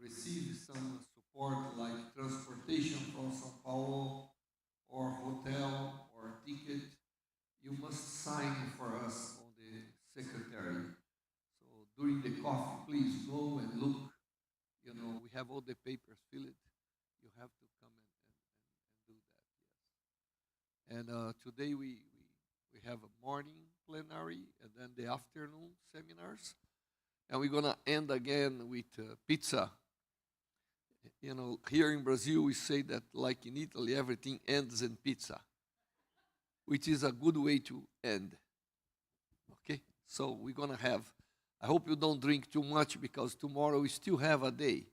receive some support like transportation from São Paulo or hotel or ticket, you must sign for us on the secretary. So during the coffee, please go and look. You know, we have all the papers filled. You have to come and do that, yes. And today we have a morning plenary and then the afternoon seminars. And we're going to end again with pizza. You know, here in Brazil, we say that like in Italy, everything ends in pizza, which is a good way to end. Okay? So we're going to have, I hope you don't drink too much because tomorrow we still have a day.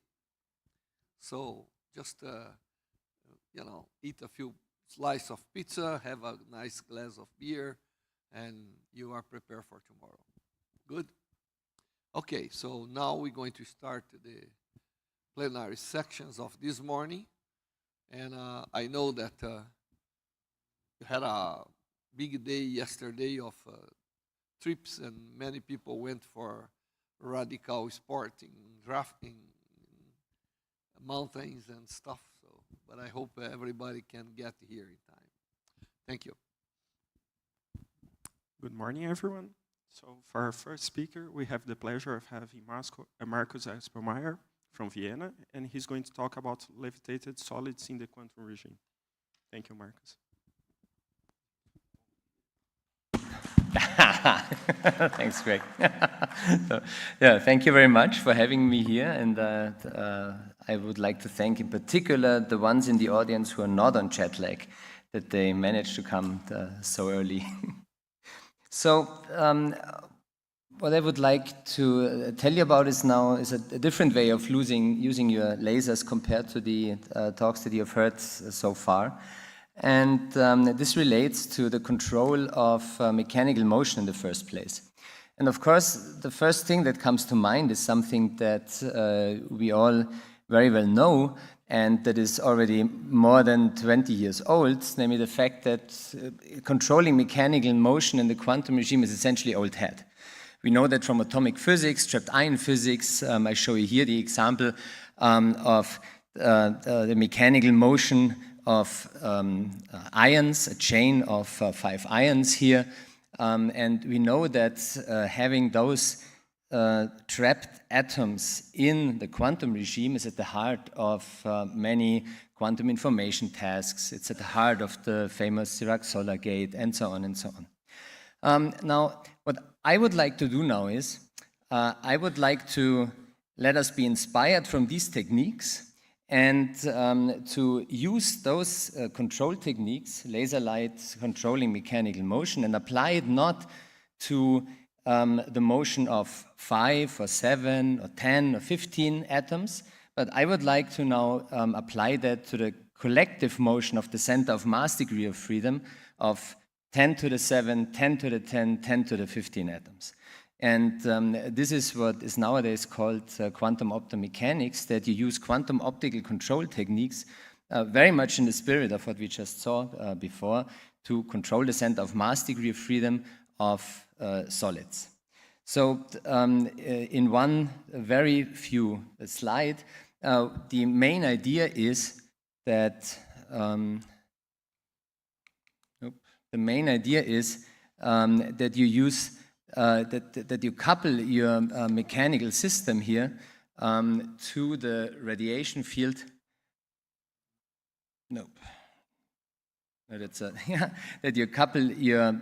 So just, you know, eat a few slices of pizza, have a nice glass of beer, and you are prepared for tomorrow. Good? Okay, so now we're going to start the plenary sections of this morning. And I know that you had a big day yesterday of trips, and many people went for radical sporting, drafting, mountains and stuff. So, but I hope everybody can get here in time. Thank you. Good morning, everyone. So for our first speaker, we have the pleasure of having Markus Espelmeier from Vienna, and he's going to talk about levitated solids in the quantum regime. Thank you, Markus. Thanks, Greg. So, yeah, thank you very much for having me here, and I would like to thank in particular the ones in the audience who are not on jet lag, that they managed to come so early. So what I would like to tell you about is a different way of using your lasers compared to the talks that you have heard so far. And this relates to the control of mechanical motion in the first place. And of course, the first thing that comes to mind is something that we all very well know, and that is already more than 20 years old, namely the fact that controlling mechanical motion in the quantum regime is essentially old hat. We know that from atomic physics, trapped ion physics. I show you here the example of the mechanical motion of ions, a chain of 5 ions here. And we know that having those trapped atoms in the quantum regime is at the heart of many quantum information tasks. It's at the heart of the famous Dirac-Solar gate, and so on and so on. Now, what I would like to do now is, I would like to let us be inspired from these techniques and to use those control techniques, laser light controlling mechanical motion, and apply it not to the motion of 5 or 7 or 10 or 15 atoms, but I would like to now apply that to the collective motion of the center of mass degree of freedom of 10 to the 7, 10 to the 10, 10 to the 15 atoms. And this is what is nowadays called quantum optomechanics, that you use quantum optical control techniques very much in the spirit of what we just saw before, to control the center of mass degree of freedom of solids. So in one very few slide, the main idea is that that you use that you couple your mechanical system here to the radiation field. Nope. No, that's that you couple your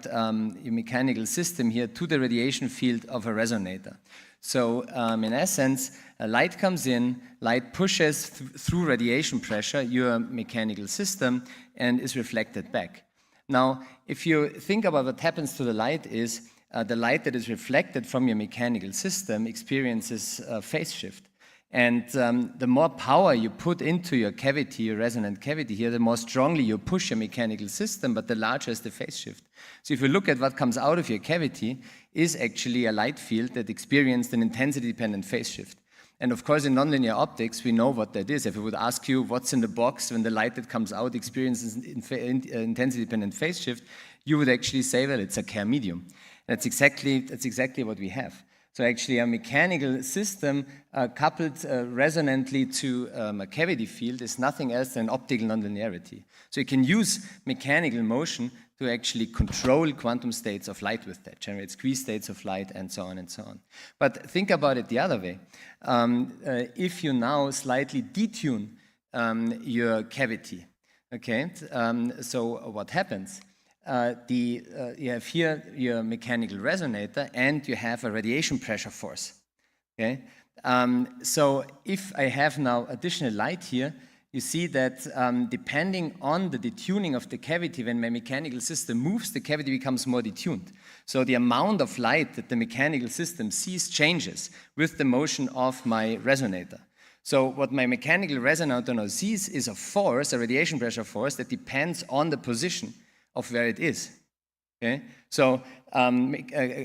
mechanical system here to the radiation field of a resonator. So in essence, a light comes in, light pushes through radiation pressure your mechanical system and is reflected back. Now, if you think about what happens to the light is, the light that is reflected from your mechanical system experiences a phase shift. And the more power you put into your cavity, your resonant cavity here, the more strongly you push your mechanical system, but the larger is the phase shift. So if you look at what comes out of your cavity, is actually a light field that experienced an intensity-dependent phase shift. And of course, in nonlinear optics, we know what that is. If we would ask you what's in the box when the light that comes out experiences intensity-dependent phase shift, you would actually say that it's a Kerr medium. That's exactly what we have. So actually a mechanical system coupled resonantly to a cavity field is nothing else than optical nonlinearity. So you can use mechanical motion to actually control quantum states of light with that, generate squeeze states of light, and so on and so on. But think about it the other way. If you now slightly detune your cavity, okay, so what happens? You have here your mechanical resonator and you have a radiation pressure force. Okay? So if I have now additional light here, you see that depending on the detuning of the cavity, when my mechanical system moves, the cavity becomes more detuned. So the amount of light that the mechanical system sees changes with the motion of my resonator. So what my mechanical resonator now sees is a force, a radiation pressure force, that depends on the position of where it is. Okay? So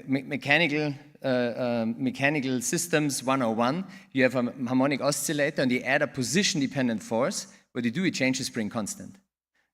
mechanical systems 101, you have a harmonic oscillator and you add a position-dependent force. What you do, you change the spring constant.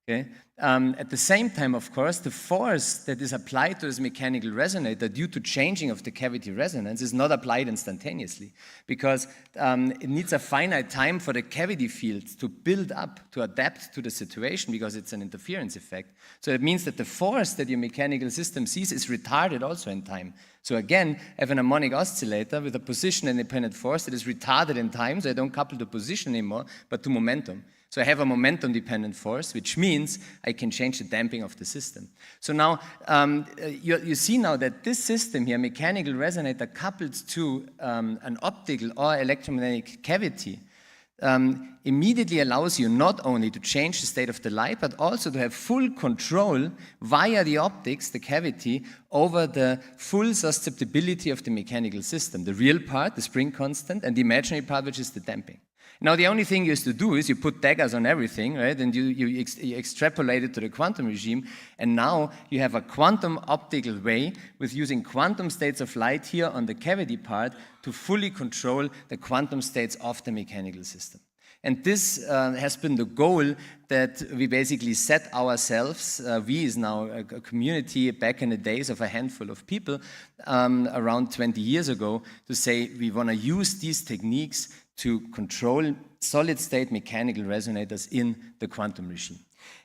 Okay? At the same time, of course, the force that is applied to this mechanical resonator due to changing of the cavity resonance is not applied instantaneously, because it needs a finite time for the cavity field to build up, to adapt to the situation, because it's an interference effect. So it means that the force that your mechanical system sees is retarded also in time. So again, I have an harmonic oscillator with a position-independent force that is retarded in time, so I don't couple to position anymore, but to momentum. So I have a momentum-dependent force, which means I can change the damping of the system. So now you see now that this system here, mechanical resonator coupled to an optical or electromagnetic cavity, immediately allows you not only to change the state of the light, but also to have full control via the optics, the cavity, over the full susceptibility of the mechanical system. The real part, the spring constant, and the imaginary part, which is the damping. Now, the only thing you have to do is you put daggers on everything, right? And you extrapolate it to the quantum regime. And now you have a quantum optical way with using quantum states of light here on the cavity part to fully control the quantum states of the mechanical system. And this has been the goal that we basically set ourselves. We is now a community back in the days of a handful of people around 20 years ago to say we want to use these techniques to control solid-state mechanical resonators in the quantum regime.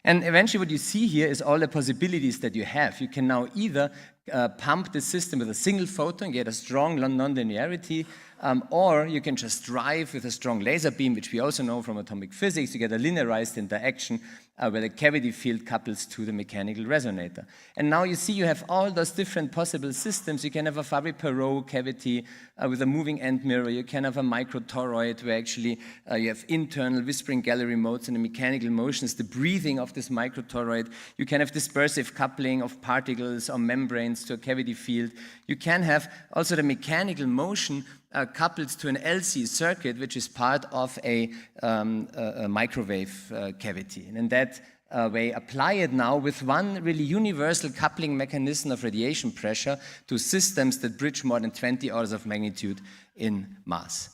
And eventually what you see here is all the possibilities that you have. You can now either pump the system with a single photon, get a strong nonlinearity, or you can just drive with a strong laser beam, which we also know from atomic physics. You get a linearized interaction where the cavity field couples to the mechanical resonator. And now you see you have all those different possible systems. You can have a Fabry-Perot cavity with a moving end mirror. You can have a microtoroid where actually you have internal whispering gallery modes and the mechanical motions, the breathing of this microtoroid. You can have dispersive coupling of particles or membranes to a cavity field. You can have also the mechanical motion coupled to an LC circuit, which is part of a microwave cavity. And in that way, apply it now with one really universal coupling mechanism of radiation pressure to systems that bridge more than 20 orders of magnitude in mass.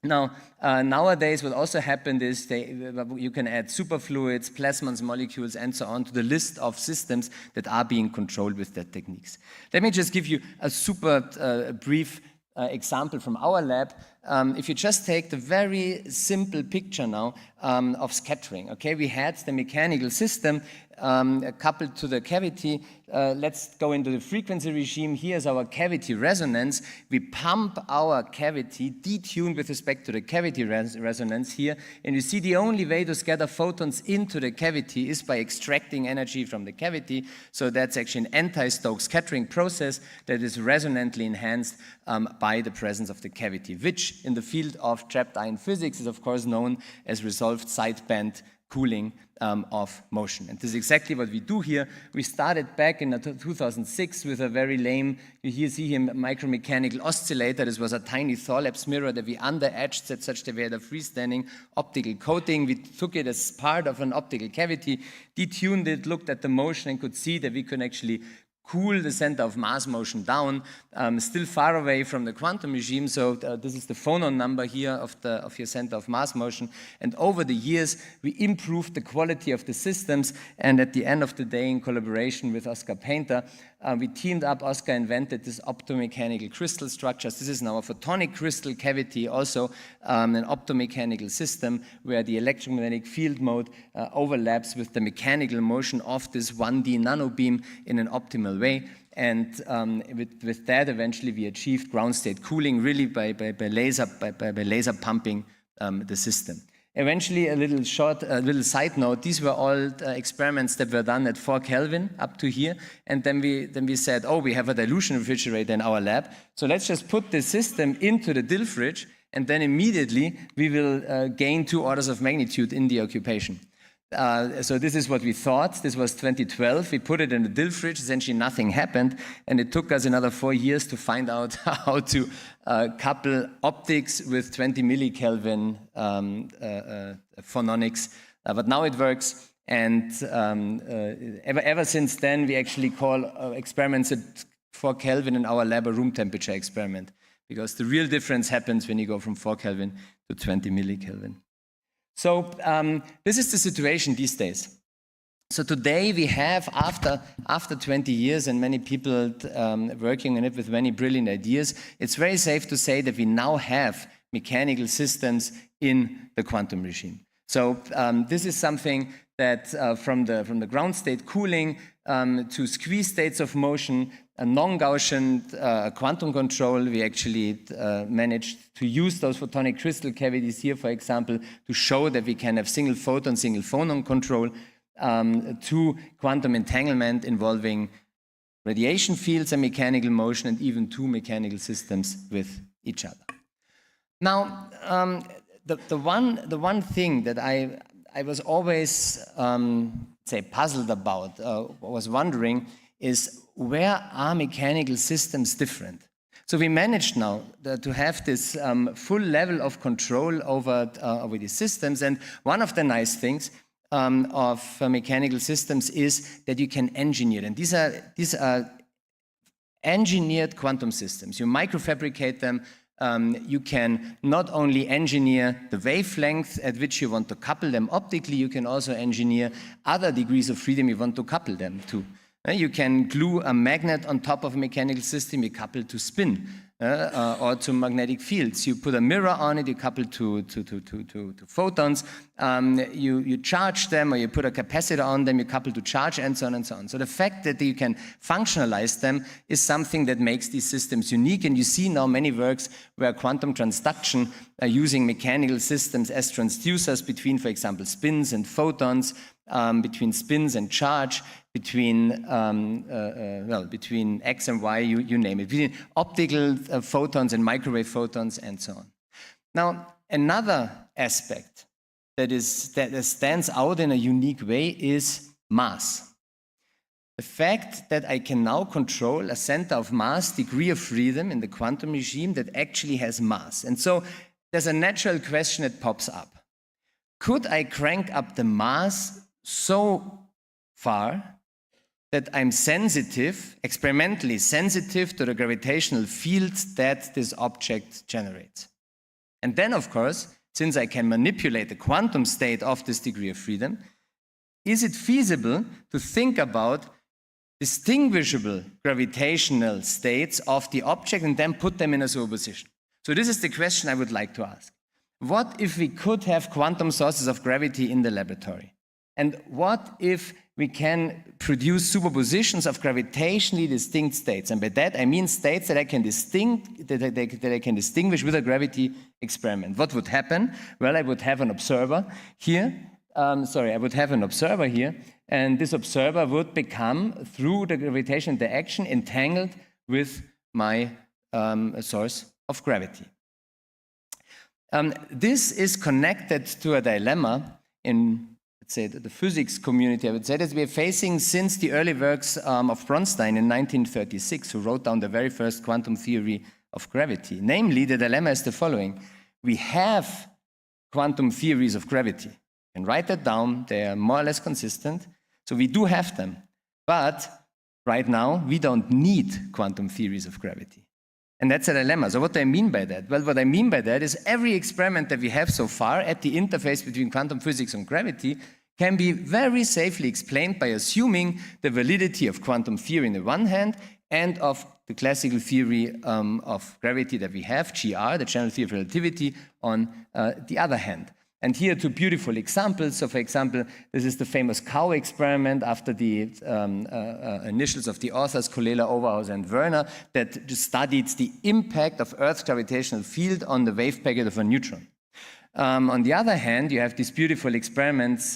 Now, nowadays what also happened is you can add superfluids, plasmons, molecules, and so on to the list of systems that are being controlled with that techniques. Let me just give you a super brief example from our lab. If you just take the very simple picture now of scattering, okay, we had the mechanical system coupled to the cavity. Let's go into the frequency regime. Here's our cavity resonance. We pump our cavity, detuned with respect to the cavity resonance here, and you see the only way to scatter photons into the cavity is by extracting energy from the cavity. So that's actually an anti-Stokes scattering process that is resonantly enhanced by the presence of the cavity, which in the field of trapped ion physics is of course known as resolved sideband cooling of motion. And this is exactly what we do here. We started back in 2006 with a very lame, you here see here, micromechanical oscillator. This was a tiny Thorlabs mirror that we under-etched such that we had a freestanding optical coating. We took it as part of an optical cavity, detuned it, looked at the motion, and could see that we could actually cool the center of mass motion down, still far away from the quantum regime. So this is the phonon number here of your center of mass motion. And over the years, we improved the quality of the systems. And at the end of the day, in collaboration with Oscar Painter, we teamed up, Oscar invented this optomechanical crystal structures. This is now a photonic crystal cavity, also an optomechanical system where the electromagnetic field mode overlaps with the mechanical motion of this 1D nanobeam in an optimal way. And with that, eventually we achieved ground state cooling really by laser pumping the system. Eventually, a little side note, these were all experiments that were done at 4 Kelvin up to here. And then we said, oh, we have a dilution refrigerator in our lab. So let's just put the system into the dill fridge, and then immediately we will gain 2 orders of magnitude in the occupation. So this is what we thought. This was 2012. We put it in the dill fridge. Essentially nothing happened. And it took us another 4 years to find out how to couple optics with 20 millikelvin phononics. But now it works. And ever since then, we actually call experiments at 4 Kelvin in our lab a room temperature experiment, because the real difference happens when you go from 4 Kelvin to 20 millikelvin. So this is the situation these days. So today we have, after 20 years and many people working on it with many brilliant ideas, it's very safe to say that we now have mechanical systems in the quantum regime. So this is something that from the ground state cooling to squeeze states of motion, a non-Gaussian quantum control, we actually managed to use those photonic crystal cavities here, for example, to show that we can have single photon, single phonon control, to quantum entanglement involving radiation fields and mechanical motion, and even 2 mechanical systems with each other. Now, the one thing that I was always puzzled about, was wondering, is where are mechanical systems different? So we managed now to have this full level of control over these systems, and one of the nice things of mechanical systems is that you can engineer them. These are engineered quantum systems. You microfabricate them. You can not only engineer the wavelength at which you want to couple them optically, you can also engineer other degrees of freedom you want to couple them to. You can glue a magnet on top of a mechanical system, you couple to spin or to magnetic fields. You put a mirror on it, you couple to photons. You charge them, or you put a capacitor on them, you couple to charge, and so on and so on. So the fact that you can functionalize them is something that makes these systems unique. And you see now many works where quantum transduction are using mechanical systems as transducers between, for example, spins and photons, between spins and charge, between X and Y, you name it, between optical photons and microwave photons, and so on. Now, another aspect that stands out in a unique way is mass. The fact that I can now control a center of mass, degree of freedom in the quantum regime that actually has mass. And so there's a natural question that pops up. Could I crank up the mass so far that I'm sensitive, experimentally sensitive to the gravitational field that this object generates? And then, of course, since I can manipulate the quantum state of this degree of freedom, is it feasible to think about distinguishable gravitational states of the object and then put them in a superposition? So this is the question I would like to ask. What if we could have quantum sources of gravity in the laboratory? And what if we can produce superpositions of gravitationally distinct states? And by that I mean states that I can distinguish with a gravity experiment. What would happen? Well, I would have an observer here. And this observer would become, through the gravitational interaction, entangled with my source of gravity. This is connected to a dilemma in, let's say, the physics community, I would say, that we are facing since the early works of Bronstein in 1936, who wrote down the very first quantum theory of gravity. Namely, the dilemma is the following. We have quantum theories of gravity. You can write that down. They are more or less consistent. So we do have them. But right now, we don't need quantum theories of gravity. And that's a dilemma. So what do I mean by that? Well, what I mean by that is every experiment that we have so far at the interface between quantum physics and gravity can be very safely explained by assuming the validity of quantum theory on the one hand and of the classical theory of gravity that we have, GR, the general theory of relativity, on the other hand. And here are two beautiful examples. So for example, this is the famous cow experiment after the initials of the authors, Colella, Overhaus, and Werner, that studied the impact of Earth's gravitational field on the wave packet of a neutron. On the other hand, you have these beautiful experiments,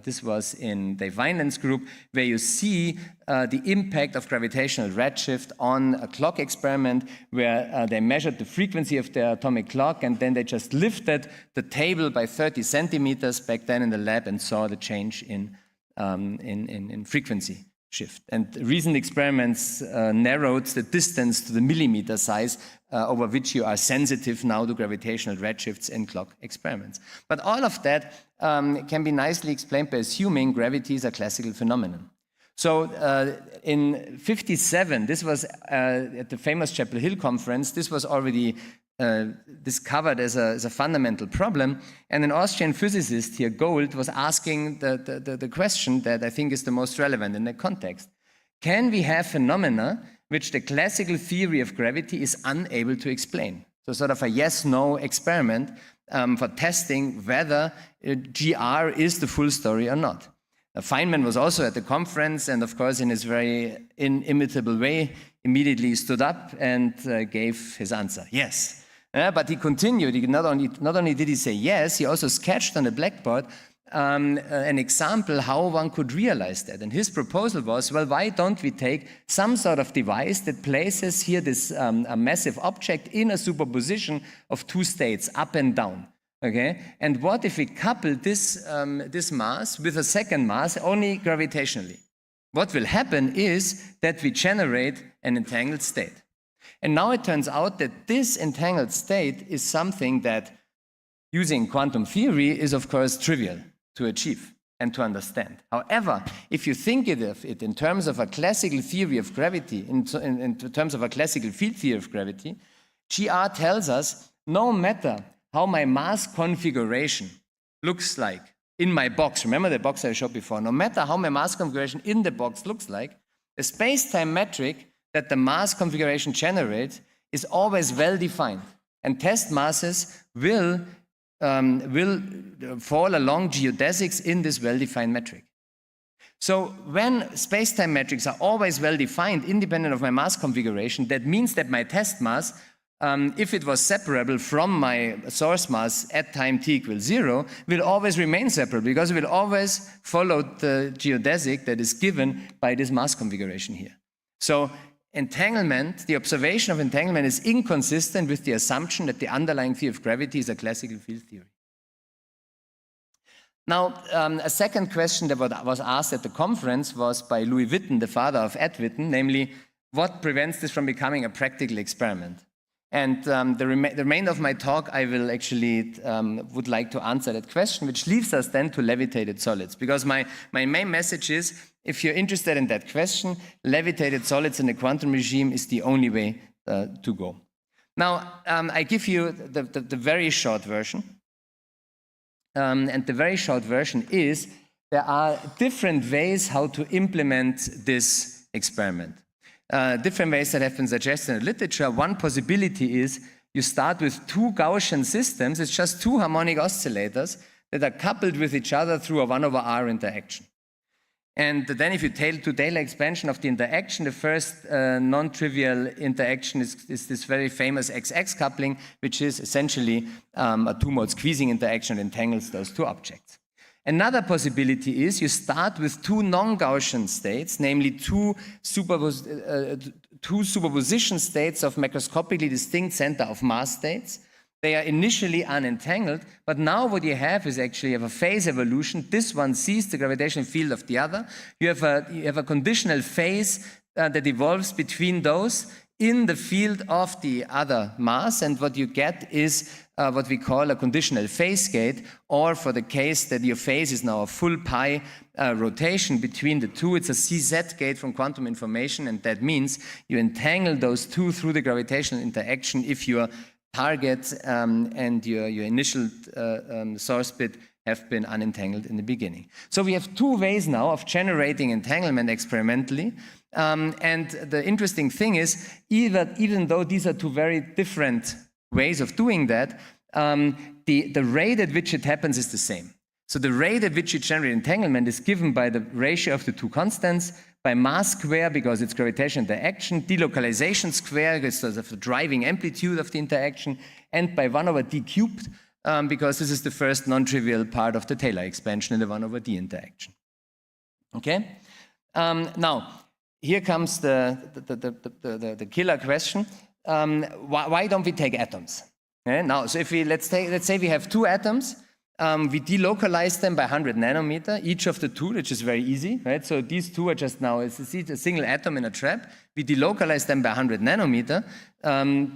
this was in Dave Wineland's group, where you see the impact of gravitational redshift on a clock experiment where they measured the frequency of the atomic clock and then they just lifted the table by 30 centimeters back then in the lab and saw the change in frequency shift. And recent experiments narrowed the distance to the millimeter size over which you are sensitive now to gravitational redshifts in clock experiments. But all of that can be nicely explained by assuming gravity is a classical phenomenon. So in '57, this was at the famous Chapel Hill conference, this was already discovered as a fundamental problem. And an Austrian physicist here, Gold, was asking the question that I think is the most relevant in the context. Can we have phenomena which the classical theory of gravity is unable to explain? So sort of a yes-no experiment for testing whether GR is the full story or not. Feynman was also at the conference and of course in his very inimitable way immediately stood up and gave his answer, yes. But he continued, not only did he say yes, he also sketched on the blackboard an example how one could realize that. And his proposal was, well, why don't we take some sort of device that places here this a massive object in a superposition of two states, up and down, okay? And what if we couple this, this mass with a second mass only gravitationally? What will happen is that we generate an entangled state. And now it turns out that this entangled state is something that, using quantum theory, is of course trivial to achieve and to understand. However, if you think of it in terms of a classical theory of gravity, in terms of a classical field theory of gravity, GR tells us no matter how my mass configuration looks like in my box, remember the box I showed before, no matter how my mass configuration in the box looks like, the space-time metric that the mass configuration generates is always well defined, and test masses will fall along geodesics in this well-defined metric. So when space-time metrics are always well-defined, independent of my mass configuration, that means that my test mass, if it was separable from my source mass at time t equals 0, will always remain separable because it will always follow the geodesic that is given by this mass configuration here. So entanglement, the observation of entanglement is inconsistent with the assumption that the underlying theory of gravity is a classical field theory. Now, a second question that was asked at the conference was by Louis Witten, the father of Ed Witten, namely, what prevents this from becoming a practical experiment? And the remainder of my talk, I will actually would like to answer that question, which leaves us then to levitated solids. Because my main message is, if you're interested in that question, levitated solids in the quantum regime is the only way to go. Now, I give you the very short version. And the very short version is, there are different ways how to implement this experiment. Different ways that have been suggested in the literature. One possibility is you start with two Gaussian systems. It's just two harmonic oscillators that are coupled with each other through a 1/r interaction. And then if you do Taylor expansion of the interaction, the first non-trivial interaction is this very famous XX coupling, which is essentially a two-mode squeezing interaction that entangles those two objects. Another possibility is you start with two non-Gaussian states, namely two superposition states of macroscopically distinct center of mass states. They are initially unentangled, but now what you have is actually a phase evolution. This one sees the gravitational field of the other. You have a conditional phase that evolves between those in the field of the other mass, and what you get is what we call a conditional phase gate, or for the case that your phase is now a full pi rotation between the two, it's a CZ gate from quantum information, and that means you entangle those two through the gravitational interaction if your target and your initial source bit have been unentangled in the beginning. So we have two ways now of generating entanglement experimentally. And the interesting thing is, even though these are two very different ways of doing that, the rate at which it happens is the same. So the rate at which you generate entanglement is given by the ratio of the two constants, by mass square because it's gravitational interaction, delocalization square because of the driving amplitude of the interaction, and by 1/d cubed because this is the first non-trivial part of the Taylor expansion in the 1/d interaction. Okay? Now, here comes the killer question. Why don't we take atoms? Okay? Now, so if we let's say we have two atoms. We delocalize them by 100 nanometer, each of the two, which is very easy, right? So these two are just now, it's a single atom in a trap. We delocalize them by 100 nanometer,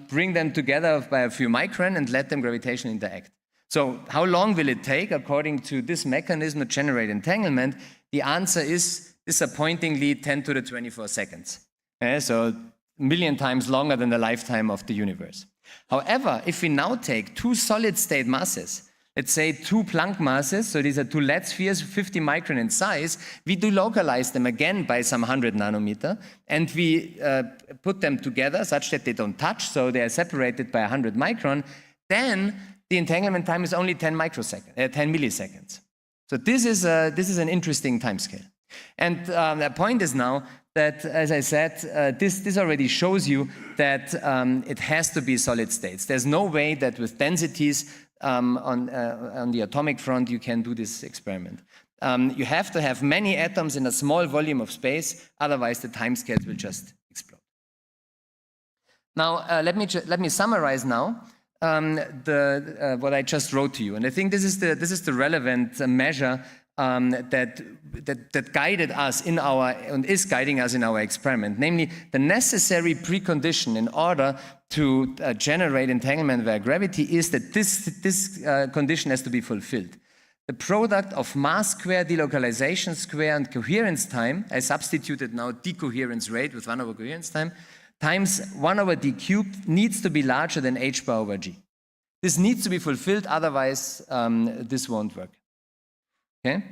bring them together by a few micron and let them gravitationally interact. So how long will it take, according to this mechanism, to generate entanglement? The answer is disappointingly 10 to the 24 seconds. Okay? So a million times longer than the lifetime of the universe. However, if we now take two solid state masses, let's say two Planck masses, so these are two lead spheres, 50 micron in size, we delocalize them again by some 100 nanometer, and we put them together such that they don't touch, so they are separated by 100 micron, then the entanglement time is only 10 milliseconds. So this is an interesting time scale. And the point is now that, as I said, this already shows you that it has to be solid states. There's no way that with densities on the atomic front you can do this experiment. You have to have many atoms in a small volume of space, otherwise the timescales will just explode. Now let me summarize now what I just wrote to you, and I think this is the relevant measure that guided us in our and is guiding us in our experiment, namely the necessary precondition in order to generate entanglement via gravity is that this condition has to be fulfilled. The product of mass square, delocalization square, and coherence time, I substituted now decoherence rate with 1/coherence time, times 1/d cubed needs to be larger than h/g. This needs to be fulfilled, otherwise this won't work. Okay?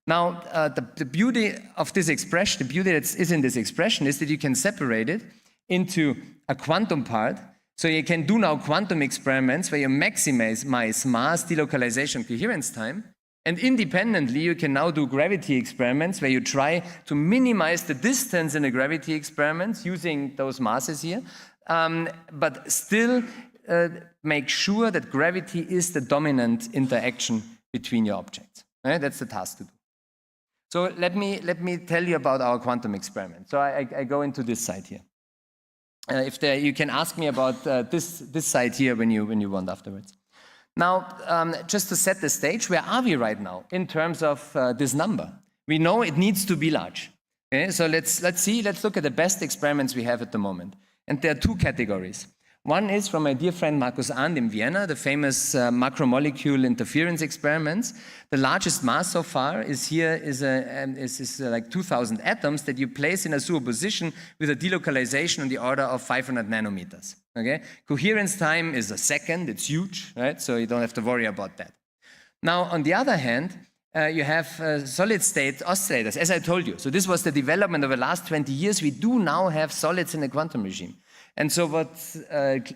Now, the beauty of this expression, the beauty that is in this expression is that you can separate it into a quantum part. So you can do now quantum experiments where you maximize mass, delocalization, coherence time. And independently, you can now do gravity experiments where you try to minimize the distance in the gravity experiments using those masses here, but still make sure that gravity is the dominant interaction between your objects. Right? That's the task to do. So let me tell you about our quantum experiment. So I go into this side here. You can ask me about this side here when you want afterwards. Now, just to set the stage, where are we right now in terms of this number? We know it needs to be large. Okay? So let's look at the best experiments we have at the moment. And there are two categories. One is from my dear friend Markus Arndt in Vienna, the famous macromolecule interference experiments. The largest mass so far is like 2,000 atoms that you place in a superposition with a delocalization on the order of 500 nanometers. Okay? Coherence time is a second, it's huge, right? So you don't have to worry about that. Now, on the other hand, you have solid state oscillators, as I told you. So this was the development of the last 20 years. We do now have solids in the quantum regime. And so what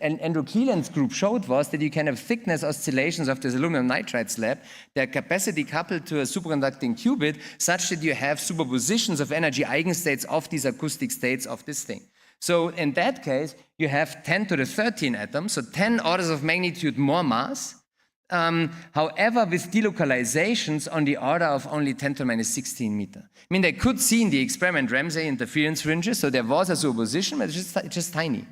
Andrew Cleland's group showed was that you can have thickness oscillations of this aluminum nitride slab. They're capacity coupled to a superconducting qubit such that you have superpositions of energy eigenstates of these acoustic states of this thing. So in that case, you have 10 to the 13 atoms, so 10 orders of magnitude more mass. However, with delocalizations on the order of only 10 to the minus 16 meter. I mean, they could see in the experiment Ramsey interference fringes, so there was a superposition, but it's just tiny.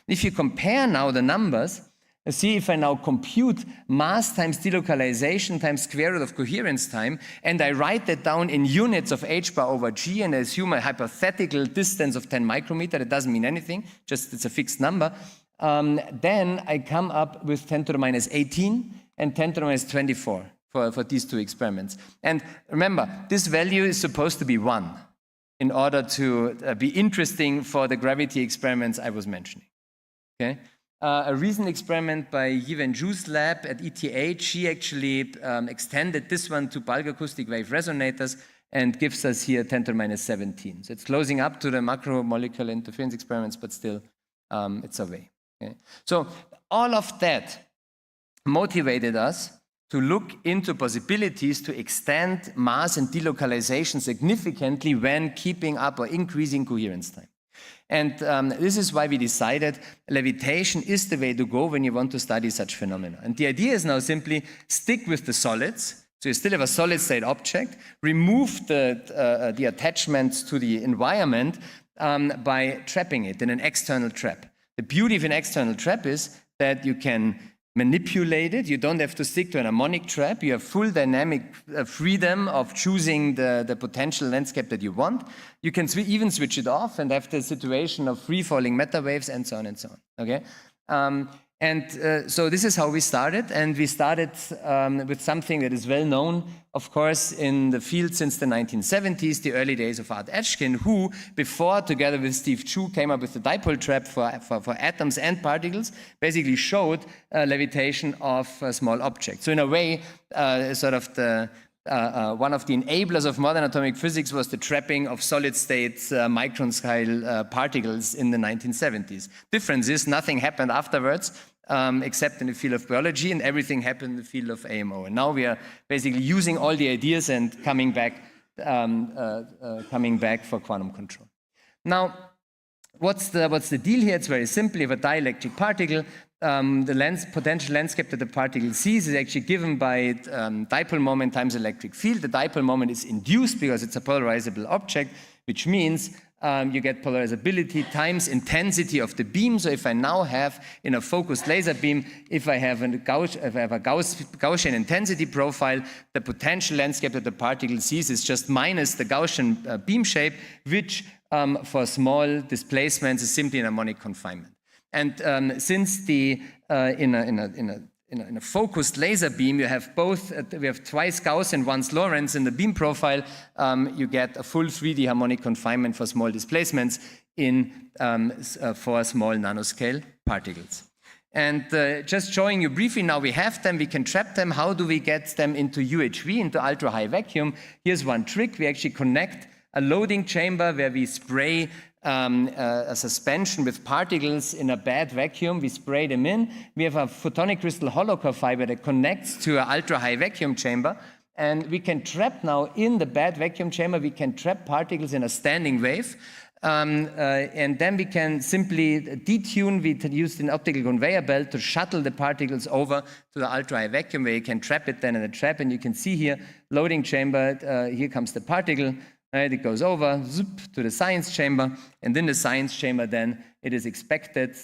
If you compare now the numbers, see if I now compute mass times delocalization times square root of coherence time, and I write that down in units of h/g, and I assume a hypothetical distance of 10 micrometer, that doesn't mean anything, just it's a fixed number, then I come up with 10 to the minus 18, and 10 to the minus 24 for these two experiments. And remember, this value is supposed to be 1 in order to be interesting for the gravity experiments I was mentioning. Okay? a recent experiment by Yiwen Zhu's lab at ETH. She actually extended this one to bulk acoustic wave resonators and gives us here 10 to the minus 17. So it's closing up to the macromolecular interference experiments, but still it's a way. Okay? So all of that motivated us to look into possibilities to extend mass and delocalization significantly when keeping up or increasing coherence time. And this is why we decided levitation is the way to go when you want to study such phenomena. And the idea is now simply stick with the solids. So you still have a solid state object, remove the attachments to the environment by trapping it in an external trap. The beauty of an external trap is that you can manipulate it. You don't have to stick to an harmonic trap. You have full dynamic freedom of choosing the potential landscape that you want. You can even switch it off and have the situation of free-falling meta waves and so on and so on. Okay? So this is how we started, and we started with something that is well known, of course, in the field since the 1970s, the early days of Art Etchkin, who, before, together with Steve Chu, came up with the dipole trap for atoms and particles, basically showed levitation of small objects. So in a way, sort of one of the enablers of modern atomic physics was the trapping of solid-state micron-scale particles in the 1970s. Difference is nothing happened afterwards, except in the field of biology, and everything happened in the field of AMO. And now we are basically using all the ideas and coming back for quantum control. Now, what's the deal here? It's very simple. You have a dielectric particle. The potential landscape that the particle sees is actually given by dipole moment times electric field. The dipole moment is induced because it's a polarizable object, which means you get polarizability times intensity of the beam. So if I now have in a focused laser beam, if I have a Gaussian intensity profile, the potential landscape that the particle sees is just minus the Gaussian beam shape, which for small displacements is simply an harmonic confinement. And since in a focused laser beam, you have both, we have twice Gauss and once Lorentz in the beam profile, you get a full 3D harmonic confinement for small displacements for small nanoscale particles. And just showing you briefly, now we have them, we can trap them. How do we get them into UHV, into ultra high vacuum? Here's one trick. We actually connect a loading chamber where we spray a suspension with particles in a bad vacuum. We spray them in. We have a photonic crystal hollow core fiber that connects to an ultra high vacuum chamber, and we can trap now in the bad vacuum chamber, we can trap particles in a standing wave, and then we can simply detune. We used an optical conveyor belt to shuttle the particles over to the ultra high vacuum where you can trap it then in a trap. And you can see here, loading chamber, here comes the particle. Right, it goes over zoop, to the science chamber, and in the science chamber then it is expected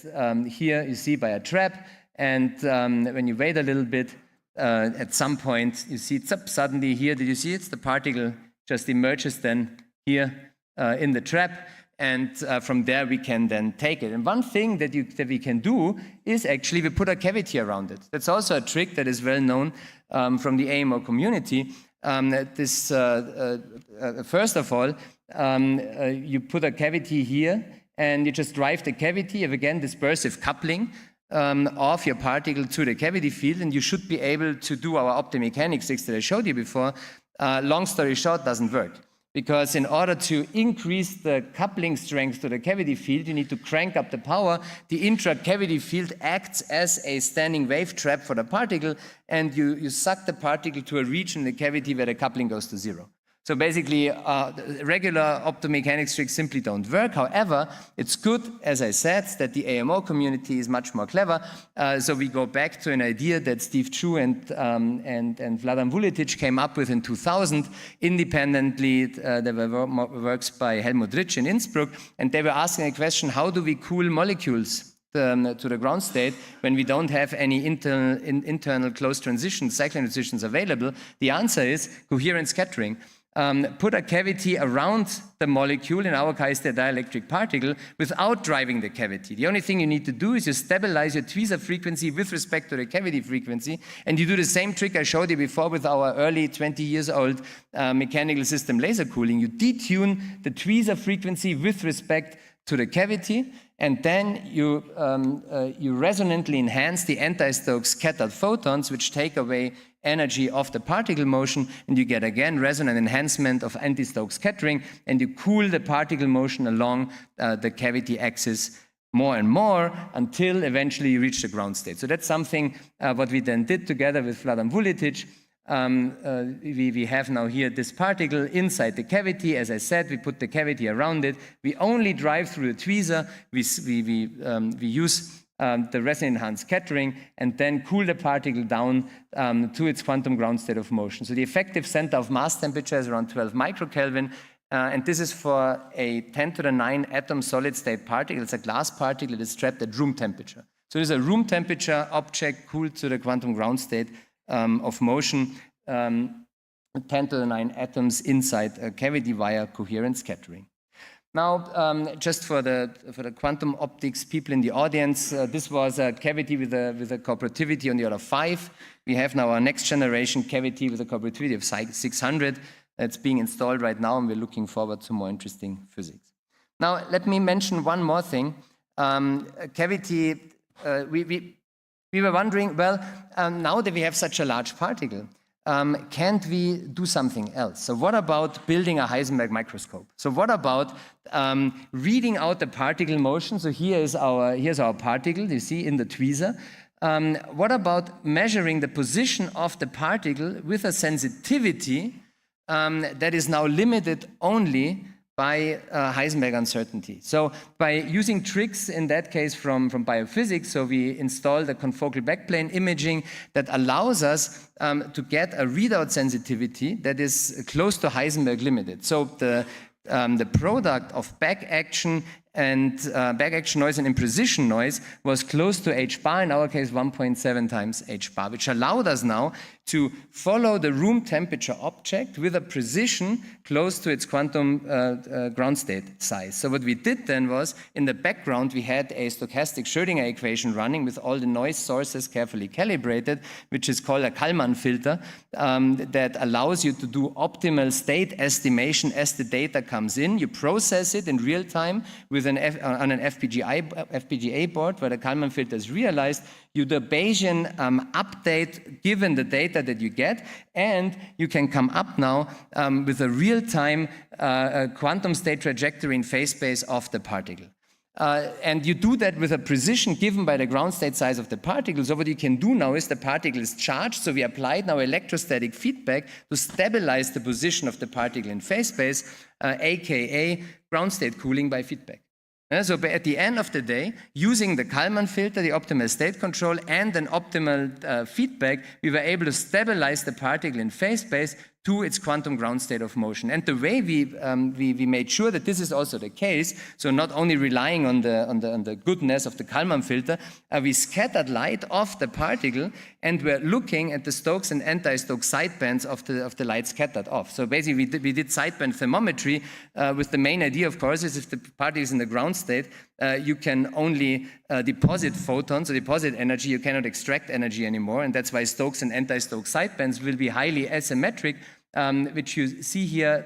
here you see by a trap, and when you wait a little bit, at some point you see it suddenly here, did you see it? The particle just emerges then here in the trap, and from there we can then take it. And one thing that we can do is actually we put a cavity around it. That's also a trick that is well known from the AMO community. First of all, you put a cavity here and you just drive the cavity. You have again dispersive coupling of your particle to the cavity field, and you should be able to do our optomechanics tricks that I showed you before. Long story short, doesn't work. Because in order to increase the coupling strength to the cavity field, you need to crank up the power. The intra-cavity field acts as a standing wave trap for the particle, and you suck the particle to a region in the cavity where the coupling goes to zero. So basically, regular optomechanics tricks simply don't work. However, it's good, as I said, that the AMO community is much more clever. So we go back to an idea that Steve Chu and Vladan Vuletic came up with in 2000 independently. There were works by Helmut Ritsch in Innsbruck, and they were asking a question: how do we cool molecules to the ground state when we don't have any internal closed transitions, cycling transitions available? The answer is coherent scattering. Put a cavity around the molecule, in our case the dielectric particle, without driving the cavity. The only thing you need to do is you stabilize your tweezer frequency with respect to the cavity frequency, and you do the same trick I showed you before with our early 20 years old mechanical system laser cooling. You detune the tweezer frequency with respect to the cavity, and then you resonantly enhance the anti-Stokes scattered photons, which take away energy of the particle motion, and you get again resonant enhancement of anti-Stokes scattering, and you cool the particle motion along the cavity axis more and more until eventually you reach the ground state. So that's something what we then did together with Vladan Vuletic. We have now here this particle inside the cavity. As I said, we put the cavity around it. We only drive through the tweezer. We use the resonant-enhanced scattering and then cool the particle down to its quantum ground state of motion. So the effective center of mass temperature is around 12 microkelvin. And this is for a 10 to the 9 atom solid state particle. It's a glass particle that is trapped at room temperature. So it's a room temperature object cooled to the quantum ground state of motion, 10 to the 9 atoms inside a cavity via coherent scattering. Now, just for the quantum optics people in the audience, this was a cavity with a cooperativity on the order of 5. We have now our next generation cavity with a cooperativity of 600. That's being installed right now, and we're looking forward to more interesting physics. Now, let me mention one more thing. Cavity, we were wondering, well, now that we have such a large particle, can't we do something else? So what about building a Heisenberg microscope? So what about reading out the particle motion? So here's our particle, you see, in the tweezer. What about measuring the position of the particle with a sensitivity that is now limited only by Heisenberg uncertainty? So by using tricks, in that case from biophysics, so we installed a confocal backplane imaging that allows us to get a readout sensitivity that is close to Heisenberg limited. So the product of back action and back action noise and imprecision noise was close to h bar, in our case 1.7 times h bar, which allowed us now to follow the room temperature object with a precision close to its quantum ground state size. So what we did then was, in the background, we had a stochastic Schrödinger equation running with all the noise sources carefully calibrated, which is called a Kalman filter, that allows you to do optimal state estimation as the data comes in. You process it in real time with on an FPGA board where the Kalman filter is realized. You do a Bayesian update given the data that you get, and you can come up now with a real-time quantum state trajectory in phase space of the particle. And you do that with a precision given by the ground state size of the particle. So what you can do now is the particle is charged, so we applied now electrostatic feedback to stabilize the position of the particle in phase space, aka ground state cooling by feedback. So at the end of the day, using the Kalman filter, the optimal state control, and an optimal feedback, we were able to stabilize the particle in phase space to its quantum ground state of motion. And the way we made sure that this is also the case, so not only relying on the goodness of the Kalman filter, we scattered light off the particle, and we're looking at the Stokes and anti-Stokes sidebands of the light scattered off. So basically, we did sideband thermometry with the main idea, of course, is if the particle is in the ground state, you can only deposit photons or deposit energy. You cannot extract energy anymore, and that's why Stokes and anti-Stokes sidebands will be highly asymmetric, which you see here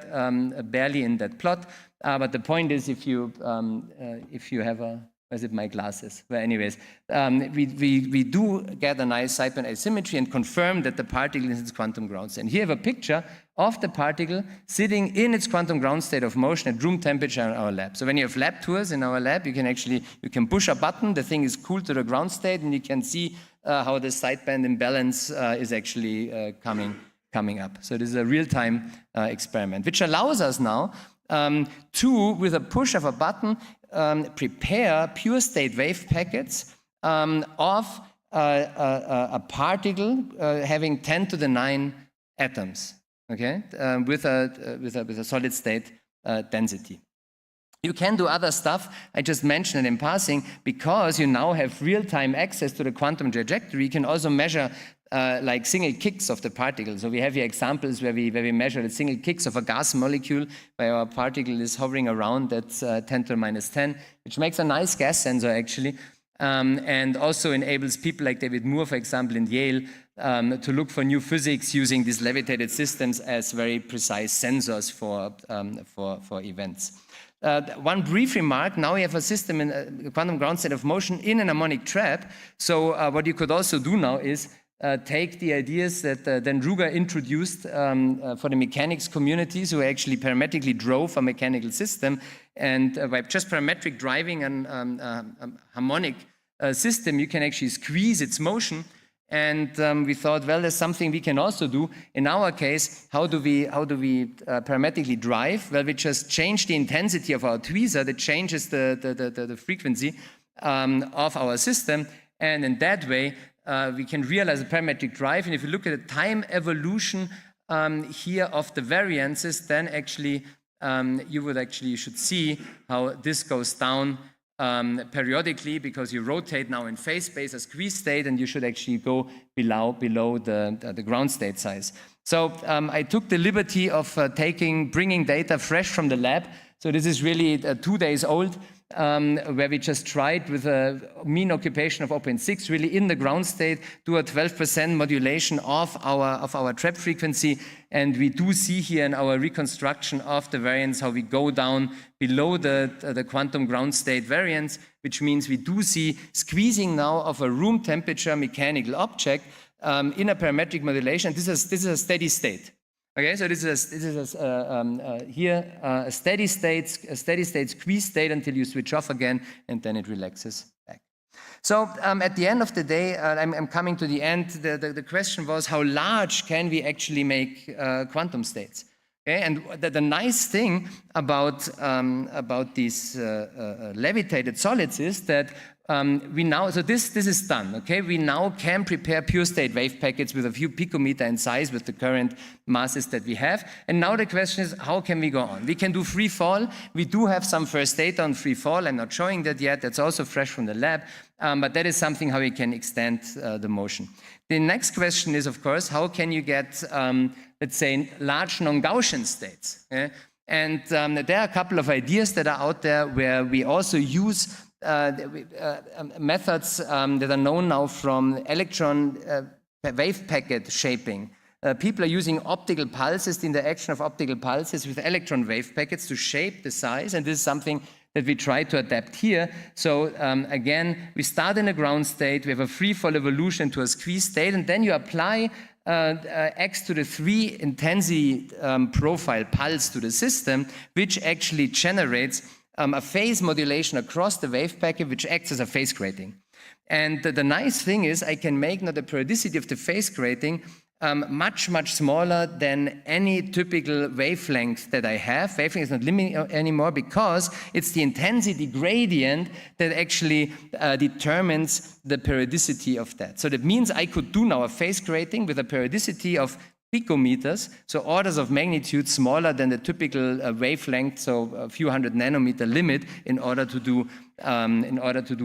barely in that plot. But the point is, if you have a, where's it, my glasses? Well, anyways, we do get a nice sideband asymmetry and confirm that the particle is its quantum ground state. And here I have a picture of the particle sitting in its quantum ground state of motion at room temperature in our lab. So when you have lab tours in our lab, you can push a button, the thing is cooled to the ground state, and you can see how the sideband imbalance is actually coming up. So this is a real-time experiment, which allows us now to, with a push of a button, prepare pure state wave packets of a particle having 10 to the 9 atoms, okay, with a solid state density. You can do other stuff. I just mentioned it in passing. Because you now have real-time access to the quantum trajectory, you can also measure like single kicks of the particle. So we have here examples where we measure the single kicks of a gas molecule where our particle is hovering around at 10 to the minus 10, which makes a nice gas sensor actually, and also enables people like David Moore, for example, in Yale, to look for new physics using these levitated systems as very precise sensors for events. One brief remark, now we have a system in a quantum ground state of motion in an harmonic trap. So what you could also do now is take the ideas that then Ruger introduced for the mechanics communities who actually parametrically drove a mechanical system. And by just parametric driving a harmonic system, you can actually squeeze its motion. And we thought, well, there's something we can also do. In our case, how do we parametrically drive? Well, we just change the intensity of our tweezer that changes the frequency of our system. And in that way, we can realize a parametric drive. And if you look at the time evolution here of the variances, then actually you should see how this goes down periodically, because you rotate now in phase space, a squeeze state, and you should actually go below the ground state size. So I took the liberty of bringing data fresh from the lab. So this is really 2 days old, where we just tried with a mean occupation of 0.6, really in the ground state, do a 12% modulation of our trap frequency. And we do see here in our reconstruction of the variance how we go down below the quantum ground state variance, which means we do see squeezing now of a room temperature mechanical object in a parametric modulation. This is a steady state. Okay, so this is here a steady state squeeze state until you switch off again, and then it relaxes back. So at the end of the day, I'm coming to the end. The question was, how large can we actually make quantum states? Okay, and the nice thing about these levitated solids is that we now, so this is done, okay? We now can prepare pure state wave packets with a few picometer in size with the current masses that we have. And now the question is, how can we go on? We can do free fall. We do have some first data on free fall. I'm not showing that yet. That's also fresh from the lab. But that is something how we can extend the motion. The next question is, of course, how can you get, let's say, large non-Gaussian states? Okay? And there are a couple of ideas that are out there where we also use methods that are known now from electron wave packet shaping. People are using optical pulses, the interaction of optical pulses with electron wave packets to shape the size, and this is something that we try to adapt here. So again, we start in a ground state, we have a free fall evolution to a squeeze state, and then you apply x to the 3 intensity profile pulse to the system, which actually generates a phase modulation across the wave packet, which acts as a phase grating. And the nice thing is I can make now the periodicity of the phase grating much, much smaller than any typical wavelength that I have. Wavelength is not limiting anymore because it's the intensity gradient that actually determines the periodicity of that. So that means I could do now a phase grating with a periodicity of picometers, so orders of magnitude smaller than the typical wavelength, so a few hundred nanometer limit, in order to do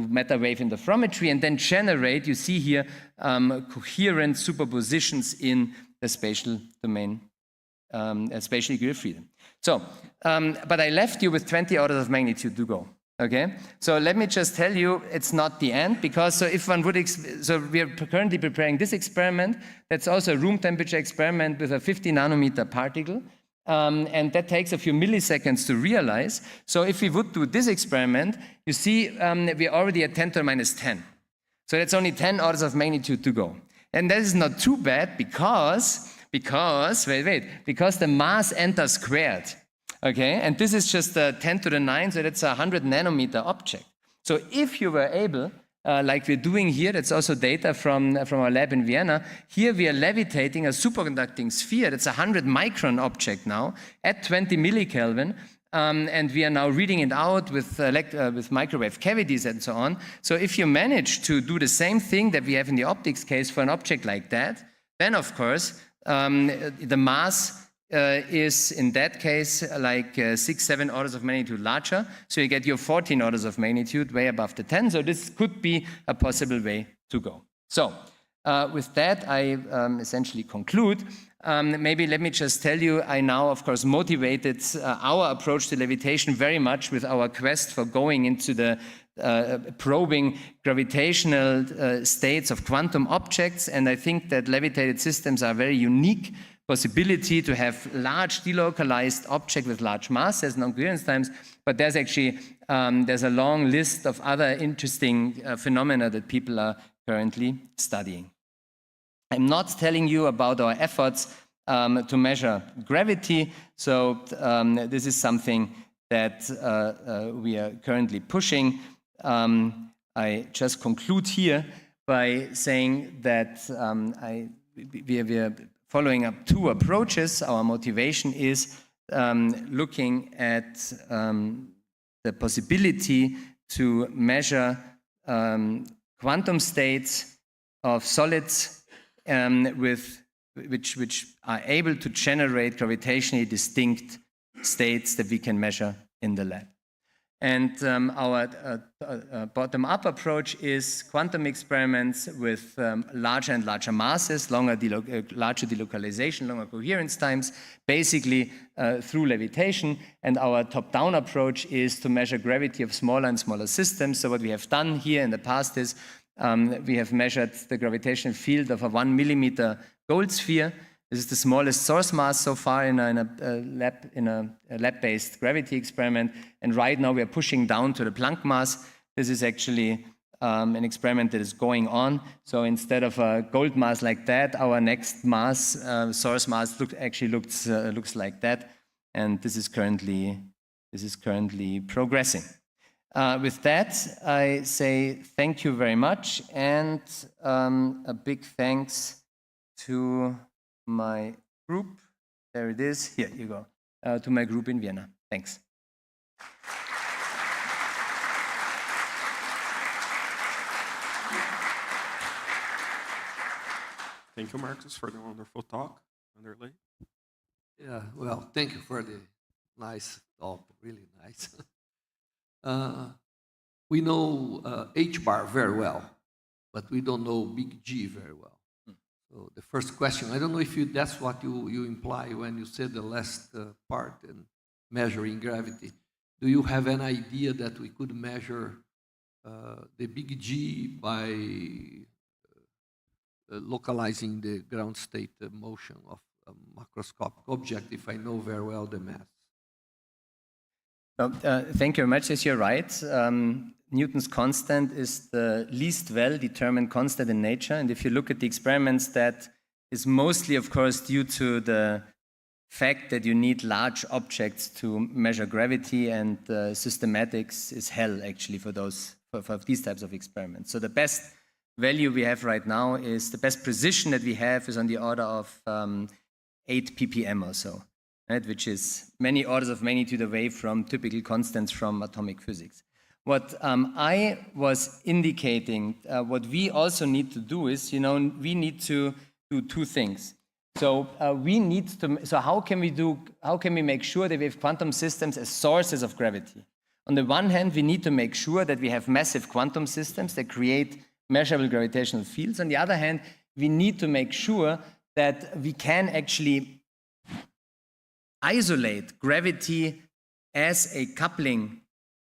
matter wave interferometry, and then generate, you see here, coherent superpositions in the spatial domain, spatial degree of freedom. So, but I left you with 20 orders of magnitude to go. Okay, so let me just tell you, it's not the end, because so if one would, so we are currently preparing this experiment. That's also a room temperature experiment with a 50 nanometer particle, and that takes a few milliseconds to realize. So if we would do this experiment, you see we're already at 10 to the minus 10. So that's only 10 orders of magnitude to go. And that is not too bad because the mass enters squared. Okay, and this is just 10 to the 9, so that's a 100 nanometer object. So if you were able, like we're doing here, that's also data from our lab in Vienna, here we are levitating a superconducting sphere, that's a 100 micron object now, at 20 millikelvin, and we are now reading it out with microwave cavities and so on. So if you manage to do the same thing that we have in the optics case for an object like that, then of course, the mass is in that case like 6-7 orders of magnitude larger, so you get your 14 orders of magnitude way above the 10. So this could be a possible way to go. So with that, I essentially conclude. Maybe let me just tell you, I now of course motivated our approach to levitation very much with our quest for going into the probing gravitational states of quantum objects, and I think that levitated systems are very unique possibility to have large delocalized object with large mass. There's non-coherence times, but there's actually there's a long list of other interesting phenomena that people are currently studying. I'm not telling you about our efforts to measure gravity, so this is something that we are currently pushing. I just conclude here by saying that we are following up two approaches. Our motivation is looking at the possibility to measure quantum states of solids which are able to generate gravitationally distinct states that we can measure in the lab. And our bottom-up approach is quantum experiments with larger and larger masses, larger delocalization, longer coherence times, basically through levitation. And our top-down approach is to measure gravity of smaller and smaller systems. So what we have done here in the past is we have measured the gravitational field of a 1 millimeter gold sphere. This is the smallest source mass so far in a lab-based gravity experiment. And right now we are pushing down to the Planck mass. This is actually an experiment that is going on. So instead of a gold mass like that, our next mass, source mass, looks like that. And this is currently progressing. With that, I say thank you very much, and a big thanks to my group. There it is. Here you go. To my group in Vienna. Thanks. Thank you, Marcus, for the wonderful talk. Underlay. Yeah, well, thank you for the nice talk, really nice. We know H bar very well, but we don't know big G very well. So the first question, I don't know if that's what you imply when you said the last part and measuring gravity. Do you have an idea that we could measure the big G by localizing the ground state motion of a macroscopic object, if I know very well the math? Thank you very much. Yes, you're right. Newton's constant is the least well-determined constant in nature. And if you look at the experiments, that is mostly, of course, due to the fact that you need large objects to measure gravity, and systematics is hell, actually, for these types of experiments. So the best value we have right now is, the best precision that we have is on the order of 8 ppm or so. Right, which is many orders of magnitude away from typical constants from atomic physics. What I was indicating, what we also need to do is, we need to do two things. So how can we make sure that we have quantum systems as sources of gravity? On the one hand, we need to make sure that we have massive quantum systems that create measurable gravitational fields. On the other hand, we need to make sure that we can actually isolate gravity as a coupling,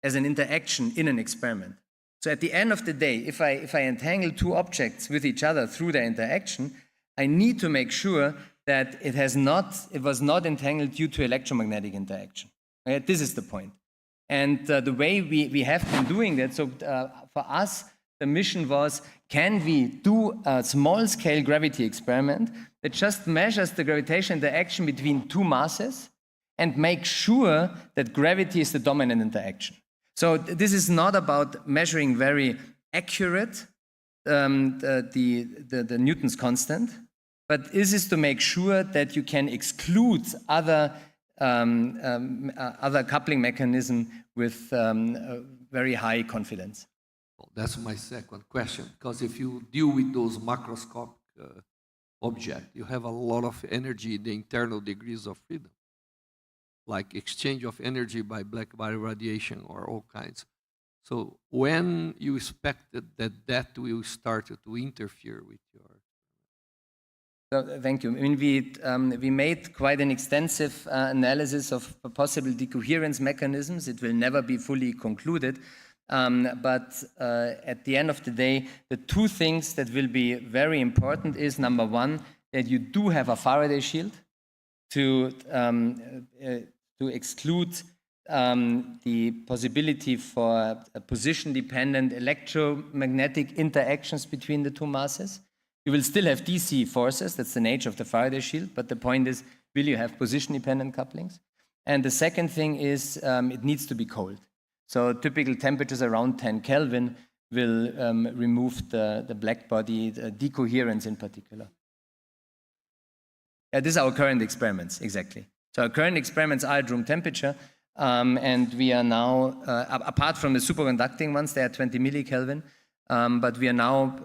as an interaction in an experiment. So at the end of the day, if I entangle two objects with each other through their interaction, I need to make sure that it was not entangled due to electromagnetic interaction. Right? This is the point. And the way we have been doing that, so for us, the mission was, can we do a small-scale gravity experiment that just measures the gravitational interaction between two masses and make sure that gravity is the dominant interaction? So this is not about measuring very accurate the Newton's constant, but this is to make sure that you can exclude other coupling mechanism with very high confidence. Well, that's my second question, because if you deal with those macroscopic objects, you have a lot of energy in the internal degrees of freedom, like exchange of energy by black body radiation or all kinds. So when you expected that will start to interfere with your... So, thank you. I mean, we made quite an extensive analysis of possible decoherence mechanisms. It will never be fully concluded. But at the end of the day, the two things that will be very important is, number one, that you do have a Faraday shield to exclude the possibility for position-dependent electromagnetic interactions between the two masses. You will still have DC forces, that's the nature of the Faraday shield, but the point is, will you have position-dependent couplings? And the second thing is, it needs to be cold. So typical temperatures around 10 Kelvin will remove the black body, the decoherence in particular. Yeah, these are our current experiments, exactly. So our current experiments are at room temperature, and we are now, apart from the superconducting ones, they are 20 millikelvin, but we are now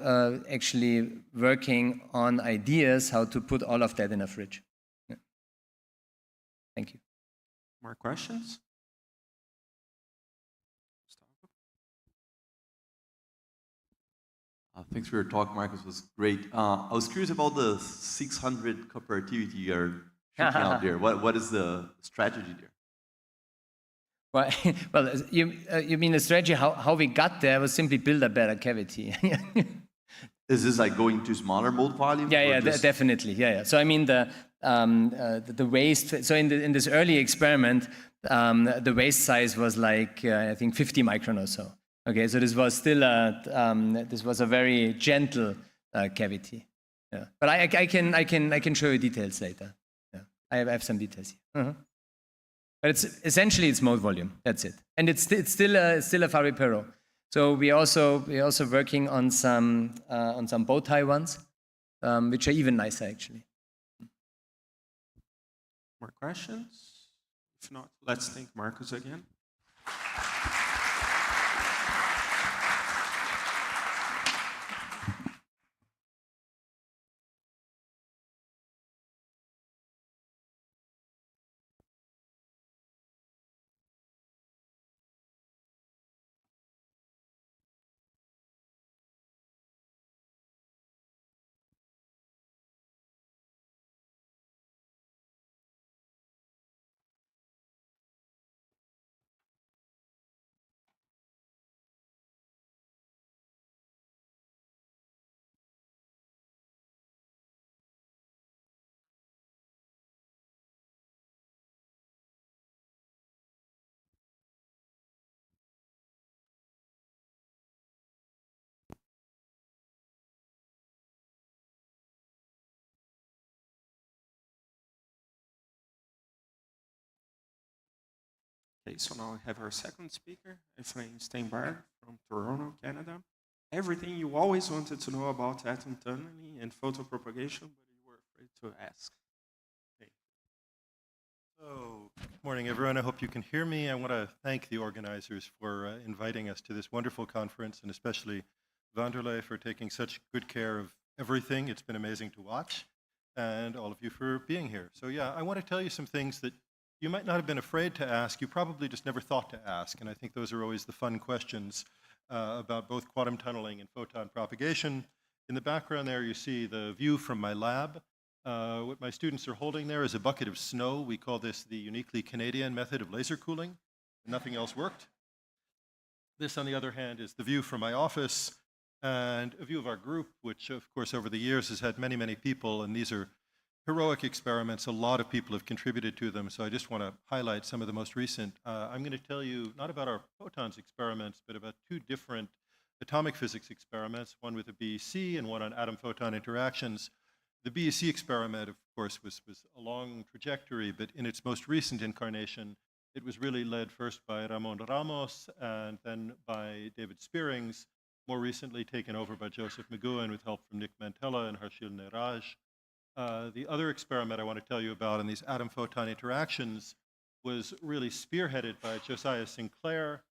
actually working on ideas how to put all of that in a fridge. Yeah. Thank you. More questions? Thanks for your talk, Marcus. It was great. I was curious about the 600 cooperativity you're shooting out there. What is the strategy there? Well, you mean the strategy, how we got there was simply build a better cavity. Is this like going to smaller mold volume? Yeah, definitely. Yeah. So I mean the waste. So in this early experiment, the waste size was like I think 50 micron or so. Okay, so this was still a very gentle cavity. Yeah, but I can show you details later. Yeah, I have some details here. But it's essentially mode volume. That's it, and it's still a Fabry-Perot. So we also working on some bow tie ones, which are even nicer actually. More questions? If not, let's thank Marcus again. Okay, so now we have our second speaker, Efraim Steinberg from Toronto, Canada. Everything you always wanted to know about atom tunneling and photopropagation, but you were afraid to ask. Okay. So, good morning, everyone. I hope you can hear me. I want to thank the organizers for inviting us to this wonderful conference, and especially Vanderlei for taking such good care of everything. It's been amazing to watch, and all of you for being here. So yeah, I want to tell you some things that you might not have been afraid to ask, you probably just never thought to ask, and I think those are always the fun questions about both quantum tunneling and photon propagation. In the background there, you see the view from my lab. What my students are holding there is a bucket of snow. We call this the uniquely Canadian method of laser cooling. Nothing else worked. This, on the other hand, is the view from my office and a view of our group, which, of course, over the years has had many, many people, and these are heroic experiments. A lot of people have contributed to them, so I just want to highlight some of the most recent. I'm going to tell you not about our photons experiments, but about two different atomic physics experiments, one with a BEC and one on atom-photon interactions. The BEC experiment, of course, was a long trajectory, but in its most recent incarnation, it was really led first by Ramon Ramos and then by David Spearings, more recently taken over by Joseph McGowan with help from Nick Mantella and Harshil Neeraj. The other experiment I want to tell you about in these atom-photon interactions was really spearheaded by Josiah Sinclair,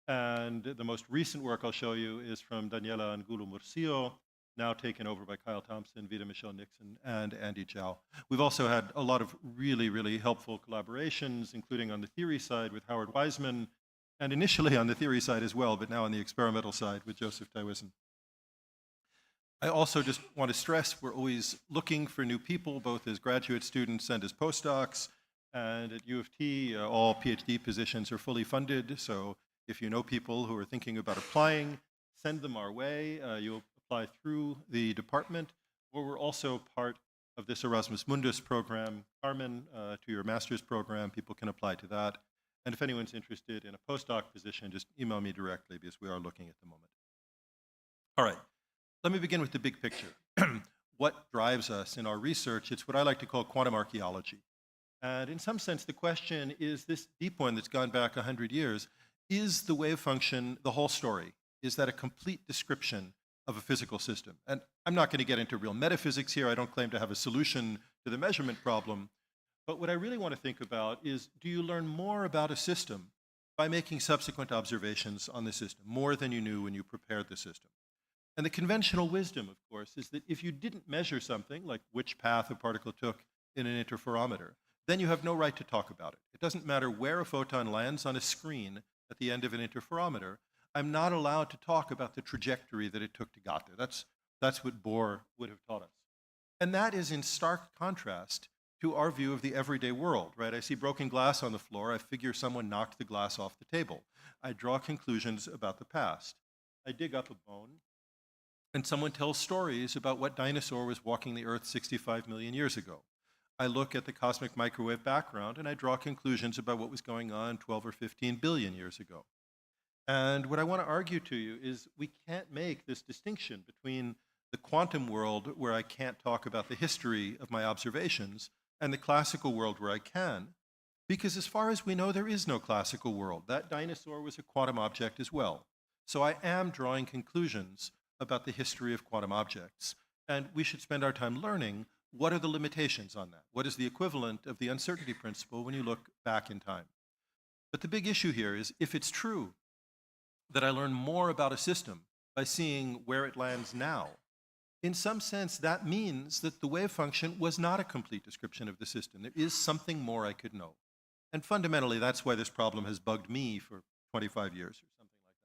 and the most recent work I'll show you is from Daniela Angulo-Murcio, now taken over by Kyle Thompson, Vida Michelle Nixon, and Andy Zhao. We've also had a lot of really, really helpful collaborations, including on the theory side with Howard Wiseman, and initially on the theory side as well, but now on the experimental side with Joseph Tywison. I also just want to stress we're always looking for new people, both as graduate students and as postdocs. And at U of T, all PhD positions are fully funded. So if you know people who are thinking about applying, send them our way. You'll apply through the department. Or we're also part of this Erasmus Mundus program. Carmen, to your master's program, people can apply to that. And if anyone's interested in a postdoc position, just email me directly because we are looking at the moment. All right, let me begin with the big picture. What drives us in our research? It's what I like to call quantum archaeology. And in some sense, the question is this deep one that's gone back 100 years, is the wave function the whole story? Is that a complete description of a physical system? And I'm not going to get into real metaphysics here. I don't claim to have a solution to the measurement problem. But what I really want to think about is, do you learn more about a system by making subsequent observations on the system, more than you knew when you prepared the system? And the conventional wisdom, of course, is that if you didn't measure something, like which path a particle took in an interferometer, then you have no right to talk about it. It doesn't matter where a photon lands on a screen at the end of an interferometer. I'm not allowed to talk about the trajectory that it took to get there. That's what Bohr would have taught us. And that is in stark contrast to our view of the everyday world, right? I see broken glass on the floor. I figure someone knocked the glass off the table. I draw conclusions about the past. I dig up a bone, and someone tells stories about what dinosaur was walking the Earth 65 million years ago. I look at the cosmic microwave background, and I draw conclusions about what was going on 12 or 15 billion years ago. And what I want to argue to you is we can't make this distinction between the quantum world, where I can't talk about the history of my observations, and the classical world where I can, because as far as we know, there is no classical world. That dinosaur was a quantum object as well. So I am drawing conclusions about the history of quantum objects, and we should spend our time learning what are the limitations on that. What is the equivalent of the uncertainty principle when you look back in time? But the big issue here is, if it's true that I learn more about a system by seeing where it lands now, in some sense, that means that the wave function was not a complete description of the system. There is something more I could know. And fundamentally, that's why this problem has bugged me for 25 years or something like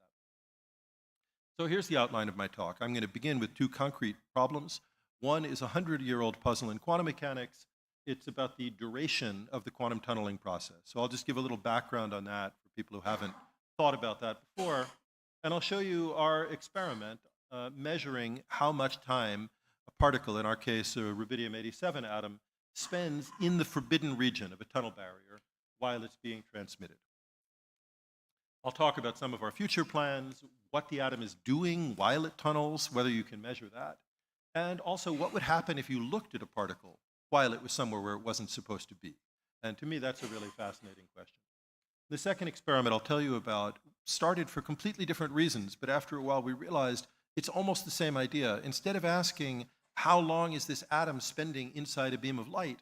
that. So here's the outline of my talk. I'm going to begin with two concrete problems. One is a 100-year-old puzzle in quantum mechanics. It's about the duration of the quantum tunneling process. So I'll just give a little background on that for people who haven't thought about that before. And I'll show you our experiment measuring how much time a particle, in our case a rubidium-87 atom, spends in the forbidden region of a tunnel barrier while it's being transmitted. I'll talk about some of our future plans, what the atom is doing while it tunnels, whether you can measure that, and also what would happen if you looked at a particle while it was somewhere where it wasn't supposed to be. And to me, that's a really fascinating question. The second experiment I'll tell you about started for completely different reasons, but after a while we realized it's almost the same idea. Instead of asking, how long is this atom spending inside a beam of light,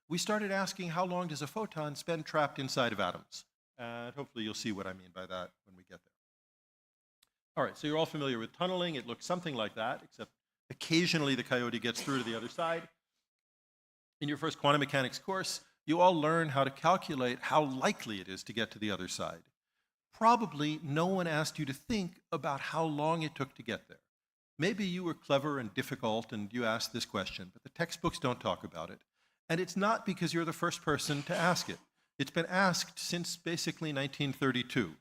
we started asking, how long does a photon spend trapped inside of atoms? And hopefully you'll see what I mean by that when we get there. All right, so you're all familiar with tunneling. It looks something like that, except occasionally the coyote gets through to the other side. In your first quantum mechanics course, you all learn how to calculate how likely it is to get to the other side. Probably no one asked you to think about how long it took to get there. Maybe you were clever and difficult and you asked this question, but the textbooks don't talk about it. And it's not because you're the first person to ask it. It's been asked since basically 1932.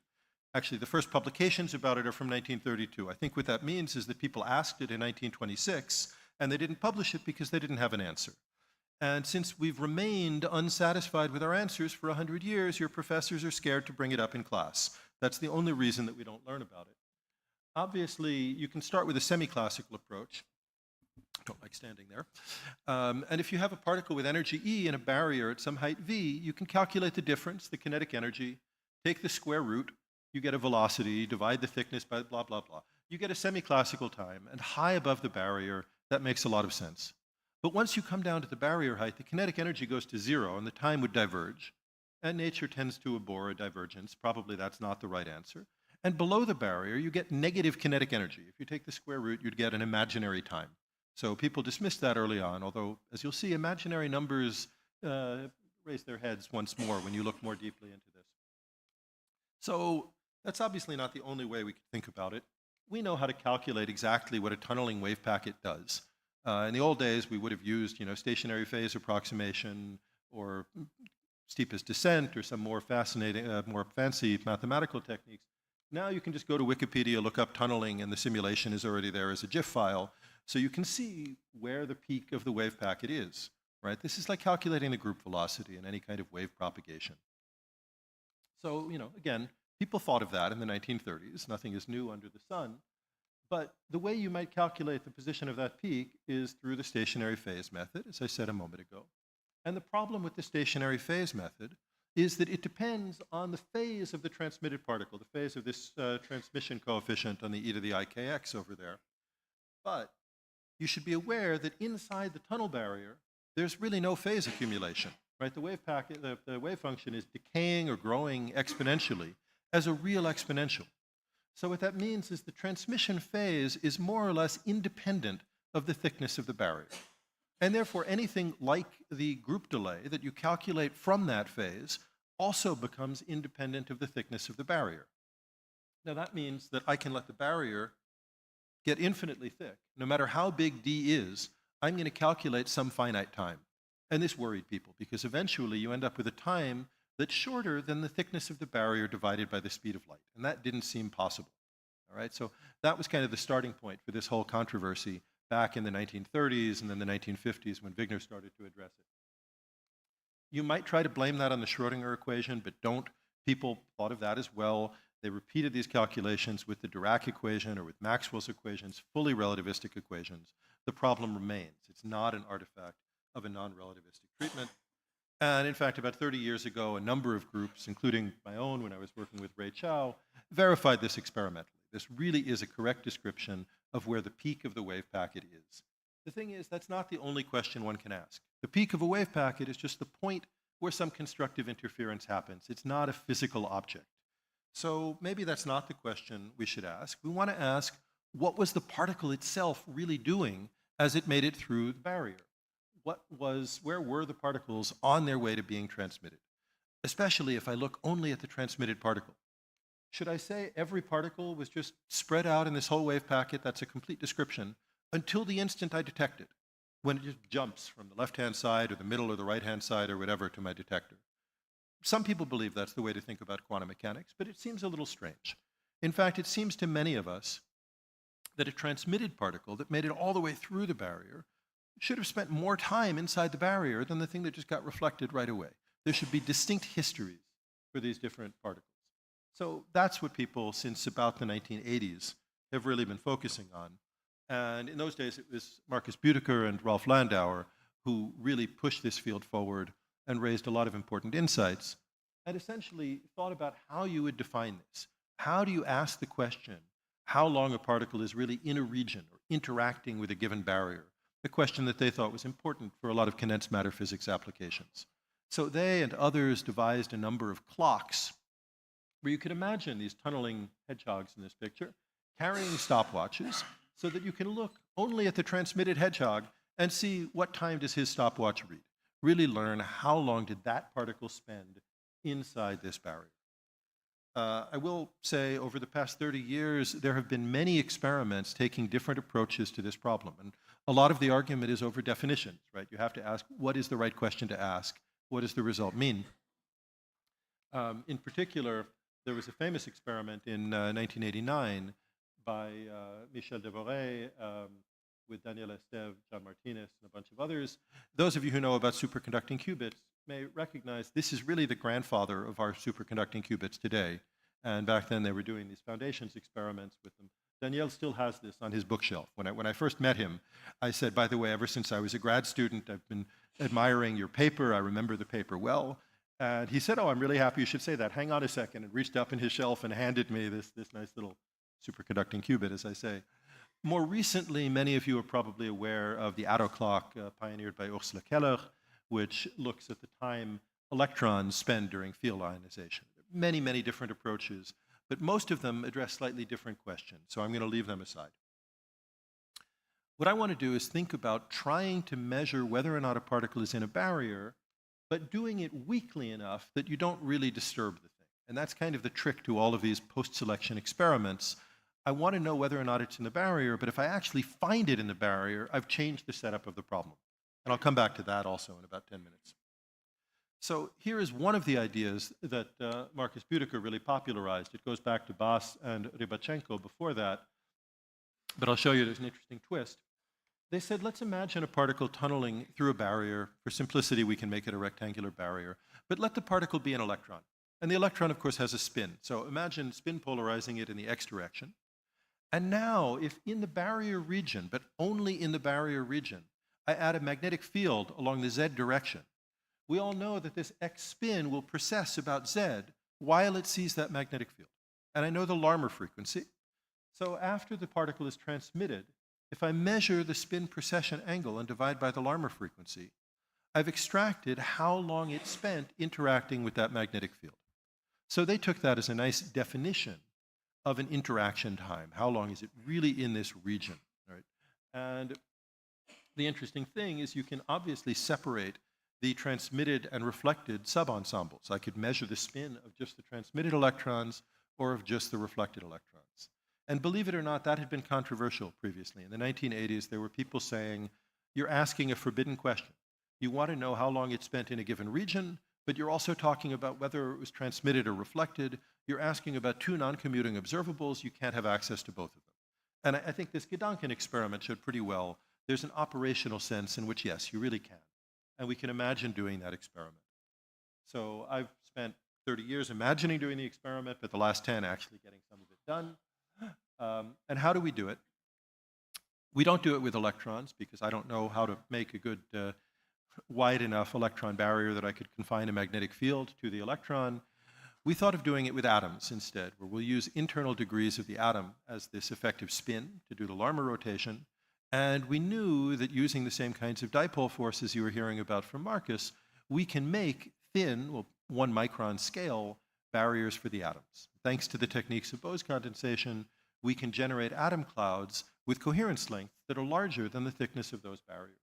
Actually, the first publications about it are from 1932. I think what that means is that people asked it in 1926, and they didn't publish it because they didn't have an answer. And since we've remained unsatisfied with our answers for 100 years, your professors are scared to bring it up in class. That's the only reason that we don't learn about it. Obviously, you can start with a semi-classical approach. Don't like standing there. And if you have a particle with energy E and a barrier at some height V, you can calculate the difference, the kinetic energy, take the square root, you get a velocity, divide the thickness by blah, blah, blah. You get a semi-classical time, and high above the barrier, that makes a lot of sense. But once you come down to the barrier height, the kinetic energy goes to zero, and the time would diverge. And nature tends to abhor a divergence. Probably that's not the right answer. And below the barrier, you get negative kinetic energy. If you take the square root, you'd get an imaginary time. So people dismissed that early on, although, as you'll see, imaginary numbers raise their heads once more when you look more deeply into this. So that's obviously not the only way we can think about it. We know how to calculate exactly what a tunneling wave packet does. In the old days, we would have used, stationary phase approximation or steepest descent or some more fascinating, more fancy mathematical techniques. Now you can just go to Wikipedia, look up tunneling, and the simulation is already there as a GIF file. So you can see where the peak of the wave packet is. right? This is like calculating the group velocity in any kind of wave propagation. So, again, people thought of that in the 1930s. Nothing is new under the sun. But the way you might calculate the position of that peak is through the stationary phase method, as I said a moment ago. And the problem with the stationary phase method is that it depends on the phase of the transmitted particle, the phase of this transmission coefficient on the e to the ikx over there. But you should be aware that inside the tunnel barrier, there's really no phase accumulation, right? The wave packet, the wave function is decaying or growing exponentially as a real exponential. So what that means is the transmission phase is more or less independent of the thickness of the barrier. And therefore, anything like the group delay that you calculate from that phase also becomes independent of the thickness of the barrier. Now that means that I can let the barrier get infinitely thick. No matter how big d is, I'm going to calculate some finite time. And this worried people because eventually you end up with a time that's shorter than the thickness of the barrier divided by the speed of light. And that didn't seem possible. All right, so that was kind of the starting point for this whole controversy back in the 1930s and then the 1950s when Wigner started to address it. You might try to blame that on the Schrödinger equation, but don't. People thought of that as well. They repeated these calculations with the Dirac equation or with Maxwell's equations, fully relativistic equations. The problem remains. It's not an artifact of a non-relativistic treatment. And in fact, about 30 years ago, a number of groups, including my own when I was working with Ray Chow, verified this experimentally. This really is a correct description of where the peak of the wave packet is. The thing is, that's not the only question one can ask. The peak of a wave packet is just the point where some constructive interference happens. It's not a physical object. So maybe that's not the question we should ask. We want to ask, what was the particle itself really doing as it made it through the barrier? Where were the particles on their way to being transmitted? Especially if I look only at the transmitted particle. Should I say every particle was just spread out in this whole wave packet? That's a complete description until the instant I detect it, when it just jumps from the left-hand side or the middle or the right-hand side or whatever to my detector. Some people believe that's the way to think about quantum mechanics, but it seems a little strange. In fact, it seems to many of us that a transmitted particle that made it all the way through the barrier should have spent more time inside the barrier than the thing that just got reflected right away. There should be distinct histories for these different particles. So that's what people, since about the 1980s, have really been focusing on. And in those days, it was Marcus Büdeker and Rolf Landauer who really pushed this field forward and raised a lot of important insights, and essentially thought about how you would define this. How do you ask the question, how long a particle is really in a region or interacting with a given barrier? A question that they thought was important for a lot of condensed matter physics applications. So they and others devised a number of clocks where you could imagine these tunneling hedgehogs in this picture carrying stopwatches so that you can look only at the transmitted hedgehog and see what time does his stopwatch read. Really learn how long did that particle spend inside this barrier. I will say over the past 30 years, there have been many experiments taking different approaches to this problem. And a lot of the argument is over definitions, right? You have to ask, what is the right question to ask? What does the result mean? In particular, there was a famous experiment in 1989 by Michel Devoré with Daniel Esteve, John Martinez, and a bunch of others. Those of you who know about superconducting qubits may recognize this is really the grandfather of our superconducting qubits today. And back then they were doing these foundations experiments with them. Daniel still has this on his bookshelf. When I first met him, I said, by the way, ever since I was a grad student, I've been admiring your paper. I remember the paper well. And he said, oh, I'm really happy you should say that. Hang on a second, and reached up in his shelf and handed me this nice little superconducting qubit, as I say. More recently, many of you are probably aware of the Addo clock pioneered by Ursula Keller, which looks at the time electrons spend during field ionization. Many, many different approaches, but most of them address slightly different questions, so I'm going to leave them aside. What I want to do is think about trying to measure whether or not a particle is in a barrier, but doing it weakly enough that you don't really disturb the thing. And that's kind of the trick to all of these post-selection experiments. I want to know whether or not it's in the barrier, but if I actually find it in the barrier, I've changed the setup of the problem. And I'll come back to that also in about 10 minutes. So here is one of the ideas that Marcus Büdeker really popularized. It goes back to Bass and Rybachenko before that, but I'll show you there's an interesting twist. they said, let's imagine a particle tunneling through a barrier. For simplicity, we can make it a rectangular barrier. But let the particle be an electron. And the electron, of course, has a spin. So imagine spin polarizing it in the x direction. And now, if in the barrier region, but only in the barrier region, I add a magnetic field along the z direction, we all know that this x spin will precess about z while it sees that magnetic field. And I know the Larmor frequency. So after the particle is transmitted, if I measure the spin precession angle and divide by the Larmor frequency, I've extracted how long it spent interacting with that magnetic field. So they took that as a nice definition of an interaction time. How long is it really in this region? Right? And the interesting thing is you can obviously separate the transmitted and reflected subensembles. I could measure the spin of just the transmitted electrons or of just the reflected electrons. And believe it or not, that had been controversial previously. In the 1980s, there were people saying, you're asking a forbidden question. You want to know how long it spent in a given region, but you're also talking about whether it was transmitted or reflected. You're asking about two non-commuting observables. You can't have access to both of them. And I think this Gedanken experiment showed pretty well there's an operational sense in which, yes, you really can. And we can imagine doing that experiment. So I've spent 30 years imagining doing the experiment, but the last 10 actually getting some of it done. And how do we do it? We don't do it with electrons because I don't know how to make a good wide enough electron barrier that I could confine a magnetic field to the electron. We thought of doing it with atoms instead, where we'll use internal degrees of the atom as this effective spin to do the Larmor rotation. And we knew that using the same kinds of dipole forces you were hearing about from Marcus, we can make thin, well, 1 micron scale barriers for the atoms. Thanks to the techniques of Bose condensation, we can generate atom clouds with coherence lengths that are larger than the thickness of those barriers.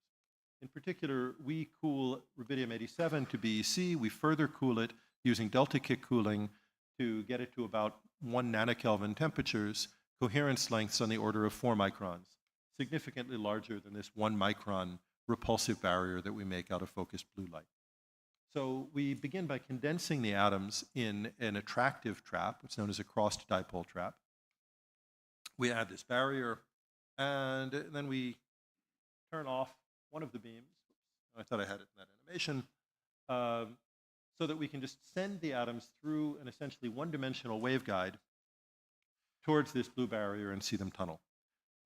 In particular, we cool rubidium-87 to BEC. We further cool it using delta kick cooling to get it to about 1 nanokelvin temperatures, coherence lengths on the order of 4 microns, significantly larger than this 1 micron repulsive barrier that we make out of focused blue light. So we begin by condensing the atoms in an attractive trap, what's known as a crossed dipole trap. We add this barrier, and then we turn off one of the beams. I thought I had it in that animation. So that we can just send the atoms through an essentially one-dimensional waveguide towards this blue barrier and see them tunnel.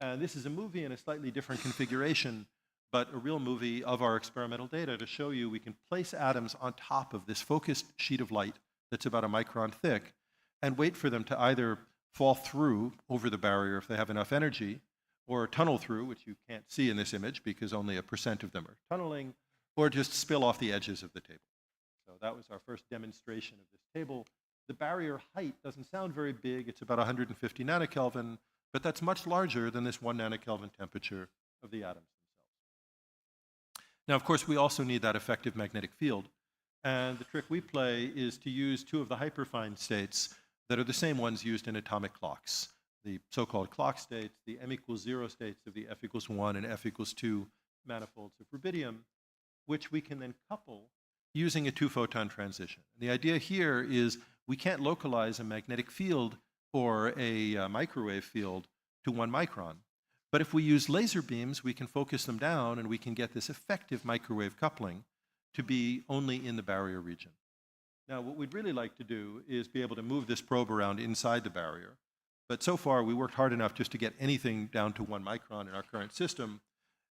And this is a movie in a slightly different configuration, but a real movie of our experimental data to show you we can place atoms on top of this focused sheet of light that's about a micron thick and wait for them to either fall through over the barrier if they have enough energy, or tunnel through, which you can't see in this image because only 1% of them are tunneling, or just spill off the edges of the table. So that was our first demonstration of this table. The barrier height doesn't sound very big. It's about 150 nanokelvin, but that's much larger than this 1 nanokelvin temperature of the atoms themselves. Now, of course, we also need that effective magnetic field. And the trick we play is to use 2 of the hyperfine states that are the same ones used in atomic clocks, the so-called clock states, the m=0 states of the f=1 and f=2 manifolds of rubidium, which we can then couple using a 2-photon transition. And the idea here is we can't localize a magnetic field or a microwave field to 1 micron. But if we use laser beams, we can focus them down and we can get this effective microwave coupling to be only in the barrier region. Now, what we'd really like to do is be able to move this probe around inside the barrier. But so far, we worked hard enough just to get anything down to 1 micron in our current system.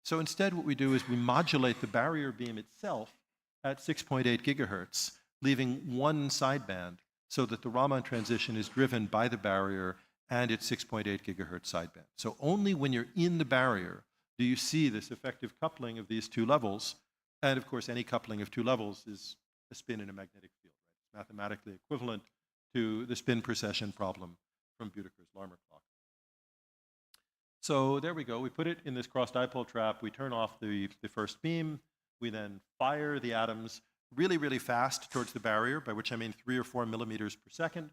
So instead, what we do is we modulate the barrier beam itself at 6.8 gigahertz, leaving 1 sideband so that the Raman transition is driven by the barrier and its 6.8 gigahertz sideband. So only when you're in the barrier do you see this effective coupling of these 2 levels. And of course, any coupling of 2 levels is a spin in a magnetic field. Right? It's mathematically equivalent to the spin precession problem from Büdecker's Larmor clock. So there we go. We put it in this cross dipole trap. We turn off the first beam. We then fire the atoms really, really fast towards the barrier, by which I mean 3 or 4 millimeters per second.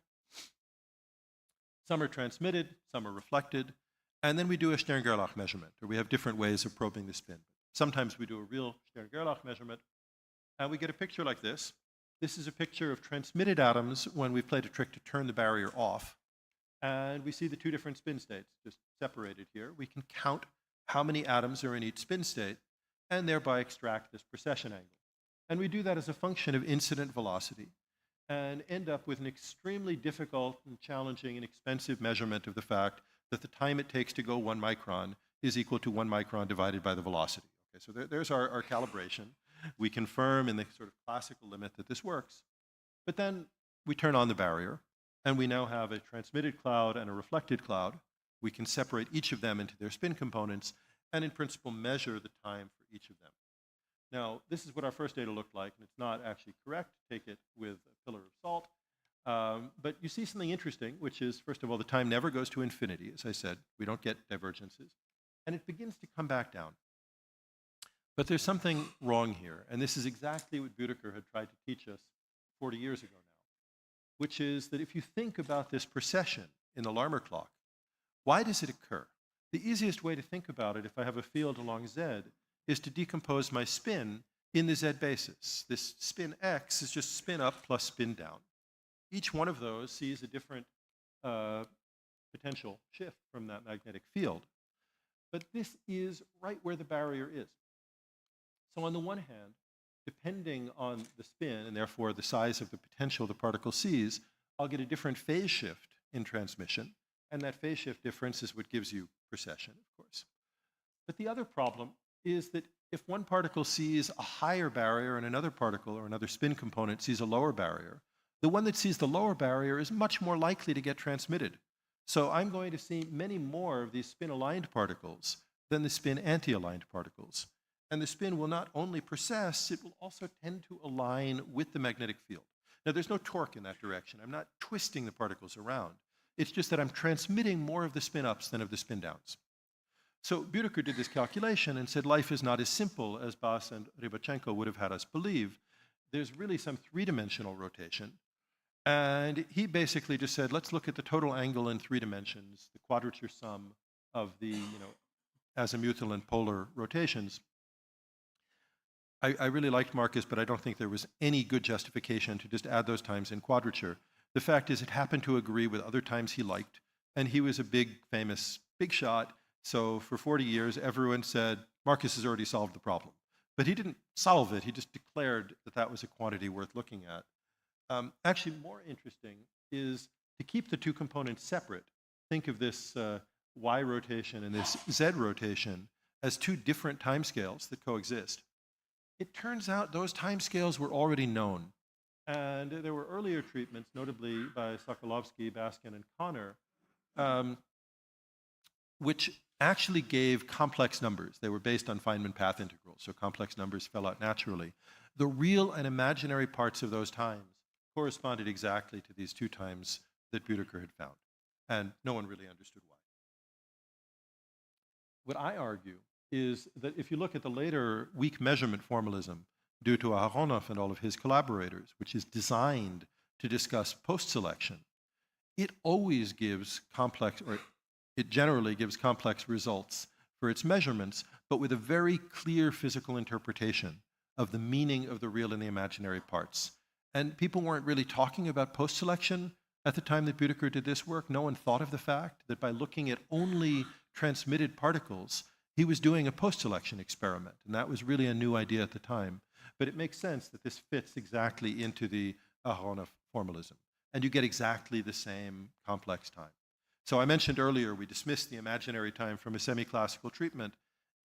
Some are transmitted, some are reflected. And then we do a Stern-Gerlach measurement, or we have different ways of probing the spin. Sometimes we do a real Stern-Gerlach measurement, and we get a picture like this. This is a picture of transmitted atoms when we've played a trick to turn the barrier off. And we see the 2 different spin states just separated here. We can count how many atoms are in each spin state, and thereby extract this precession angle. And we do that as a function of incident velocity and end up with an extremely difficult and challenging and expensive measurement of the fact that the time it takes to go 1 micron is equal to 1 micron divided by the velocity. Okay, so there's our calibration. We confirm in the sort of classical limit that this works. But then we turn on the barrier, and we now have a transmitted cloud and a reflected cloud. We can separate each of them into their spin components and in principle measure the time for each of them. Now, this is what our first data looked like, and it's not actually correct. Take it with a pillar of salt. But you see something interesting, which is, first of all, the time never goes to infinity. As I said, we don't get divergences. And it begins to come back down. But there's something wrong here, and this is exactly what Büdeker had tried to teach us 40 years ago now, which is that if you think about this precession in the Larmor clock, why does it occur? The easiest way to think about it, if I have a field along Z, is to decompose my spin in the Z basis. This spin X is just spin up plus spin down. Each one of those sees a different potential shift from that magnetic field. But this is right where the barrier is. So on the one hand, depending on the spin, and therefore the size of the potential the particle sees, I'll get a different phase shift in transmission, and that phase shift difference is what gives you precession, of course. But the other problem is that if one particle sees a higher barrier and another particle or another spin component sees a lower barrier, the one that sees the lower barrier is much more likely to get transmitted. So I'm going to see many more of these spin-aligned particles than the spin-anti-aligned particles. And the spin will not only precess, it will also tend to align with the magnetic field. Now, there's no torque in that direction. I'm not twisting the particles around. It's just that I'm transmitting more of the spin-ups than of the spin-downs. So Büdeker did this calculation and said life is not as simple as Bass and Rybachenko would have had us believe. There's really some three-dimensional rotation. And he basically just said, let's look at the total angle in 3 dimensions, the quadrature sum of the azimuthal and polar rotations. I really liked Marcus, but I don't think there was any good justification to just add those times in quadrature. The fact is it happened to agree with other times he liked, and he was a big, famous, big shot. So for 40 years, everyone said, Marcus has already solved the problem. But he didn't solve it. He just declared that that was a quantity worth looking at. Actually, more interesting is to keep the 2 components separate. Think of this Y rotation and this Z rotation as 2 different timescales that coexist. It turns out those timescales were already known. And there were earlier treatments, notably by Sokolovsky, Baskin, and Connor, which actually gave complex numbers. They were based on Feynman path integrals, so complex numbers fell out naturally. The real and imaginary parts of those times corresponded exactly to these 2 times that Büdeker had found, and no one really understood why. What I argue is that if you look at the later weak measurement formalism due to Aharonov and all of his collaborators, which is designed to discuss post-selection, it always gives complex, or it generally gives complex results for its measurements, but with a very clear physical interpretation of the meaning of the real and the imaginary parts. And people weren't really talking about post-selection at the time that Büdeker did this work. No one thought of the fact that by looking at only transmitted particles, he was doing a post-selection experiment, and that was really a new idea at the time. But it makes sense that this fits exactly into the Aharonov formalism, and you get exactly the same complex time. So I mentioned earlier we dismissed the imaginary time from a semi-classical treatment.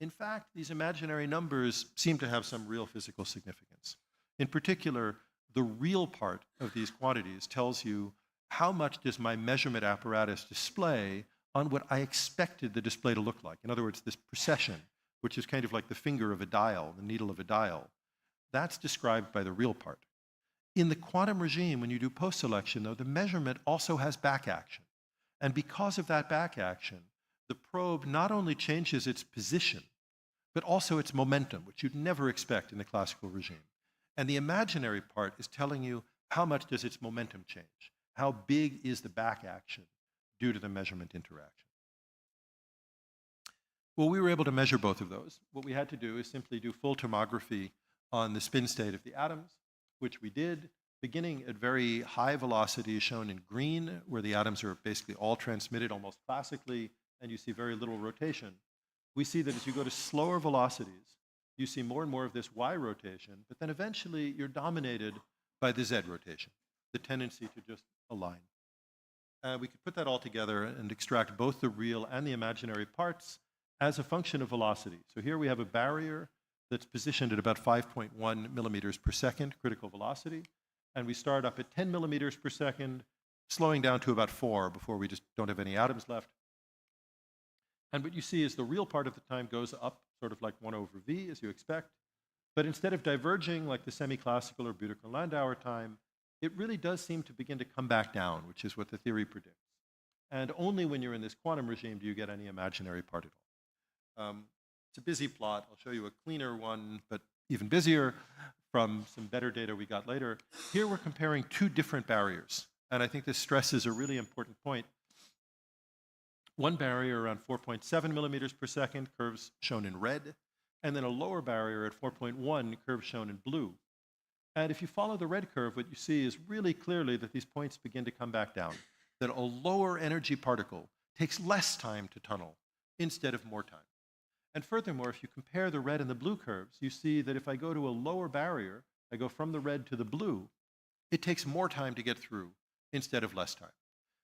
In fact, these imaginary numbers seem to have some real physical significance. In particular, the real part of these quantities tells you how much does my measurement apparatus display on what I expected the display to look like. In other words, this precession, which is kind of like the finger of a dial, the needle of a dial, that's described by the real part. In the quantum regime, when you do post-selection, though, the measurement also has back action. And because of that back action, the probe not only changes its position, but also its momentum, which you'd never expect in the classical regime. And the imaginary part is telling you how much does its momentum change? How big is the back action due to the measurement interaction? Well, we were able to measure both of those. What we had to do is simply do full tomography on the spin state of the atoms, which we did, beginning at very high velocity, shown in green, where the atoms are basically all transmitted almost classically, and you see very little rotation. we see that as you go to slower velocities, you see more and more of this y rotation, but then eventually you're dominated by the z rotation, the tendency to just align. We could put that all together and extract both the real and the imaginary parts as a function of velocity. So here we have a barrier that's positioned at about 5.1 millimeters per second critical velocity, and we start up at 10 millimeters per second, slowing down to about 4 before we just don't have any atoms left. And what you see is the real part of the time goes up, sort of like 1 over v, as you expect. But instead of diverging like the semi-classical or Büdner-Landauer time, it really does seem to begin to come back down, which is what the theory predicts. And only when you're in this quantum regime do you get any imaginary part at all. It's a busy plot. I'll show you a cleaner one, but even busier, from some better data we got later. Here we're comparing two different barriers. And I think this stresses a really important point. One barrier around 4.7 millimeters per second, curves shown in red, and then a lower barrier at 4.1, curves shown in blue. And if you follow the red curve, what you see is really clearly that these points begin to come back down, that a lower energy particle takes less time to tunnel instead of more time. And furthermore, if you compare the red and the blue curves, you see that if I go to a lower barrier, I go from the red to the blue, it takes more time to get through instead of less time.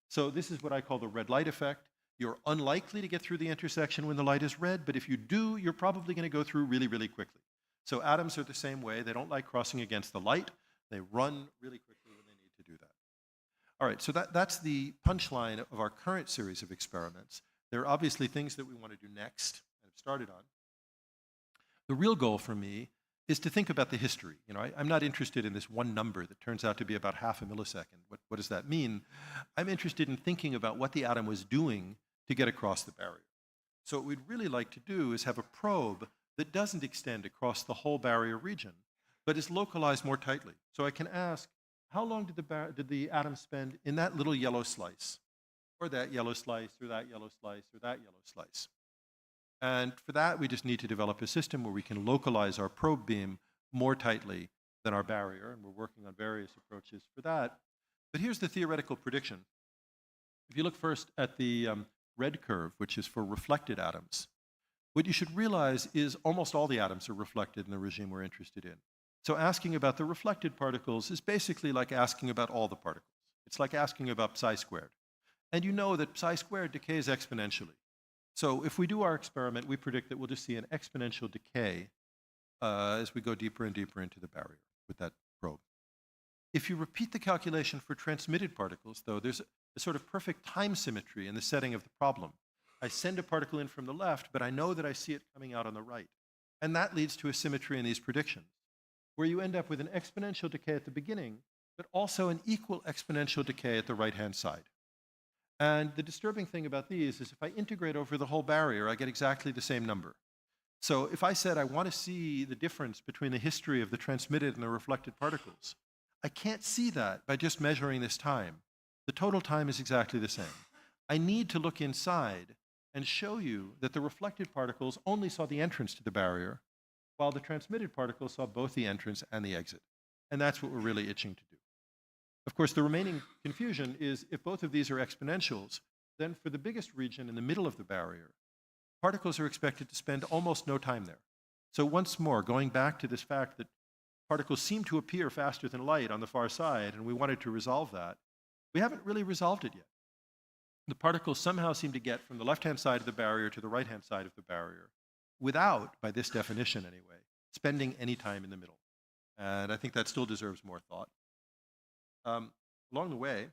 So this is what I call the red light effect. You're unlikely to get through the intersection when the light is red, but if you do, you're probably going to go through really, really quickly. So atoms are the same way. They don't like crossing against the light. They run really quickly when they need to do that. All right, so that's the punchline of our current series of experiments. There are obviously things that we want to do next and have started on. The real goal for me is to think about the history. You know, I'm not interested in this one number that turns out to be about half a millisecond. What does that mean? I'm interested in thinking about what the atom was doing to get across the barrier. So what we'd really like to do is have a probe that doesn't extend across the whole barrier region, but is localized more tightly. So I can ask, how long did the atom spend in that little yellow slice, or that yellow slice, or that yellow slice, or that yellow slice? And for that, we just need to develop a system where we can localize our probe beam more tightly than our barrier, and we're working on various approaches for that. But here's the theoretical prediction. If you look first at the red curve, which is for reflected atoms, what you should realize is almost all the atoms are reflected in the regime we're interested in. So asking about the reflected particles is basically like asking about all the particles. It's like asking about psi squared. And you know that psi squared decays exponentially. So if we do our experiment, we predict that we'll just see an exponential decay as we go deeper and deeper into the barrier with that probe. If you repeat the calculation for transmitted particles, though, there's a sort of perfect time symmetry in the setting of the problem. I send a particle in from the left, but I know that I see it coming out on the right. And that leads to a symmetry in these predictions, where you end up with an exponential decay at the beginning, but also an equal exponential decay at the right-hand side. And the disturbing thing about these is if I integrate over the whole barrier, I get exactly the same number. So if I said I want to see the difference between the history of the transmitted and the reflected particles, I can't see that by just measuring this time. The total time is exactly the same. I need to look inside and show you that the reflected particles only saw the entrance to the barrier, while the transmitted particles saw both the entrance and the exit. And that's what we're really itching to do. Of course, the remaining confusion is if both of these are exponentials, then for the biggest region in the middle of the barrier, particles are expected to spend almost no time there. So once more, going back to this fact that particles seem to appear faster than light on the far side, and we wanted to resolve that, we haven't really resolved it yet. The particles somehow seem to get from the left-hand side of the barrier to the right-hand side of the barrier without, by this definition anyway, spending any time in the middle. And I think that still deserves more thought. Along the way,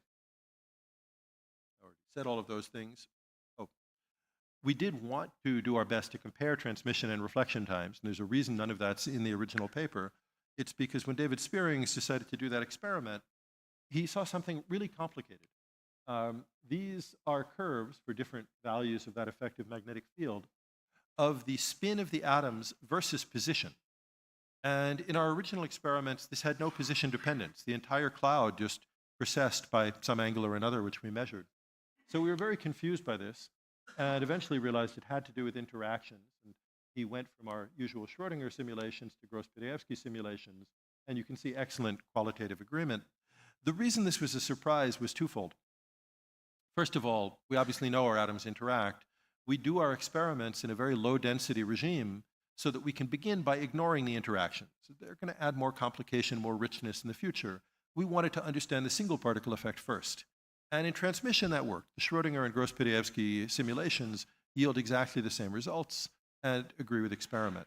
I already said all of those things. Oh, we did want to do our best to compare transmission and reflection times, and there's a reason none of that's in the original paper. It's because when David Spearings decided to do that experiment, he saw something really complicated. These are curves for different values of that effective magnetic field of the spin of the atoms versus position. And in our original experiments, this had no position dependence. The entire cloud just precessed by some angle or another, which we measured. So we were very confused by this, and eventually realized it had to do with interactions. And he went from our usual Schrödinger simulations to Gross-Pedievsky simulations, and you can see excellent qualitative agreement. The reason this was a surprise was twofold. First of all, we obviously know our atoms interact, we do our experiments in a very low density regime so that we can begin by ignoring the interactions. They're going to add more complication, more richness in the future. We wanted to understand the single particle effect first. And in transmission, that worked. The Schrödinger and Gross-Pidievsky simulations yield exactly the same results and agree with experiment.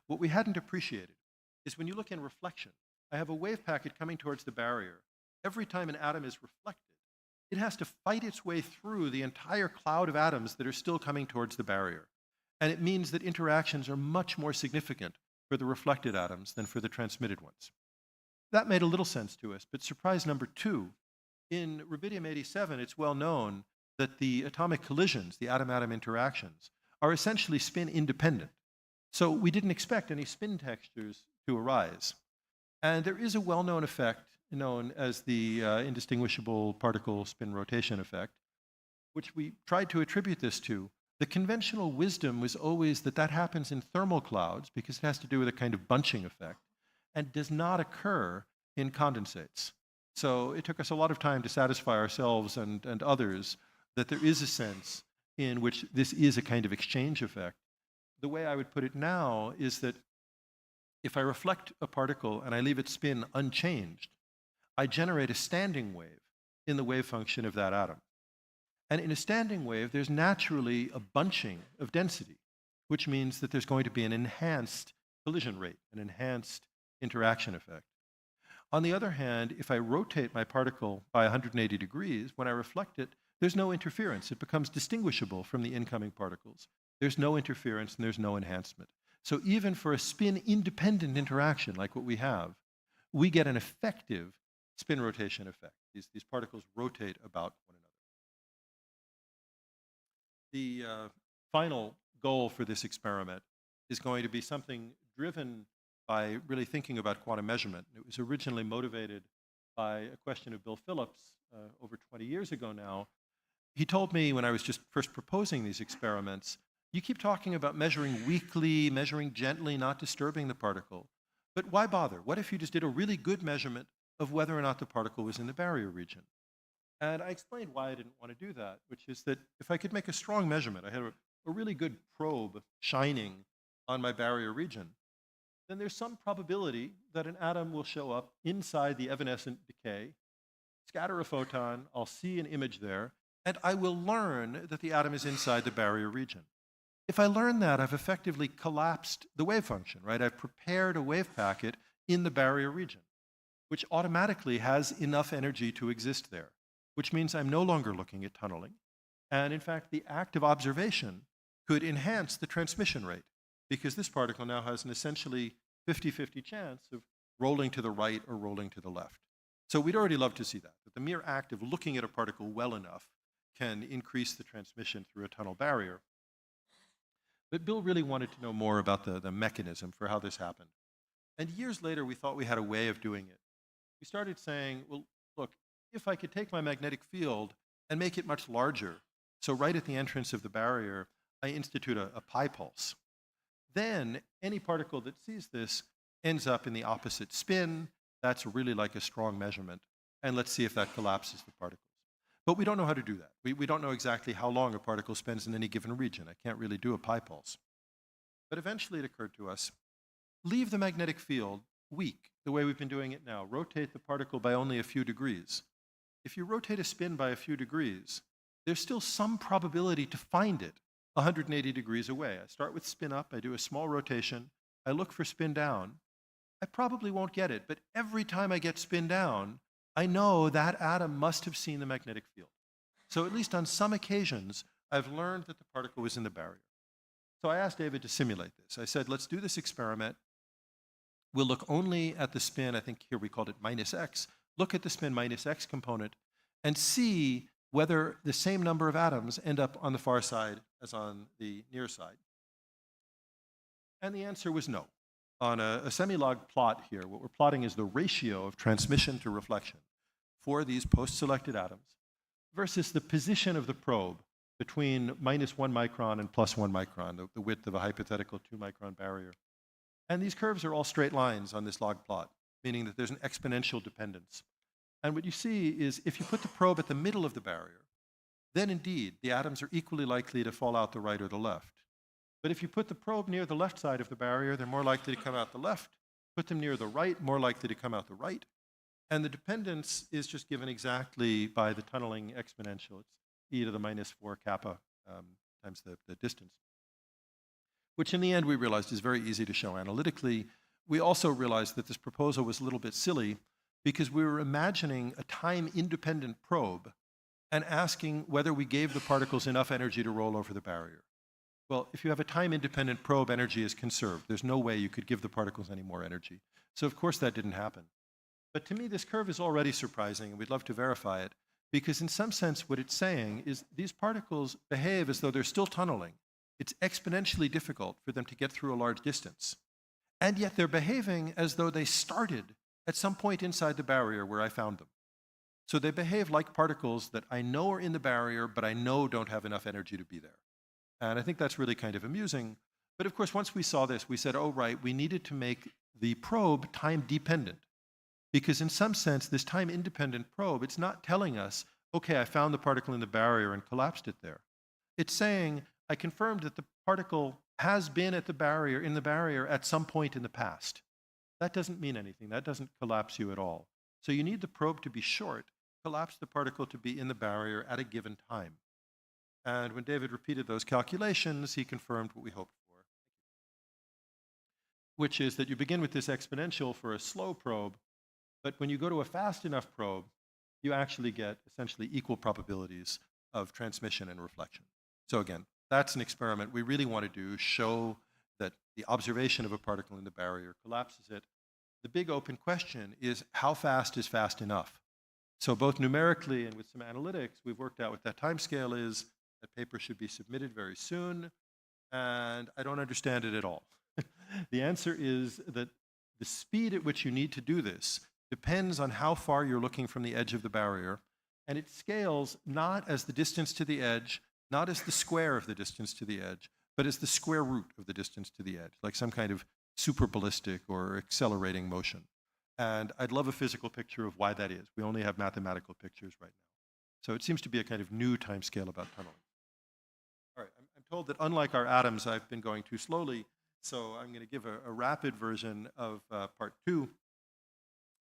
What we hadn't appreciated is when you look in reflection, I have a wave packet coming towards the barrier. Every time an atom is reflected, it has to fight its way through the entire cloud of atoms that are still coming towards the barrier. And it means that interactions are much more significant for the reflected atoms than for the transmitted ones. That made a little sense to us, but surprise number 2, in rubidium-87, it's well known that the atomic collisions, the atom-atom interactions, are essentially spin independent. So we didn't expect any spin textures to arise. And there is a well-known effect known as the indistinguishable particle spin rotation effect, which we tried to attribute this to. The conventional wisdom was always that that happens in thermal clouds because it has to do with a kind of bunching effect and does not occur in condensates. So it took us a lot of time to satisfy ourselves and others that there is a sense in which this is a kind of exchange effect. The way I would put it now is that if I reflect a particle and I leave its spin unchanged, I generate a standing wave in the wave function of that atom. And in a standing wave, there's naturally a bunching of density, which means that there's going to be an enhanced collision rate, an enhanced interaction effect. On the other hand, if I rotate my particle by 180 degrees, when I reflect it, there's no interference. It becomes distinguishable from the incoming particles. There's no interference and there's no enhancement. So even for a spin-independent interaction like what we have, we get an effective spin rotation effect. These particles rotate about one another. The final goal for this experiment is going to be something driven by really thinking about quantum measurement. It was originally motivated by a question of Bill Phillips over 20 years ago now. He told me when I was just first proposing these experiments, you keep talking about measuring weakly, measuring gently, not disturbing the particle. But why bother? What if you just did a really good measurement of whether or not the particle was in the barrier region? And I explained why I didn't want to do that, which is that if I could make a strong measurement, I had a really good probe shining on my barrier region, then there's some probability that an atom will show up inside the evanescent decay, scatter a photon, I'll see an image there, and I will learn that the atom is inside the barrier region. If I learn that, I've effectively collapsed the wave function, right? I've prepared a wave packet in the barrier region, which automatically has enough energy to exist there, which means I'm no longer looking at tunneling. And in fact, the act of observation could enhance the transmission rate, because this particle now has an essentially 50-50 chance of rolling to the right or rolling to the left. So we'd already love to see that the mere act of looking at a particle well enough can increase the transmission through a tunnel barrier. But Bill really wanted to know more about the mechanism for how this happened. And years later, we thought we had a way of doing it. We started saying, well, look, if I could take my magnetic field and make it much larger, so right at the entrance of the barrier, I institute a pi pulse. Then any particle that sees this ends up in the opposite spin. That's really like a strong measurement. And let's see if that collapses the particles. But we don't know how to do that. We don't know exactly how long a particle spends in any given region. I can't really do a pi pulse. But eventually it occurred to us, leave the magnetic field weak, the way we've been doing it now. Rotate the particle by only a few degrees. If you rotate a spin by a few degrees, there's still some probability to find it 180 degrees away. I start with spin up, I do a small rotation, I look for spin down. I probably won't get it, but every time I get spin down, I know that atom must have seen the magnetic field. So at least on some occasions, I've learned that the particle was in the barrier. So I asked David to simulate this. I said, let's do this experiment. We'll look only at the spin, I think here we called it minus x, look at the spin minus x component and see whether the same number of atoms end up on the far side as on the near side. And the answer was no. On a semi-log plot here, what we're plotting is the ratio of transmission to reflection for these post-selected atoms versus the position of the probe between -1 micron and +1 micron, the width of a hypothetical 2-micron barrier. And these curves are all straight lines on this log plot, meaning that there's an exponential dependence. And what you see is if you put the probe at the middle of the barrier, then indeed the atoms are equally likely to fall out the right or the left. But if you put the probe near the left side of the barrier, they're more likely to come out the left. Put them near the right, more likely to come out the right. And the dependence is just given exactly by the tunneling exponential. It's e to the minus 4 kappa times the distance, which in the end we realized is very easy to show analytically. We also realized that this proposal was a little bit silly because we were imagining a time-independent probe and asking whether we gave the particles enough energy to roll over the barrier. Well, if you have a time-independent probe, energy is conserved. There's no way you could give the particles any more energy. So of course that didn't happen. But to me, this curve is already surprising, and we'd love to verify it, because in some sense what it's saying is these particles behave as though they're still tunneling. It's exponentially difficult for them to get through a large distance. And yet they're behaving as though they started at some point inside the barrier where I found them. So they behave like particles that I know are in the barrier, but I know don't have enough energy to be there. And I think that's really kind of amusing. But of course, once we saw this, we said, oh, right, we needed to make the probe time-dependent. Because in some sense, this time-independent probe, it's not telling us, okay, I found the particle in the barrier and collapsed it there. It's saying, I confirmed that the particle has been at the barrier, in the barrier at some point in the past. That doesn't mean anything. That doesn't collapse you at all. So you need the probe to be short, collapse the particle to be in the barrier at a given time. And when David repeated those calculations, he confirmed what we hoped for, which is that you begin with this exponential for a slow probe, but when you go to a fast enough probe, you actually get essentially equal probabilities of transmission and reflection. So again, that's an experiment we really want to do, show that the observation of a particle in the barrier collapses it. The big open question is how fast is fast enough? So both numerically and with some analytics, we've worked out what that time scale is. That paper should be submitted very soon, and I don't understand it at all. The answer is that the speed at which you need to do this depends on how far you're looking from the edge of the barrier, and it scales not as the distance to the edge, not as the square of the distance to the edge, but as the square root of the distance to the edge, like some kind of superballistic or accelerating motion. And I'd love a physical picture of why that is. We only have mathematical pictures right now. So it seems to be a kind of new timescale about tunneling. All right, I'm told that unlike our atoms, I've been going too slowly, so I'm going to give a rapid version of part 2.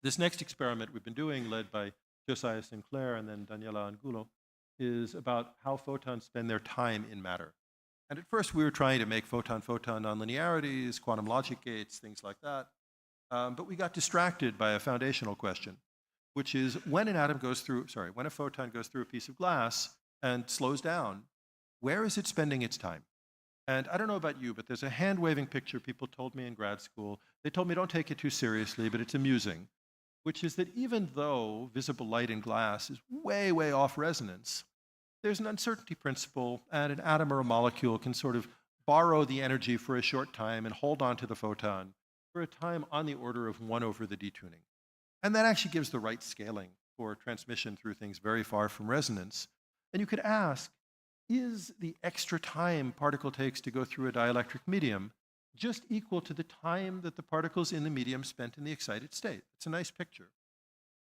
This next experiment we've been doing, led by Josiah Sinclair and then Daniela Angulo, is about how photons spend their time in matter. And at first we were trying to make photon-photon nonlinearities, quantum logic gates, things like that. But we got distracted by a foundational question, which is when a photon goes through a piece of glass and slows down, where is it spending its time? And I don't know about you, but there's a hand-waving picture people told me in grad school. They told me don't take it too seriously, but it's amusing, which is that even though visible light in glass is way, way off resonance, there's an uncertainty principle, and an atom or a molecule can sort of borrow the energy for a short time and hold on to the photon for a time on the order of 1 over the detuning. And that actually gives the right scaling for transmission through things very far from resonance. And you could ask, is the extra time particle takes to go through a dielectric medium just equal to the time that the particles in the medium spent in the excited state? It's a nice picture.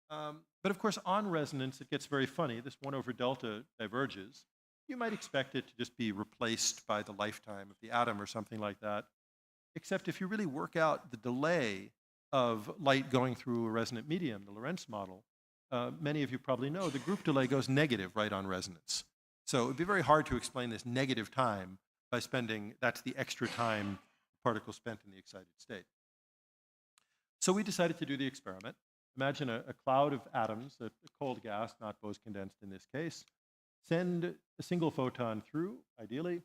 But of course, on resonance, it gets very funny. This 1 over delta diverges. You might expect it to just be replaced by the lifetime of the atom or something like that. Except if you really work out the delay of light going through a resonant medium, the Lorentz model, many of you probably know the group delay goes negative right on resonance. So it would be very hard to explain this negative time by spending, that's the extra time particles spent in the excited state. So we decided to do the experiment. Imagine a cloud of atoms, a cold gas, not Bose-condensed in this case. Send a single photon through, ideally,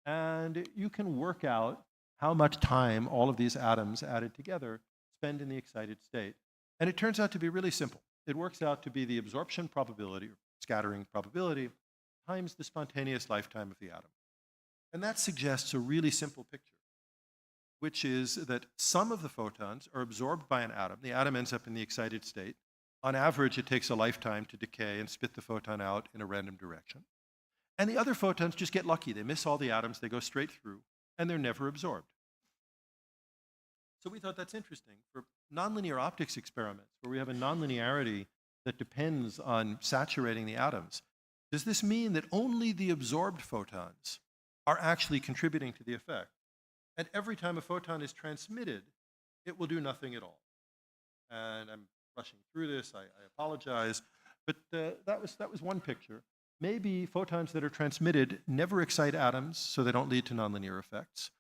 and you can work out how much time all of these atoms added together spend in the excited state. And it turns out to be really simple. It works out to be the absorption probability, or scattering probability, times the spontaneous lifetime of the atom. And that suggests a really simple picture, which is that some of the photons are absorbed by an atom. The atom ends up in the excited state. On average, it takes a lifetime to decay and spit the photon out in a random direction. And the other photons just get lucky. They miss all the atoms, they go straight through, and they're never absorbed. So we thought that's interesting. For nonlinear optics experiments, where we have a nonlinearity that depends on saturating the atoms, Does this mean that only the absorbed photons are actually contributing to the effect? And every time a photon is transmitted, it will do nothing at all. And I'm rushing through this, I apologize, but that was one picture. Maybe photons that are transmitted never excite atoms, so they don't lead to nonlinear effects.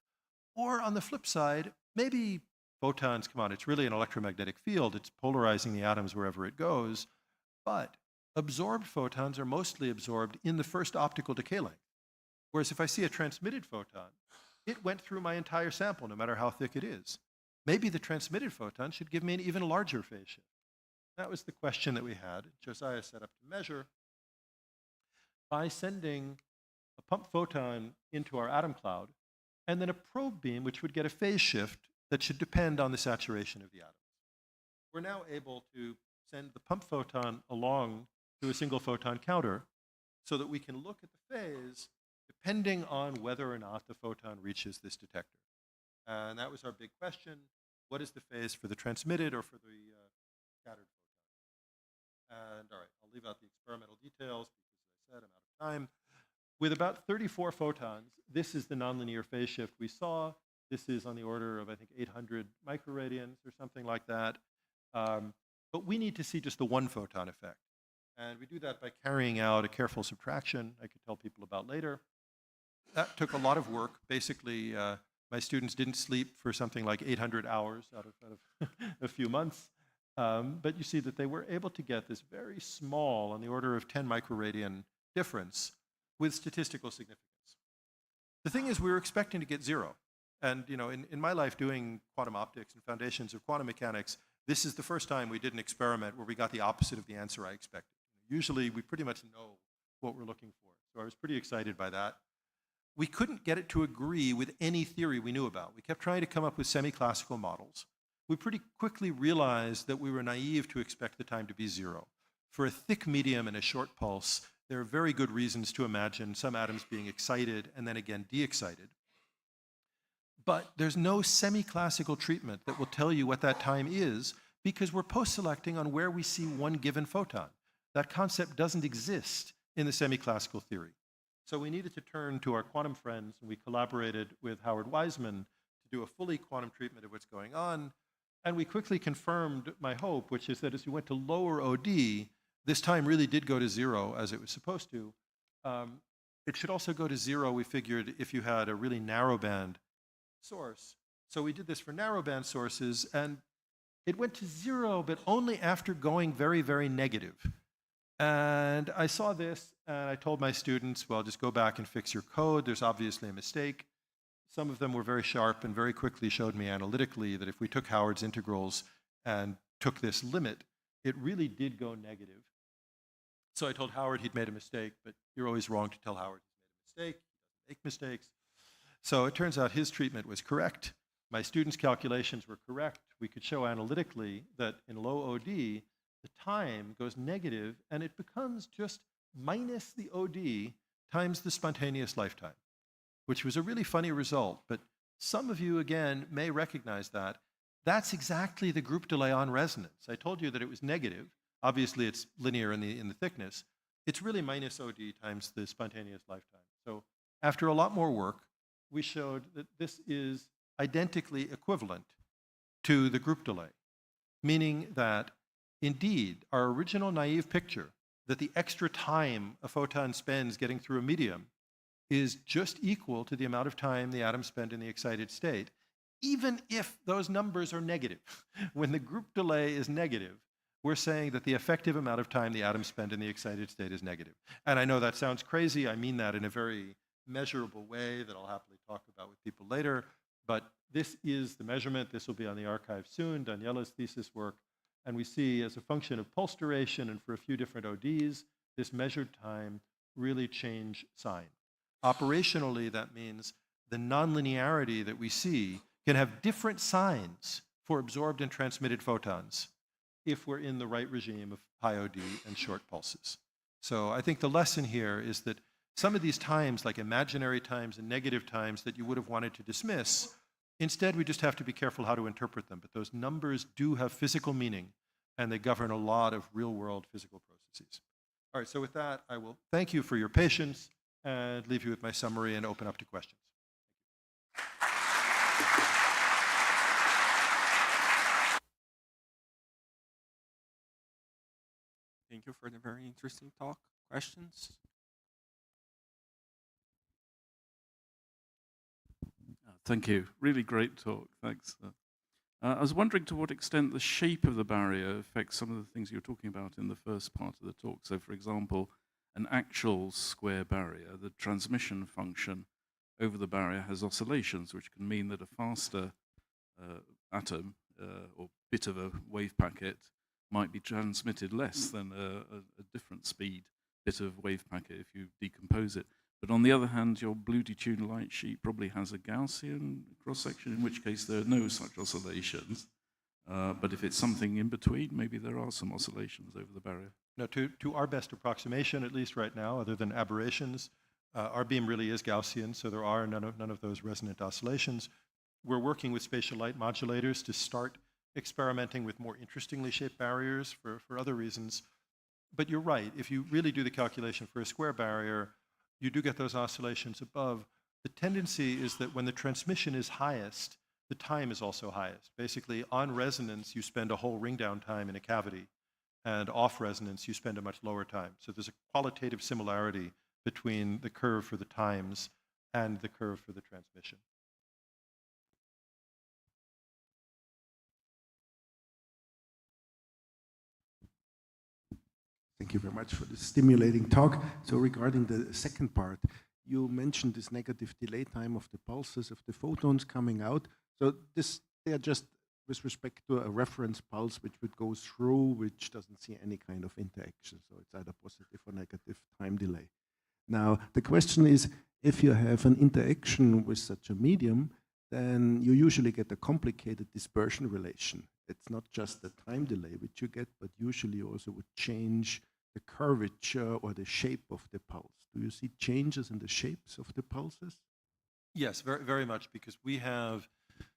Or on the flip side, maybe photons, come on, it's really an electromagnetic field, it's polarizing the atoms wherever it goes, but absorbed photons are mostly absorbed in the first optical decay length. Whereas if I see a transmitted photon, it went through my entire sample, no matter how thick it is. Maybe the transmitted photon should give me an even larger phase shift. That was the question that we had. Josiah set up to measure by sending a pump photon into our atom cloud, and then a probe beam, which would get a phase shift that should depend on the saturation of the atoms. We're now able to send the pump photon along to a single photon counter so that we can look at the phase depending on whether or not the photon reaches this detector. And that was our big question. What is the phase for the transmitted or for the scattered photon? And all right, I'll leave out the experimental details because, as I said, I'm out of time. With about 34 photons, this is the nonlinear phase shift we saw. This is on the order of, I think, 800 microradians or something like that. But we need to see just the one photon effect. And we do that by carrying out a careful subtraction I could tell people about later. That took a lot of work. Basically, my students didn't sleep for something like 800 hours out of a few months. But you see that they were able to get this very small, on the order of 10 microradian difference, with statistical significance. The thing is, we were expecting to get zero. And in my life doing quantum optics and foundations of quantum mechanics, this is the first time we did an experiment where we got the opposite of the answer I expected. Usually, we pretty much know what we're looking for. So I was pretty excited by that. We couldn't get it to agree with any theory we knew about. We kept trying to come up with semi-classical models. We pretty quickly realized that we were naive to expect the time to be zero. For a thick medium and a short pulse, there are very good reasons to imagine some atoms being excited and then again de-excited. But there's no semi-classical treatment that will tell you what that time is because we're post-selecting on where we see one given photon. That concept doesn't exist in the semi-classical theory. So we needed to turn to our quantum friends, and we collaborated with Howard Wiseman to do a fully quantum treatment of what's going on. And we quickly confirmed my hope, which is that as we went to lower OD, this time really did go to zero as it was supposed to. It should also go to zero, we figured, if you had a really narrowband source. So we did this for narrowband sources, and it went to zero, but only after going very, very negative. And I saw this, and I told my students, well, just go back and fix your code. There's obviously a mistake. Some of them were very sharp and very quickly showed me analytically that if we took Howard's integrals and took this limit, it really did go negative. So I told Howard he'd made a mistake, but you're always wrong to tell Howard he's made a mistake. He doesn't make mistakes. So it turns out his treatment was correct. My students' calculations were correct. We could show analytically that in low OD, the time goes negative, and it becomes just minus the OD times the spontaneous lifetime, which was a really funny result. But some of you, again, may recognize that. That's exactly the group delay on resonance. I told you that it was negative. Obviously, it's linear in the thickness. It's really minus OD times the spontaneous lifetime. So after a lot more work, we showed that this is identically equivalent to the group delay, meaning that indeed, our original naive picture that the extra time a photon spends getting through a medium is just equal to the amount of time the atoms spend in the excited state, even if those numbers are negative. When the group delay is negative, we're saying that the effective amount of time the atoms spend in the excited state is negative. And I know that sounds crazy. I mean that in a very measurable way that I'll happily talk about with people later. But this is the measurement. This will be on the archive soon, Daniela's thesis work. And we see as a function of pulse duration and for a few different ODs, this measured time really change sign. Operationally, that means the nonlinearity that we see can have different signs for absorbed and transmitted photons if we're in the right regime of high OD and short pulses. So I think the lesson here is that some of these times, like imaginary times and negative times that you would have wanted to dismiss, instead, we just have to be careful how to interpret them. But those numbers do have physical meaning, and they govern a lot of real-world physical processes. All right, so with that, I will thank you for your patience and leave you with my summary and open up to questions. Thank you for the very interesting talk. Questions? Thank you. Really great talk. Thanks. I was wondering to what extent the shape of the barrier affects some of the things you were talking about in the first part of the talk. So, for example, an actual square barrier, the transmission function over the barrier has oscillations, which can mean that a faster atom or bit of a wave packet might be transmitted less than a different speed bit of wave packet if you decompose it. But on the other hand, your blue detuned light sheet probably has a Gaussian cross-section, in which case there are no such oscillations. But if it's something in between, maybe there are some oscillations over the barrier. No, to our best approximation, at least right now, other than aberrations, our beam really is Gaussian, so there are none of those resonant oscillations. We're working with spatial light modulators to start experimenting with more interestingly shaped barriers for other reasons. But you're right, if you really do the calculation for a square barrier, you do get those oscillations above. The tendency is that when the transmission is highest, the time is also highest. Basically, on resonance, you spend a whole ring down time in a cavity, and off resonance, you spend a much lower time. So there's a qualitative similarity between the curve for the times and the curve for the transmission. Thank you very much for the stimulating talk. So regarding the second part, you mentioned this negative delay time of the pulses of the photons coming out. So they are just with respect to a reference pulse which would go through, which doesn't see any kind of interaction. So it's either positive or negative time delay. Now, the question is, if you have an interaction with such a medium, then you usually get a complicated dispersion relation. It's not just the time delay which you get, but usually you also would change the curvature or the shape of the pulse. Do you see changes in the shapes of the pulses? Yes, very, very much, because we have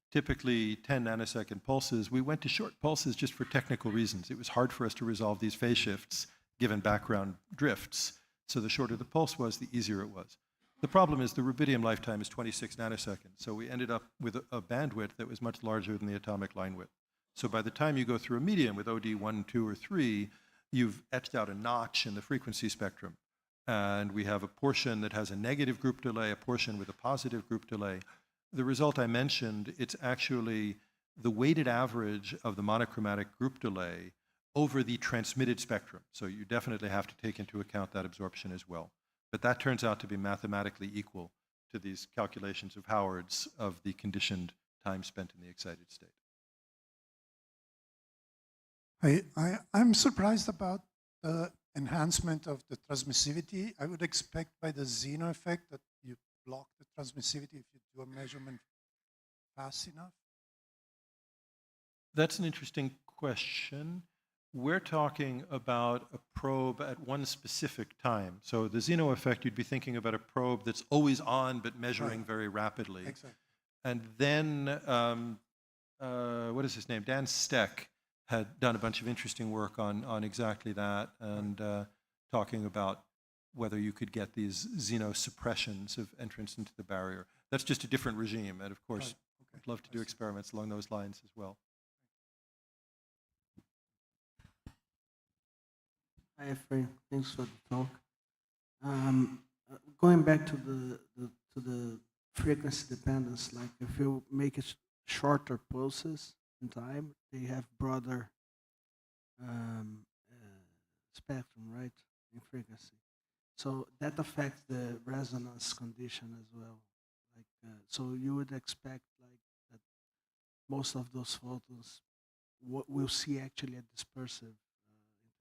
typically 10 nanosecond pulses. We went to short pulses just for technical reasons. It was hard for us to resolve these phase shifts given background drifts. So the shorter the pulse was, the easier it was. The problem is the rubidium lifetime is 26 nanoseconds. So we ended up with a bandwidth that was much larger than the atomic line width. So by the time you go through a medium with OD 1, 2, or 3, you've etched out a notch in the frequency spectrum. And we have a portion that has a negative group delay, a portion with a positive group delay. The result I mentioned, it's actually the weighted average of the monochromatic group delay over the transmitted spectrum. So you definitely have to take into account that absorption as well. But that turns out to be mathematically equal to these calculations of Howard's of the conditioned time spent in the excited state. I'm surprised about the enhancement of the transmissivity. I would expect by the Zeno effect that you block the transmissivity if you do a measurement fast enough. That's an interesting question. We're talking about a probe at one specific time. So the Zeno effect, you'd be thinking about a probe that's always on but measuring very rapidly. Exactly. And then, what is his name? Dan Steck had done a bunch of interesting work on exactly that, and talking about whether you could get these xenosuppressions of entrance into the barrier. That's just a different regime, and of course, I'd love to do experiments along those lines as well. Hi, Efrain. Thanks for the talk. Going back to the frequency dependence, like if you make it shorter pulses in time, they have broader spectrum, right, in frequency. So that affects the resonance condition as well. Like, so you would expect like that most of those photons will see actually a dispersive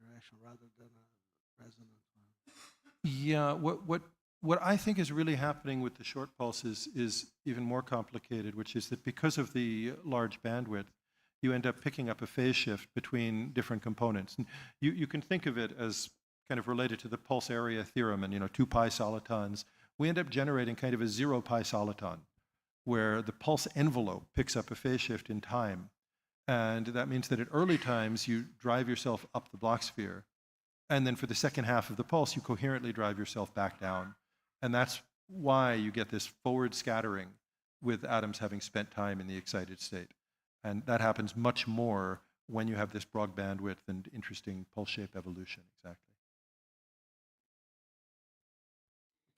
interaction rather than a resonant one. Yeah, what I think is really happening with the short pulses is even more complicated, which is that because of the large bandwidth, you end up picking up a phase shift between different components. And you can think of it as kind of related to the pulse area theorem and 2 pi solitons. We end up generating kind of a 0 pi soliton, where the pulse envelope picks up a phase shift in time. And that means that at early times, you drive yourself up the Bloch sphere. And then for the second half of the pulse, you coherently drive yourself back down. And that's why you get this forward scattering with atoms having spent time in the excited state. And that happens much more when you have this broad bandwidth and interesting pulse shape evolution, exactly.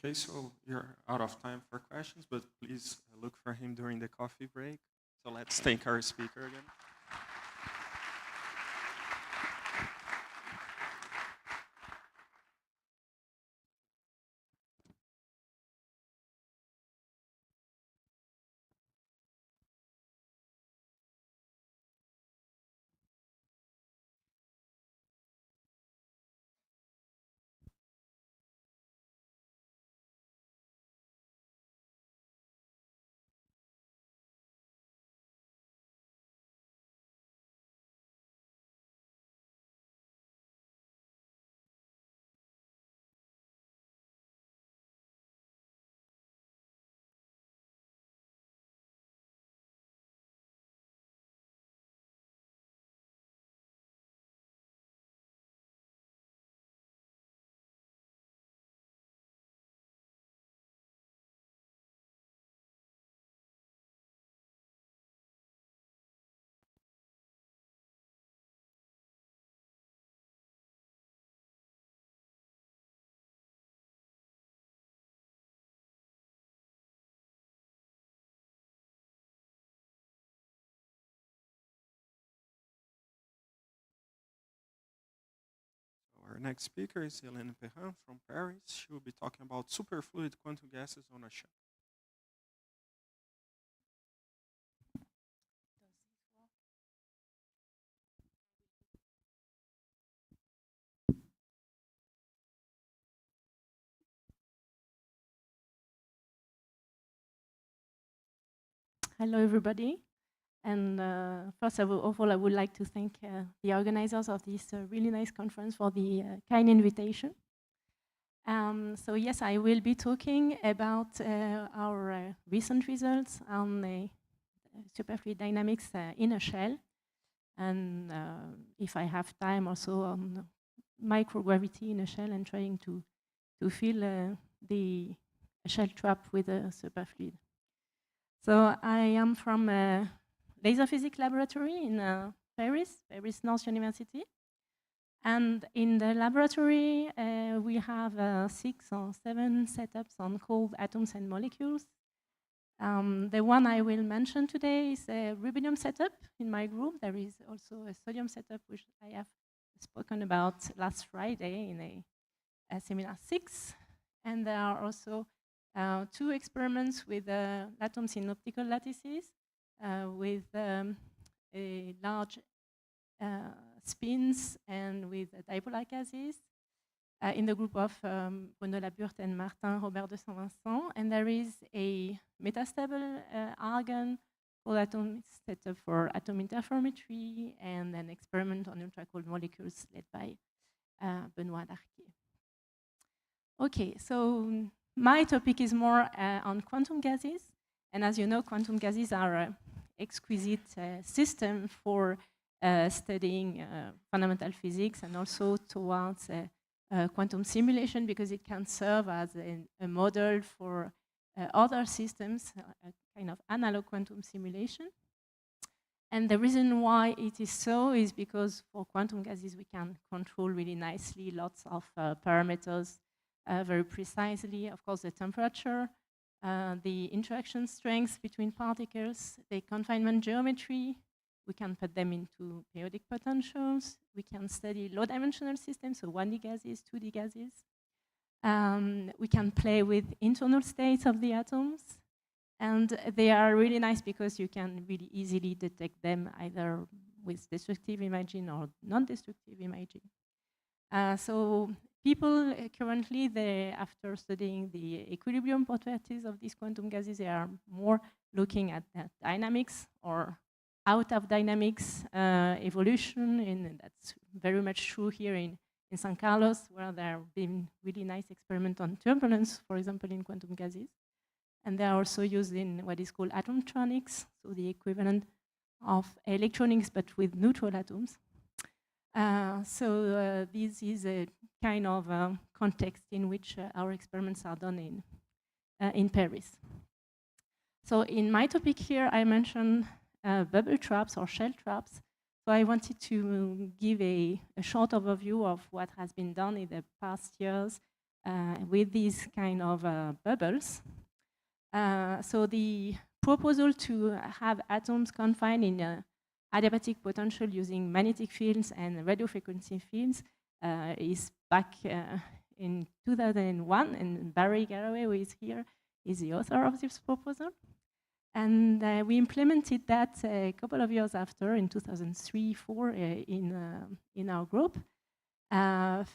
Okay, so you're out of time for questions, but please look for him during the coffee break. So let's thank our speaker again. Our next speaker is Perrin from Paris. She will be talking about superfluid quantum gases on a shell. Hello, everybody. And first of all, I would like to thank the organizers of this really nice conference for the kind invitation. So yes, I will be talking about our recent results on superfluid dynamics in a shell. And if I have time, also on microgravity in a shell and trying to fill the shell trap with a superfluid. So I am from a laser physics laboratory in Paris, North University. And in the laboratory, we have 6 or 7 setups on cold atoms and molecules. The one I will mention today is a rubidium setup in my group. There is also a sodium setup, which I have spoken about last Friday in a seminar 6. And there are also 2 experiments with atoms in optical lattices with a large spins and with dipole gases in the group of Bruno Laburte and Martin Robert de Saint-Vincent. And there is a metastable argon cold atom setup for atom interferometry and an experiment on ultra-cold molecules led by Benoît Darquier. Okay, so my topic is more on quantum gases. And as you know, quantum gases are an exquisite system for studying fundamental physics and also towards quantum simulation, because it can serve as a model for other systems, a kind of analog quantum simulation. And the reason why it is so is because for quantum gases we can control really nicely lots of parameters very precisely. Of course, the temperature, the interaction strength between particles, the confinement geometry. We can put them into periodic potentials. We can study low-dimensional systems, so 1D gases, 2D gases. We can play with internal states of the atoms. And they are really nice because you can really easily detect them either with destructive imaging or non-destructive imaging. So people currently, after studying the equilibrium properties of these quantum gases, they are more looking at dynamics or out of dynamics evolution, and that's very much true here in San Carlos, where there have been really nice experiments on turbulence, for example, in quantum gases. And they are also used in what is called atomtronics, so the equivalent of electronics, but with neutral atoms. This is a kind of context in which our experiments are done in Paris. So in my topic here, I mentioned bubble traps or shell traps. So I wanted to give a short overview of what has been done in the past years with these kind of bubbles. So the proposal to have atoms confined in adiabatic potential using magnetic fields and radio frequency fields is back in 2001, and Barry Garraway, who is here, is the author of this proposal. And we implemented that a couple of years after, in 2003-04, in our group.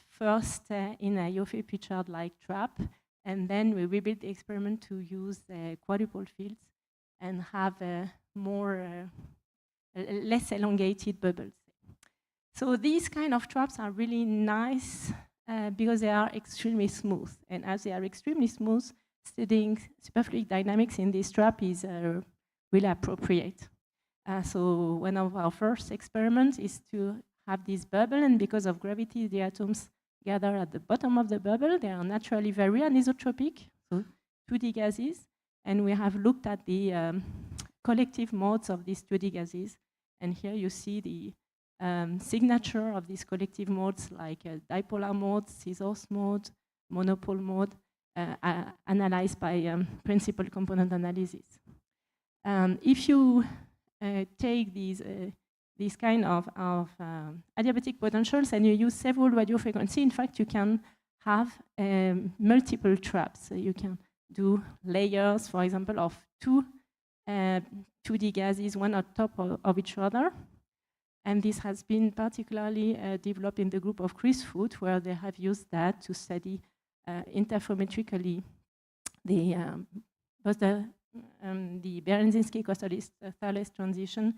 First in a Yoffie Pritchard-like trap, and then we rebuilt the experiment to use quadrupole fields and have less elongated bubbles. So these kind of traps are really nice because they are extremely smooth. And as they are extremely smooth, studying superfluid dynamics in this trap is really appropriate. So one of our first experiments is to have this bubble, and because of gravity, the atoms gather at the bottom of the bubble. They are naturally very anisotropic, so 2D gases. And we have looked at the collective modes of these 2D gases. And here you see the signature of these collective modes, like dipolar mode, scissors mode, monopole mode, analyzed by principal component analysis. If you take these kind of adiabatic potentials and you use several radio frequency, in fact, you can have multiple traps. So you can do layers, for example, of two 2D gases, one on top of each other. And this has been particularly developed in the group of Chris Foote, where they have used that to study interferometrically both the Berezinski-Kosterlitz transition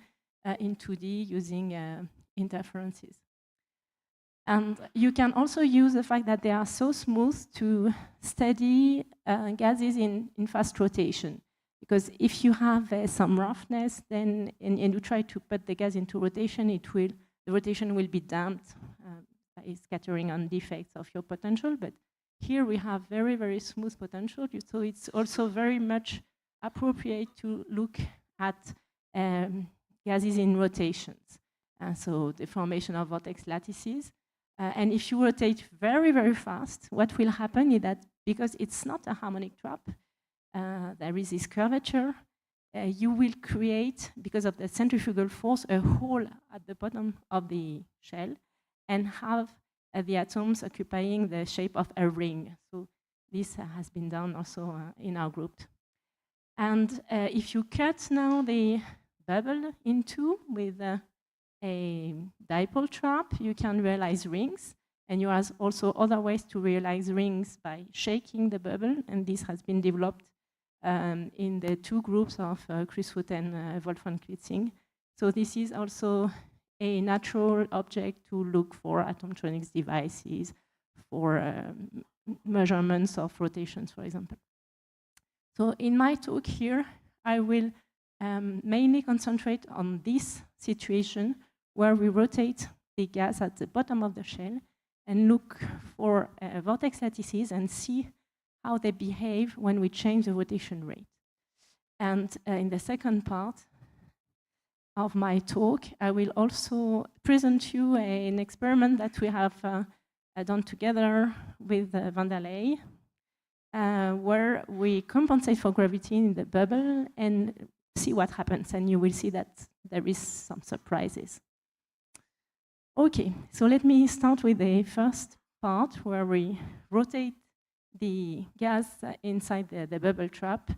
in 2D using interferences. And you can also use the fact that they are so smooth to study gases in fast rotation. Because if you have some roughness, then and you try to put the gas into rotation, the rotation will be damped by scattering on defects of your potential. But here we have very, very smooth potential. So it's also very much appropriate to look at gases in rotations. So the formation of vortex lattices. And if you rotate very, very fast, what will happen is that because it's not a harmonic trap, there is this curvature, you will create, because of the centrifugal force, a hole at the bottom of the shell and have the atoms occupying the shape of a ring. So this has been done also in our group. And if you cut now the bubble in two with a dipole trap, you can realize rings. And you have also other ways to realize rings by shaking the bubble, and this has been developed in the two groups of Chris Foote and Wolfgang Quitzing. So this is also a natural object to look for atomtronics devices for measurements of rotations, for example. So in my talk here, I will mainly concentrate on this situation where we rotate the gas at the bottom of the shell and look for vortex lattices and see how they behave when we change the rotation rate. And in the second part of my talk, I will also present you an experiment that we have done together with Van der Leyen, where we compensate for gravity in the bubble and see what happens. And you will see that there is some surprises. Okay, so let me start with the first part where we rotate the gas inside the bubble trap,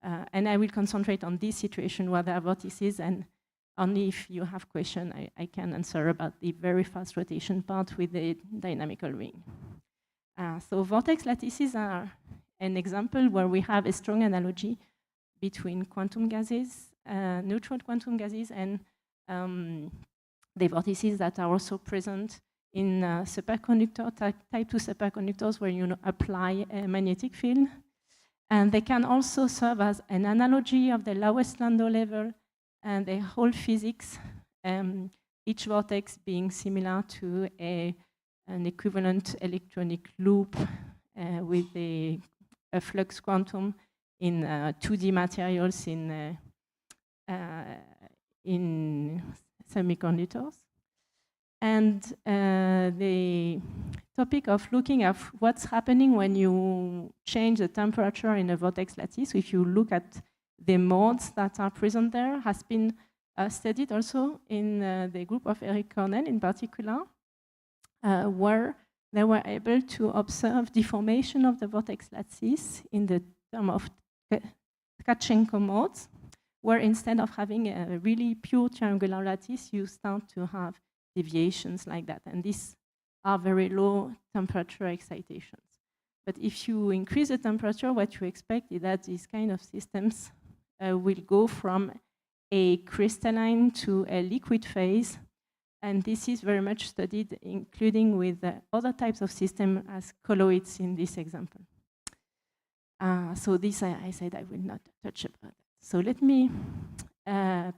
and I will concentrate on this situation where there are vortices, and only if you have questions, I can answer about the very fast rotation part with the dynamical ring. So vortex lattices are an example where we have a strong analogy between quantum gases, neutral quantum gases, and the vortices that are also present in superconductor, type 2 superconductors, where you apply a magnetic field. And they can also serve as an analogy of the lowest Landau level and the whole physics each vortex being similar to an equivalent electronic loop with a flux quantum in 2D materials in semiconductors. And the topic of looking at what's happening when you change the temperature in a vortex lattice, so if you look at the modes that are present there, has been studied also in the group of Eric Cornell in particular, where they were able to observe deformation of the vortex lattice in the term of Tkachenko modes, where instead of having a really pure triangular lattice, you start to have deviations like that. And these are very low temperature excitations. But if you increase the temperature, what you expect is that these kind of systems will go from a crystalline to a liquid phase. And this is very much studied, including with other types of systems as colloids in this example. So this, I said I will not touch about that. So let me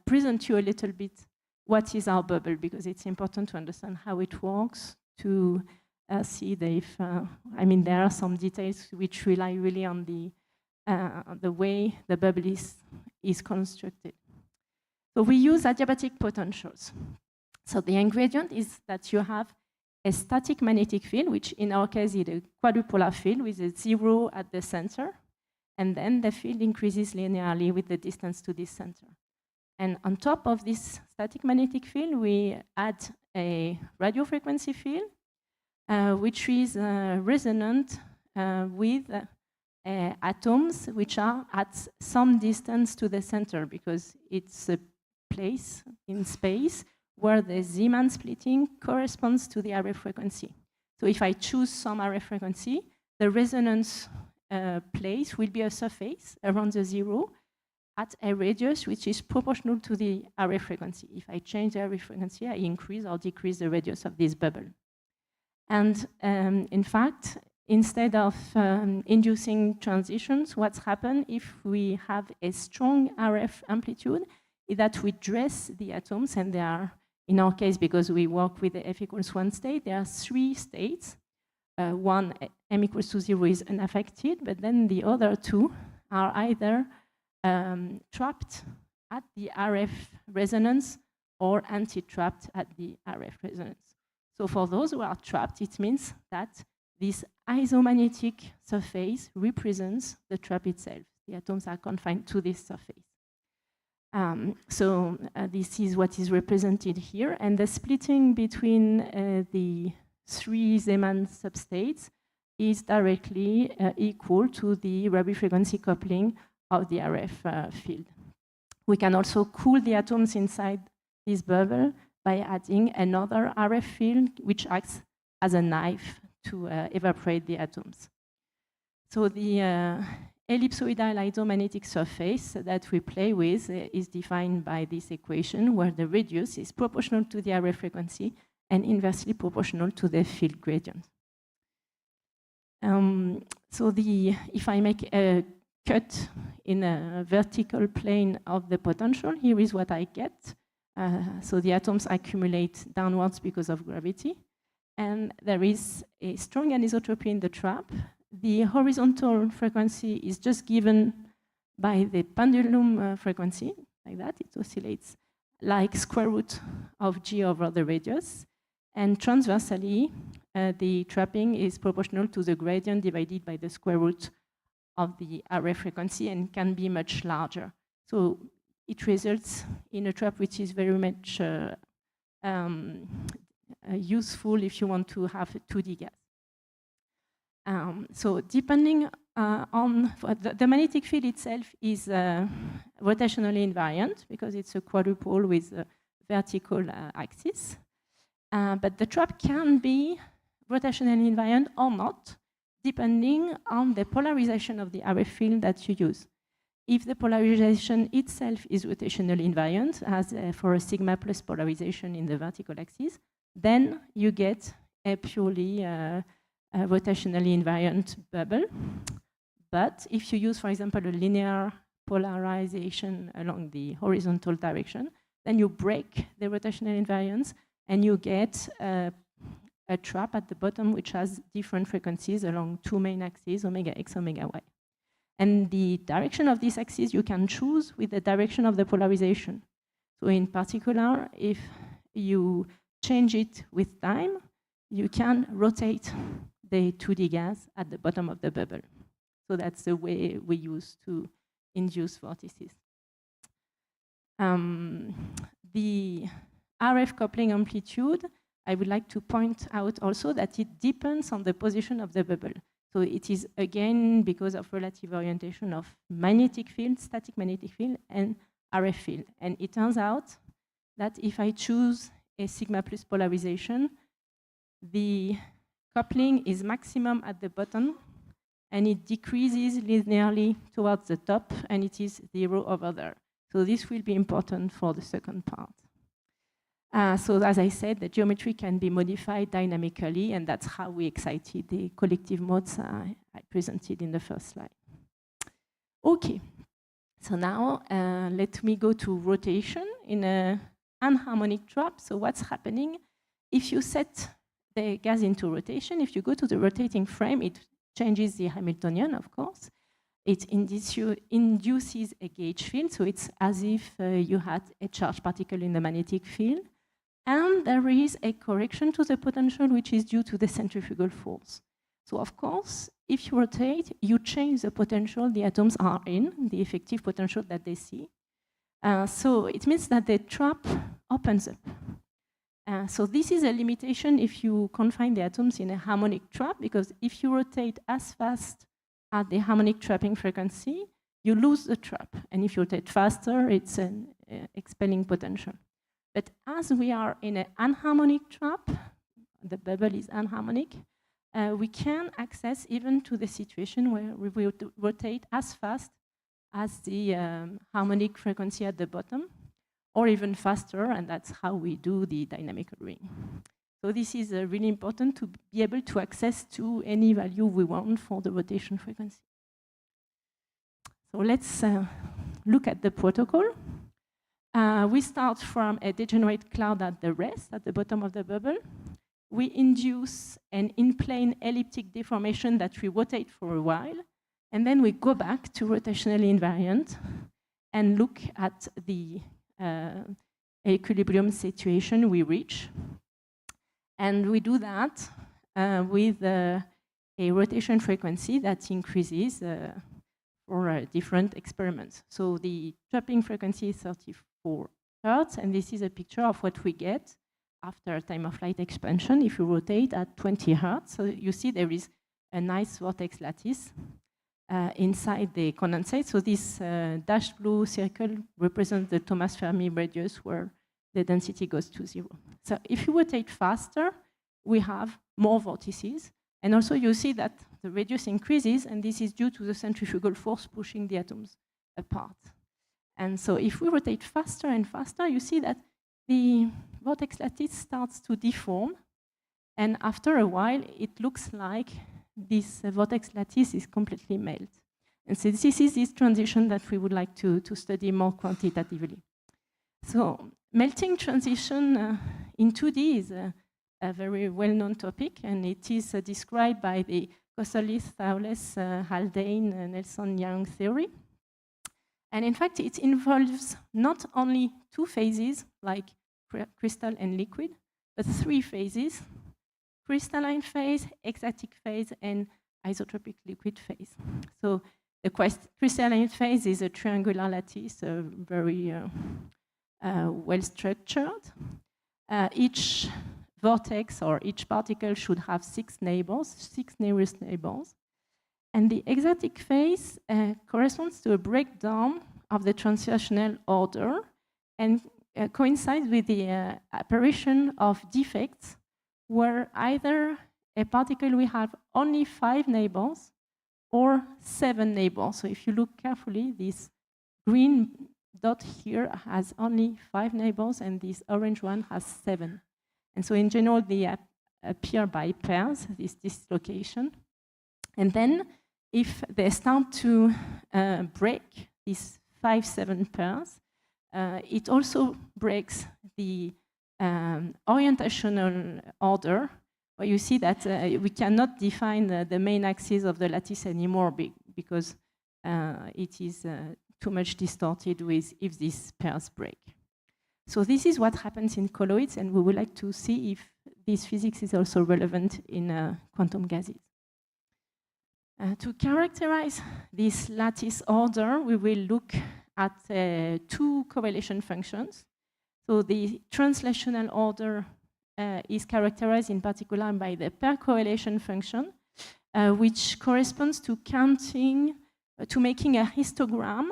present you a little bit what is our bubble, because it's important to understand how it works, to see if, I mean, there are some details which rely really on the way the bubble is constructed. So we use adiabatic potentials. So the ingredient is that you have a static magnetic field, which in our case is a quadrupolar field with a 0 at the center. And then the field increases linearly with the distance to this center. And on top of this static magnetic field, we add a radio frequency field, which is resonant with atoms which are at some distance to the center, because it's a place in space where the Zeeman splitting corresponds to the RF frequency. So if I choose some RF frequency, the resonance place will be a surface around the 0 at a radius which is proportional to the RF frequency. If I change the RF frequency, I increase or decrease the radius of this bubble. And in fact, instead of inducing transitions, what's happened if we have a strong RF amplitude is that we dress the atoms, and there are, in our case, because we work with the f=1 state, there are 3 states. One, m=0 is unaffected, but then the other 2 are either trapped at the RF resonance or anti-trapped at the RF resonance. So for those who are trapped, it means that this isomagnetic surface represents the trap itself. The atoms are confined to this surface. So this is what is represented here, and the splitting between the 3 Zeeman substates is directly equal to the radio frequency coupling of the RF field. We can also cool the atoms inside this bubble by adding another RF field which acts as a knife to evaporate the atoms. So the ellipsoidal isomagnetic surface that we play with is defined by this equation, where the radius is proportional to the RF frequency and inversely proportional to the field gradient. So if I make a cut in a vertical plane of the potential, here is what I get. So the atoms accumulate downwards because of gravity, and there is a strong anisotropy in the trap. The horizontal frequency is just given by the pendulum frequency, like that. It oscillates like square root of g over the radius. And transversally, the trapping is proportional to the gradient divided by the square root of the RF frequency and can be much larger. So it results in a trap which is very much useful if you want to have a 2D gas. So depending on the magnetic field itself is rotationally invariant because it's a quadrupole with a vertical axis. But the trap can be rotationally invariant or not, depending on the polarization of the RF field that you use. If the polarization itself is rotationally invariant, as for a sigma plus polarization in the vertical axis, then you get a purely rotationally invariant bubble. But if you use, for example, a linear polarization along the horizontal direction, then you break the rotational invariance, and you get a trap at the bottom which has different frequencies along two main axes, omega x, omega y. And the direction of this axis you can choose with the direction of the polarization. So in particular, if you change it with time, you can rotate the 2D gas at the bottom of the bubble. So that's the way we use to induce vortices. The RF coupling amplitude, I would like to point out also that it depends on the position of the bubble. So it is again because of relative orientation of magnetic field, static magnetic field, and RF field. And it turns out that if I choose a sigma plus polarization, the coupling is maximum at the bottom, and it decreases linearly towards the top, and it is 0 over there. So this will be important for the second part. So as I said, the geometry can be modified dynamically, and that's how we excited the collective modes I presented in the first slide. Okay, so now let me go to rotation in an anharmonic trap. So what's happening? If you set the gas into rotation, if you go to the rotating frame, it changes the Hamiltonian, of course. It induces a gauge field, so it's as if you had a charged particle in the magnetic field. And there is a correction to the potential, which is due to the centrifugal force. So of course, if you rotate, you change the potential the atoms are in, the effective potential that they see. So it means that the trap opens up. So this is a limitation if you confine the atoms in a harmonic trap, because if you rotate as fast at the harmonic trapping frequency, you lose the trap. And if you rotate faster, it's an expelling potential. But as we are in an anharmonic trap, the bubble is anharmonic, we can access even to the situation where we will rotate as fast as the harmonic frequency at the bottom, or even faster, and that's how we do the dynamical ring. So this is really important to be able to access to any value we want for the rotation frequency. So let's look at the protocol. We start from a degenerate cloud at the rest, at the bottom of the bubble. We induce an in-plane elliptic deformation that we rotate for a while, and then we go back to rotational invariant and look at the equilibrium situation we reach. And we do that with a rotation frequency that increases for different experiments. So the trapping frequency is 34 Hertz, and this is a picture of what we get after time of flight expansion if you rotate at 20 Hertz. So you see there is a nice vortex lattice inside the condensate. So this dashed blue circle represents the Thomas Fermi radius where the density goes to 0. So if you rotate faster, we have more vortices. And also you see that the radius increases, and this is due to the centrifugal force pushing the atoms apart. And so if we rotate faster and faster, you see that the vortex lattice starts to deform. And after a while, it looks like this vortex lattice is completely melted. And so this is this transition that we would like to study more quantitatively. So melting transition in 2D is a very well-known topic, and it is described by the Kosterlitz, Thouless, Haldane, Nelson-Young theory. And in fact, it involves not only two phases, like crystal and liquid, but three phases: crystalline phase, exotic phase, and isotropic liquid phase. So the crystalline phase is a triangular lattice, very well-structured. Each vortex or each particle should have 6 neighbors, 6 nearest neighbors. And the exotic phase corresponds to a breakdown of the translational order and coincides with the apparition of defects where either a particle will have only 5 neighbors or 7 neighbors. So if you look carefully, this green dot here has only 5 neighbors, and this orange one has 7. And so in general, they appear by pairs, this dislocation. And then if they start to break these 5-7 pairs, it also breaks the orientational order, where you see that we cannot define the main axis of the lattice anymore because it is too much distorted with if these pairs break. So this is what happens in colloids, and we would like to see if this physics is also relevant in quantum gases. To characterize this lattice order, we will look at two correlation functions. So the translational order is characterized in particular by the pair correlation function, which corresponds to making a histogram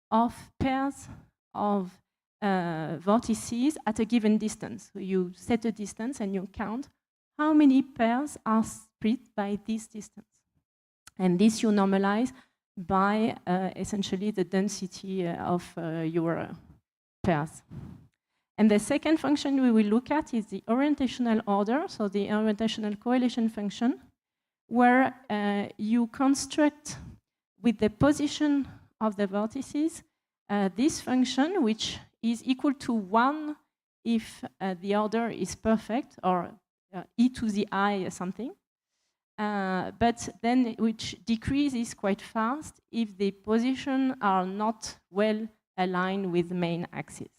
of pairs of vortices at a given distance. So you set a distance and you count how many pairs are split by this distance. And this you normalize by essentially the density of your pairs. And the second function we will look at is the orientational order, so the orientational correlation function, where you construct with the position of the vortices this function, which is equal to 1 if the order is perfect, or e to the I something, but then which decreases quite fast if the positions are not well aligned with the main axis.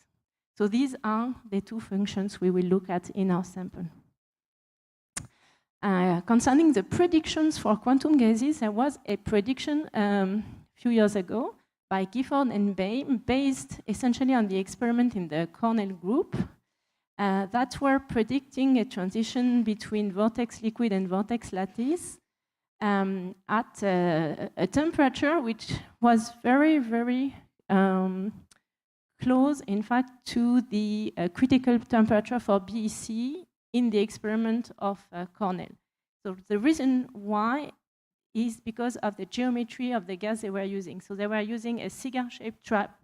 So these are the two functions we will look at in our sample. Concerning the predictions for quantum gases, there was a prediction a few years ago by Gifford and Bain, based essentially on the experiment in the Cornell group, that were predicting a transition between vortex liquid and vortex lattice at a temperature which was very, very close, in fact, to the critical temperature for BEC in the experiment of Cornell. So the reason why is because of the geometry of the gas they were using. So they were using a cigar-shaped trap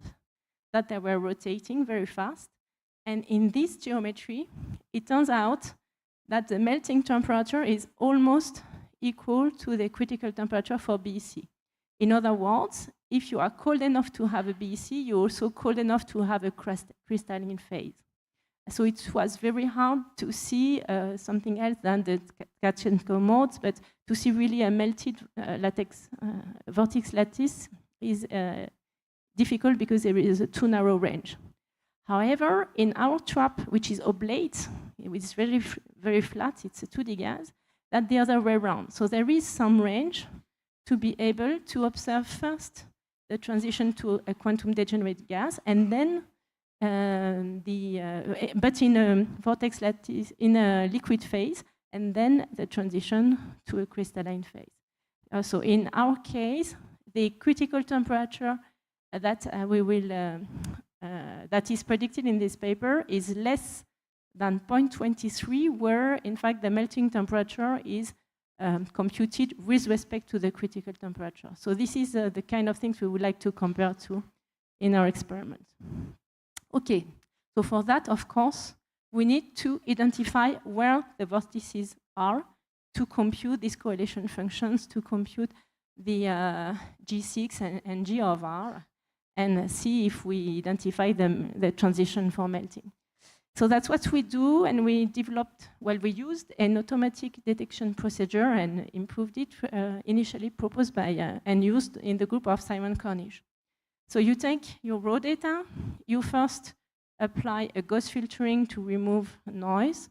that they were rotating very fast. And in this geometry, it turns out that the melting temperature is almost equal to the critical temperature for BEC. In other words, if you are cold enough to have a BEC, you're also cold enough to have a crystalline phase. So it was very hard to see something else than the Tkachenko modes, but to see really a melted vortex lattice is difficult because there is a too narrow range. However, in our trap, which is oblate, which is very, very flat, it's a 2D gas, that's the other way around. So there is some range to be able to observe first the transition to a quantum degenerate gas, and then but in a vortex lattice, in a liquid phase, and then the transition to a crystalline phase. So in our case, the critical temperature that we will that is predicted in this paper is less than 0.23, where in fact the melting temperature is computed with respect to the critical temperature. So this is the kind of things we would like to compare to in our experiment. Okay, so for that, of course, we need to identify where the vortices are to compute these correlation functions, to compute the G6 and G of R, and see if we identify the transition for melting. So that's what we do, and we developed, well, we used an automatic detection procedure and improved it, initially proposed by and used in the group of Simon Cornish. So you take your raw data, you first apply a Gauss filtering to remove noise,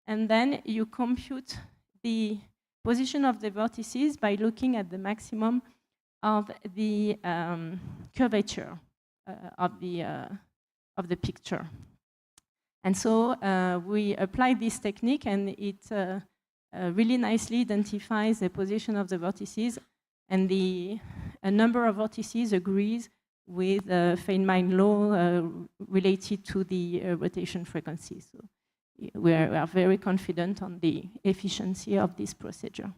and then you compute the position of the vortices by looking at the maximum of the curvature of the picture. And so we apply this technique, and it really nicely identifies the position of the vortices, and a number of vortices agrees with Feynman law related to the rotation frequency. So we are very confident on the efficiency of this procedure.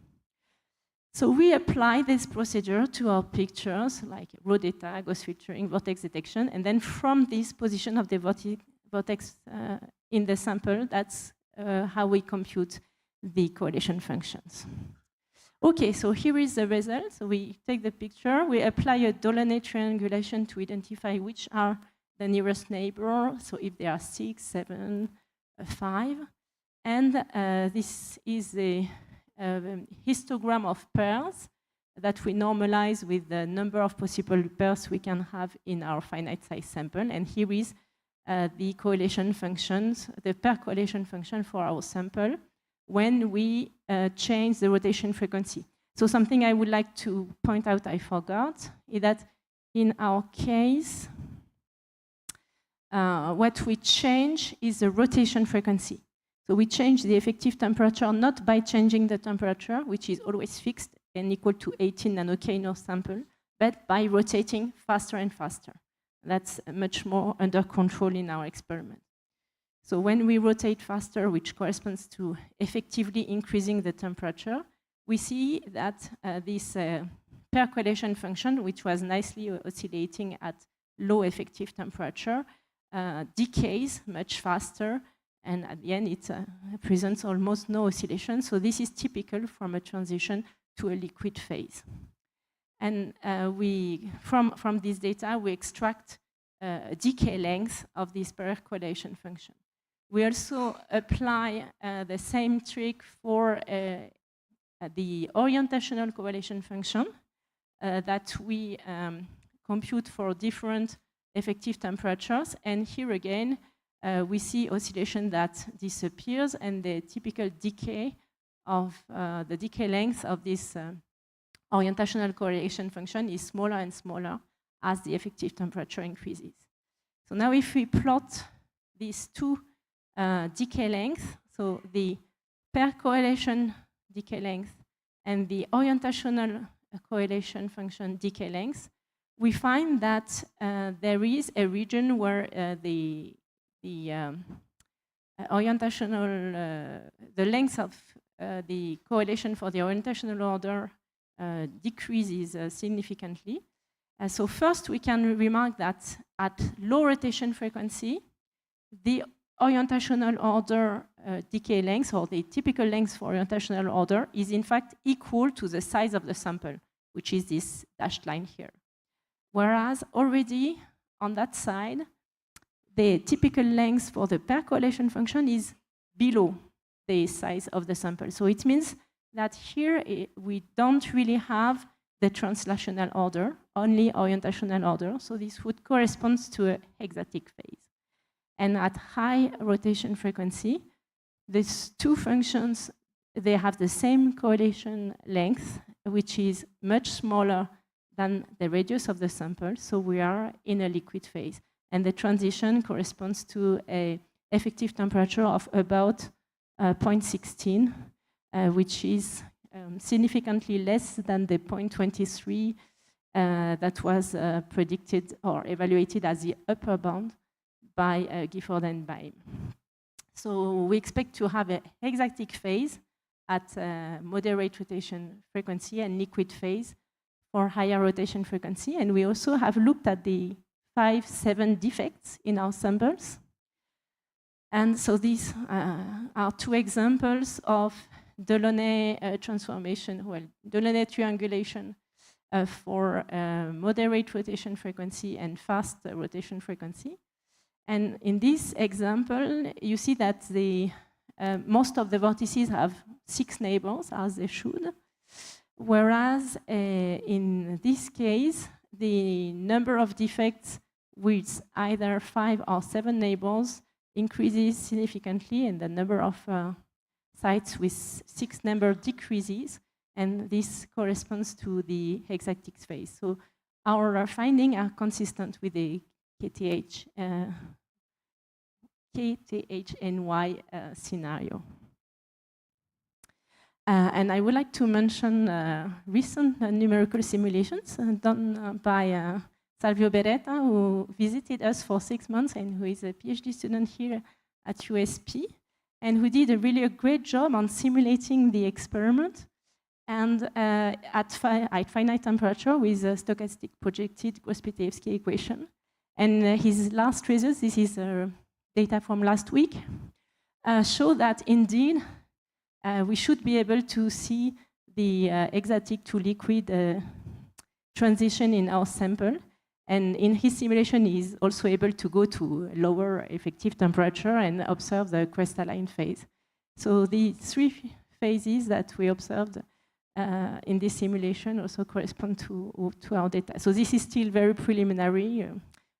So we apply this procedure to our pictures, like raw data, Gauss filtering, vortex detection, and then from this position of the vortex in the sample, that's how we compute the correlation functions. Okay, so here is the result. So we take the picture, we apply a Delaunay triangulation to identify which are the nearest neighbor, so if there are 6, 7, 5. And this is a histogram of pairs that we normalize with the number of possible pairs we can have in our finite size sample. And here is the correlation functions, the pair correlation function for our sample when we change the rotation frequency. So something I would like to point out I forgot is that in our case, what we change is the rotation frequency. So we change the effective temperature not by changing the temperature, which is always fixed and equal to 18 nanoK in our sample, but by rotating faster and faster. That's much more under control in our experiment. So when we rotate faster, which corresponds to effectively increasing the temperature, we see that this pair correlation function, which was nicely oscillating at low effective temperature, decays much faster, and at the end it presents almost no oscillation. So this is typical from a transition to a liquid phase. And from this data, we extract a decay length of this pair correlation function. We also apply the same trick for the orientational correlation function that we compute for different effective temperatures. And here again, we see oscillation that disappears, and the typical decay of the decay length of this orientational correlation function is smaller and smaller as the effective temperature increases. So now if we plot these two decay lengths, so the pair correlation decay length and the orientational correlation function decay length, we find that there is a region where the orientational, the length of the correlation for the orientational order decreases significantly. So first we can remark that at low rotation frequency, the orientational order decay length, or the typical length for orientational order, is in fact equal to the size of the sample, which is this dashed line here. Whereas already on that side, the typical length for the pair correlation function is below the size of the sample. So it means that here we don't really have the translational order, only orientational order. So this would correspond to a hexatic phase. And at high rotation frequency, these two functions, they have the same correlation length, which is much smaller than the radius of the sample. So we are in a liquid phase. And the transition corresponds to an effective temperature of about 0.16, which is significantly less than the 0.23 that was predicted or evaluated as the upper bound by Gifford and Baim. So we expect to have a hexatic phase at moderate rotation frequency and liquid phase for higher rotation frequency. And we also have looked at the 5, 7 defects in our samples. And so these are two examples of Delaunay transformation, well, Delaunay triangulation for moderate rotation frequency and fast rotation frequency. And in this example, you see that the most of the vortices have 6 neighbors, as they should, whereas in this case, the number of defects with either 5 or 7 neighbors increases significantly, and the number of sites with 6 number decreases, and this corresponds to the hexatic phase. So our findings are consistent with the KTH-NY scenario. And I would like to mention recent numerical simulations done by Salvio Beretta, who visited us for 6 months and who is a PhD student here at USP, and who did a really great job on simulating the experiment and at finite temperature with a stochastic projected Gross-Pitevsky equation. And his last results, this is data from last week, show that indeed we should be able to see the hexatic to liquid transition in our sample. And in his simulation, he's also able to go to lower effective temperature and observe the crystalline phase. So the 3 phases that we observed in this simulation also correspond to our data. So this is still very preliminary,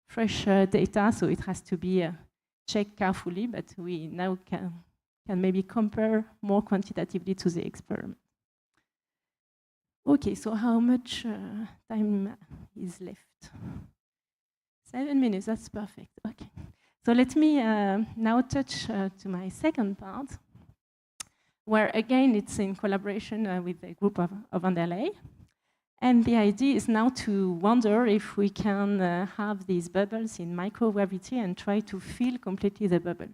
fresh data, so it has to be checked carefully, but we now can maybe compare more quantitatively to the experiment. Okay, so how much time is left? 7 minutes, that's perfect. Okay. So let me now touch to my second part, where again it's in collaboration with a group of Vanderlei. And the idea is now to wonder if we can have these bubbles in microgravity and try to fill completely the bubble.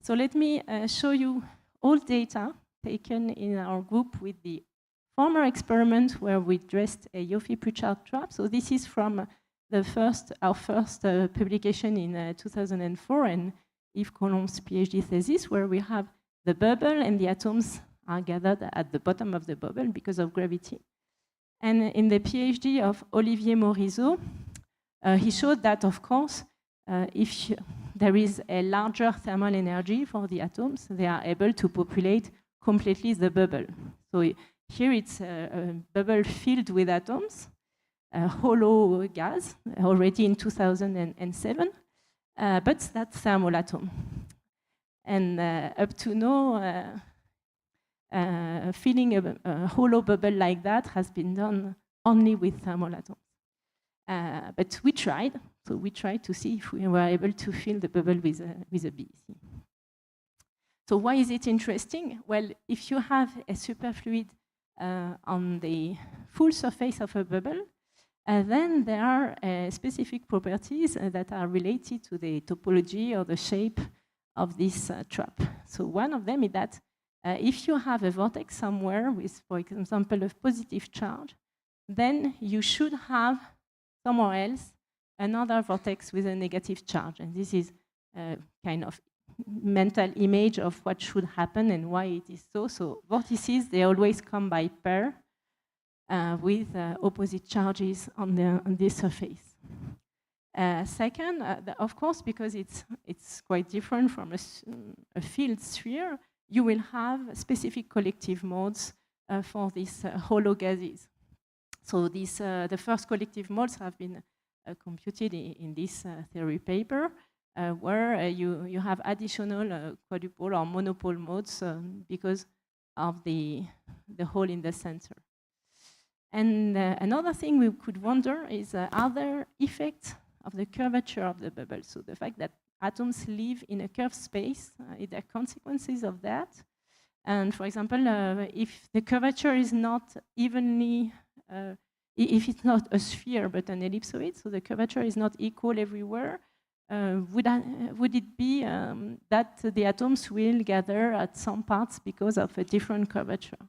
So let me show you all data taken in our group with the former experiment where we dressed a Yoffie-Pritchard trap. So this is from our first publication in 2004 and Yves Collomb's PhD thesis, where we have the bubble and the atoms are gathered at the bottom of the bubble because of gravity. And in the PhD of Olivier Morisot, he showed that, of course, if there is a larger thermal energy for the atoms, they are able to populate completely the bubble. So here it's a bubble filled with atoms, a hollow gas, already in 2007, but that's thermal atom. And up to now, filling a hollow bubble like that has been done only with thermal atoms. But we tried, so we tried to see if we were able to fill the bubble with a BEC. So why is it interesting? Well, if you have a superfluid on the full surface of a bubble, then there are specific properties that are related to the topology or the shape of this trap. So one of them is that if you have a vortex somewhere with, for example, a positive charge, then you should have somewhere else another vortex with a negative charge. And this is a kind of mental image of what should happen and why it is so. So vortices, they always come by pair with opposite charges on the surface. Second, of course, because it's quite different from a field sphere, you will have specific collective modes for these hollow gases. So the first collective modes have been computed in this theory paper, where you have additional quadrupole or monopole modes because of the hole in the center. And another thing we could wonder is, are there effects of the curvature of the bubble? So the fact that atoms live in a curved space, are there consequences of that? And for example, if the curvature is not evenly, if it's not a sphere but an ellipsoid, so the curvature is not equal everywhere, would it be that the atoms will gather at some parts because of a different curvature?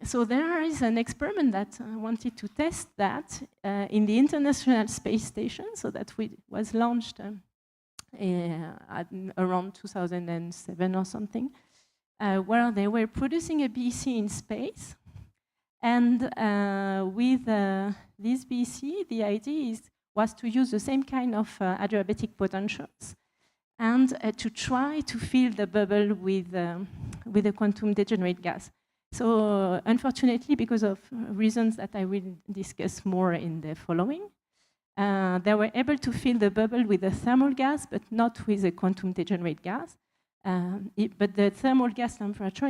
So there is an experiment that wanted to test that in the International Space Station, so that was launched around 2007 or something, where they were producing a BEC in space. And with this BEC, the idea was to use the same kind of adiabatic potentials and to try to fill the bubble with a quantum degenerate gas. So unfortunately, because of reasons that I will discuss more in the following, they were able to fill the bubble with a thermal gas, but not with a quantum degenerate gas. But the thermal gas temperature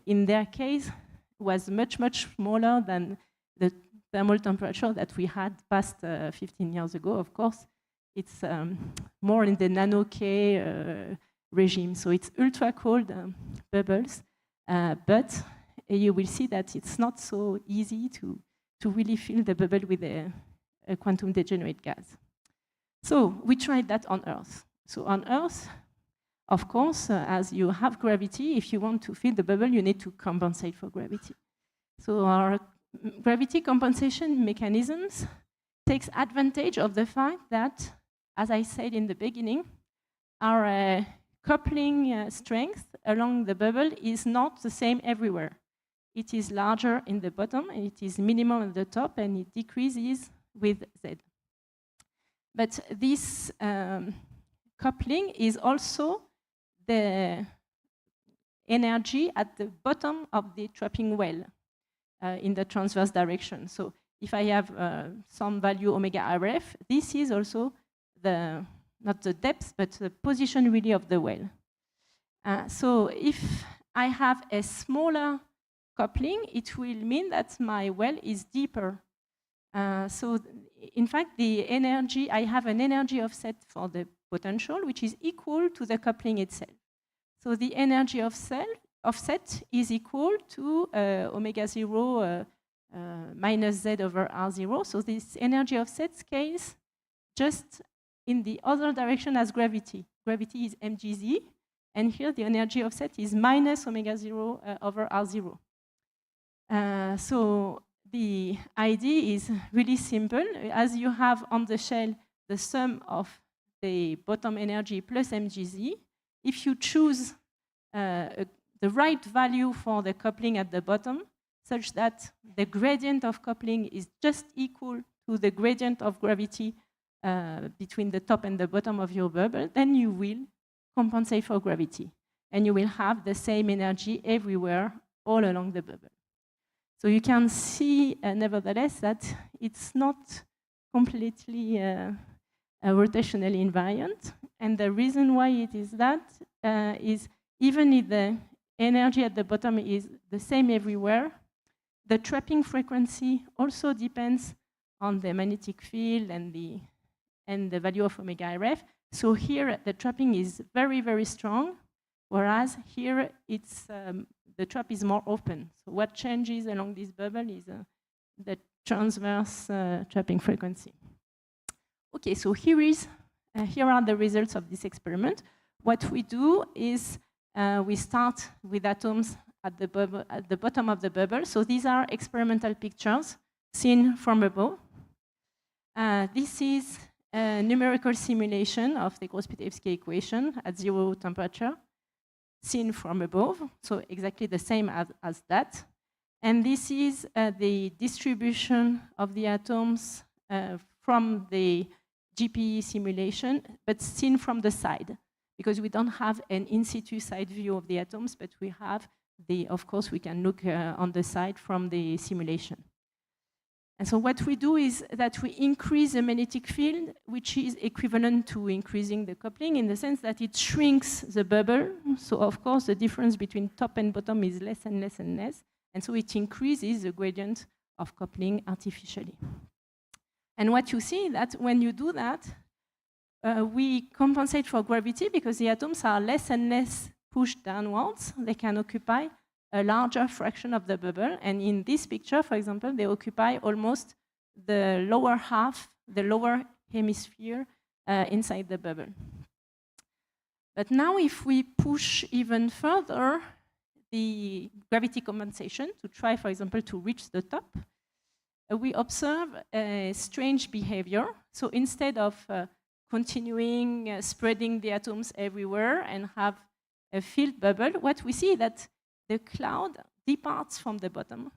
in their case was much, much smaller than the thermal temperature that we had past 15 years ago. Of course, it's more in the nano K regime. So it's ultra cold bubbles, but you will see that it's not so easy to really fill the bubble with a quantum degenerate gas. So we tried that on Earth. So on Earth, of course, as you have gravity, if you want to fill the bubble, you need to compensate for gravity. So our gravity compensation mechanisms takes advantage of the fact that, as I said in the beginning, our coupling strength along the bubble is not the same everywhere. It is larger in the bottom, and it is minimal at the top, and it decreases with Z. But this coupling is also the energy at the bottom of the trapping well in the transverse direction. So if I have some value omega RF, this is also not the depth, but the position really of the well. So if I have a smaller coupling, it will mean that my well is deeper. So in fact, the energy, I have an energy offset for the potential, which is equal to the coupling itself. So the energy offset is equal to omega 0 minus Z over R0. So this energy offset scales just in the other direction as gravity. Gravity is mgz, and here the energy offset is minus omega 0 over R0. So the idea is really simple. As you have on the shell the sum of the bottom energy plus mgz, if you choose the right value for the coupling at the bottom, such that the gradient of coupling is just equal to the gradient of gravity between the top and the bottom of your bubble, then you will compensate for gravity. And you will have the same energy everywhere, all along the bubble. So you can see, nevertheless, that it's not completely rotationally invariant. And the reason why it is that is even if the energy at the bottom is the same everywhere, the trapping frequency also depends on the magnetic field and the value of omega RF. So here the trapping is very, very strong, whereas here it's the trap is more open. So what changes along this bubble is the transverse trapping frequency. Okay, so here are the results of this experiment. What we do is we start with atoms at the bottom of the bubble. So these are experimental pictures seen from above. This is a numerical simulation of the Gross-Pitevsky equation at 0 temperature, seen from above, so exactly the same as that. And this is the distribution of the atoms from the GPE simulation, but seen from the side, because we don't have an in situ side view of the atoms, but we have of course, we can look on the side from the simulation. And so what we do is that we increase the magnetic field, which is equivalent to increasing the coupling in the sense that it shrinks the bubble. So of course, the difference between top and bottom is less and less and less. And so it increases the gradient of coupling artificially. And what you see that when you do that, we compensate for gravity because the atoms are less and less pushed downwards. They can occupy a larger fraction of the bubble. And in this picture, for example, they occupy almost the lower half, the lower hemisphere inside the bubble. But now if we push even further the gravity compensation to try, for example, to reach the top, we observe a strange behavior. So instead of continuing spreading the atoms everywhere and have a filled bubble, what we see is that the cloud departs from the bottom.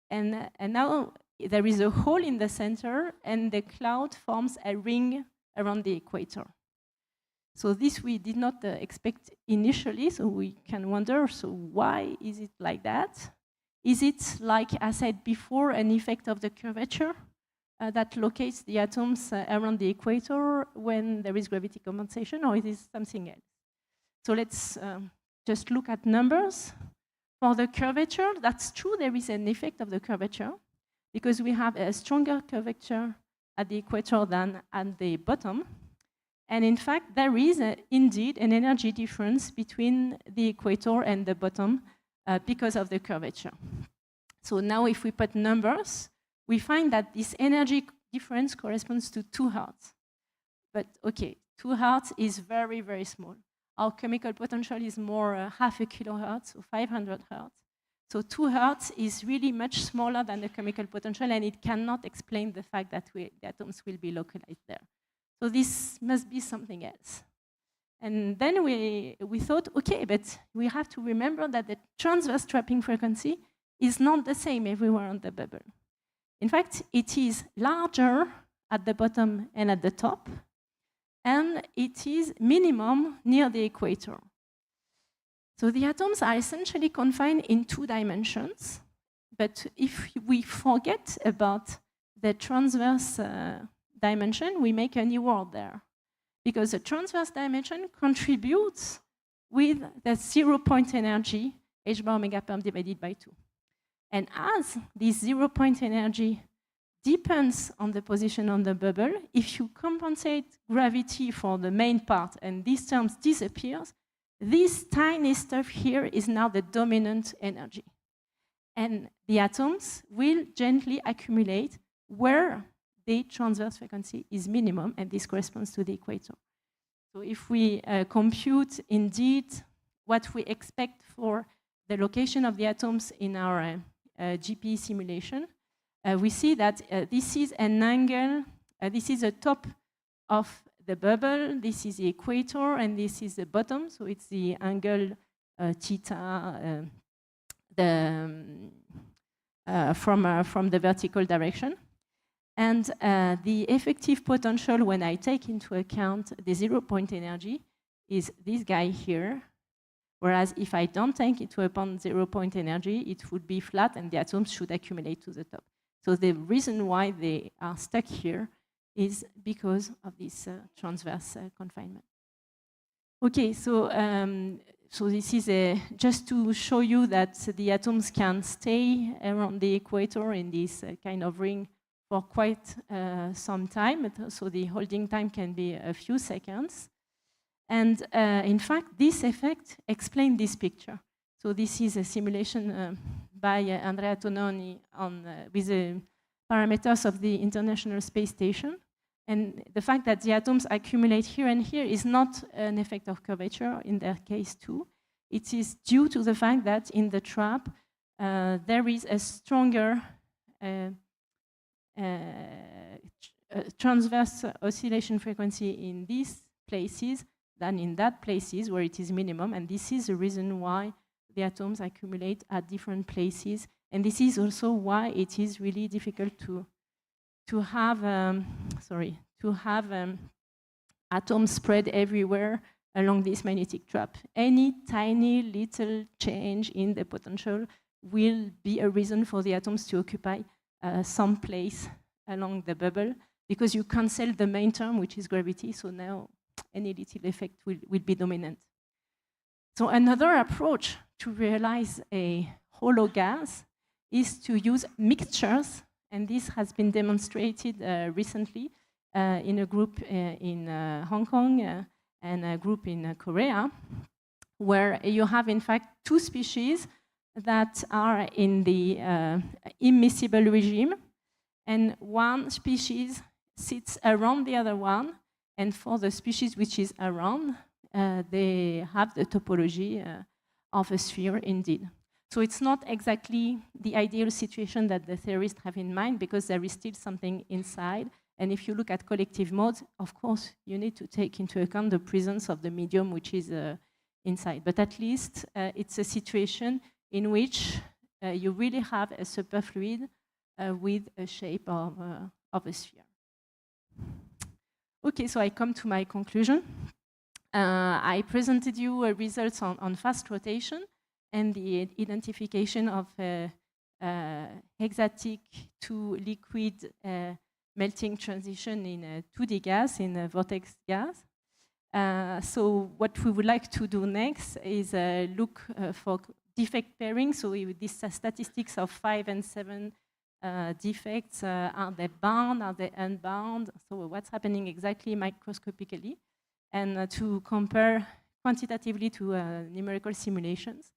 And now there is a hole in the center, and the cloud forms a ring around the equator. So this we did not expect initially, so we can wonder, so why is it like that? Is it, like I said before, an effect of the curvature that locates the atoms around the equator when there is gravity compensation, or is it something else? So let's just look at numbers. For the curvature, that's true, there is an effect of the curvature, because we have a stronger curvature at the equator than at the bottom. And in fact, there is indeed an energy difference between the equator and the bottom because of the curvature. So now if we put numbers, we find that this energy difference corresponds to 2 Hertz. But okay, 2 Hertz is very, very small. Our chemical potential is more half a kilohertz, so 500 Hertz. So 2 Hertz is really much smaller than the chemical potential, and it cannot explain the fact that the atoms will be localized there. So this must be something else. And then we thought, okay, but we have to remember that the transverse trapping frequency is not the same everywhere on the bubble. In fact, it is larger at the bottom and at the top, and it is minimum near the equator. So the atoms are essentially confined in 2 dimensions, but if we forget about the transverse dimension, we make a new word there. Because the transverse dimension contributes with the 0-point energy, h bar omega perm divided by 2. And as this 0-point energy depends on the position on the bubble, if you compensate gravity for the main part and these terms disappears, this tiny stuff here is now the dominant energy. And the atoms will gently accumulate where the transverse frequency is minimum, and this corresponds to the equator. So if we compute indeed what we expect for the location of the atoms in our GP simulation, we see that this is an angle, this is the top of the bubble, this is the equator, and this is the bottom, so it's the angle theta from the vertical direction. And the effective potential when I take into account the 0-point energy is this guy here, whereas if I don't take into account 0-point energy, it would be flat and the atoms should accumulate to the top. So the reason why they are stuck here is because of this transverse confinement. Okay, so this is just to show you that the atoms can stay around the equator in this kind of ring for quite some time. So the holding time can be a few seconds. And in fact, this effect explains this picture. So this is a simulation by Andrea Tononi with the parameters of the International Space Station. And the fact that the atoms accumulate here and here is not an effect of curvature in their case too. It is due to the fact that in the trap, there is a stronger transverse oscillation frequency in these places than in that places where it is minimum. And this is the reason why the atoms accumulate at different places. And this is also why it is really difficult to have atoms spread everywhere along this magnetic trap. Any tiny little change in the potential will be a reason for the atoms to occupy some place along the bubble, because you cancel the main term, which is gravity, so now any little effect will be dominant. So another approach to realize a hollow gas is to use mixtures, and this has been demonstrated recently in a group in Hong Kong and a group in Korea, where you have in fact 2 species that are in the immiscible regime, and one species sits around the other one, and for the species which is around, they have the topology of a sphere indeed. So it's not exactly the ideal situation that the theorists have in mind, because there is still something inside. And if you look at collective modes, of course, you need to take into account the presence of the medium which is inside. But at least it's a situation in which you really have a superfluid with a shape of a sphere. Okay, so I come to my conclusion. I presented you results on fast rotation and the identification of hexatic to liquid melting transition in a 2D gas, in a vortex gas. So what we would like to do next is look for defect pairing. So with these statistics of 5 and 7 defects, are they bound, are they unbound? So what's happening exactly microscopically? And to compare quantitatively to numerical simulations.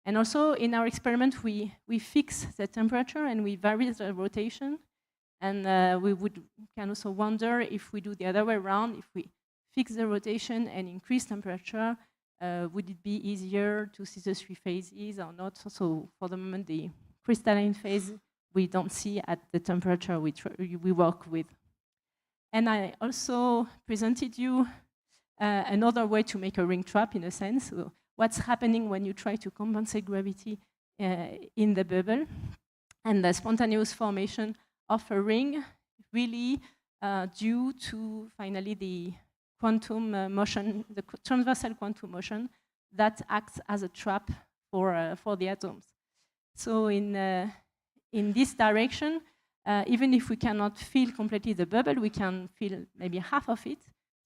And also in our experiment, we fix the temperature and we vary the rotation. And we can also wonder if we do the other way around, if we fix the rotation and increase temperature, would it be easier to see the 3 phases or not? So for the moment, the crystalline phase we don't see at the temperature we work with. And I also presented you another way to make a ring trap, in a sense. So what's happening when you try to compensate gravity in the bubble, and the spontaneous formation of a ring, really due to finally the quantum motion, the transversal quantum motion that acts as a trap for the atoms. So in this direction, even if we cannot feel completely the bubble, we can feel maybe half of it.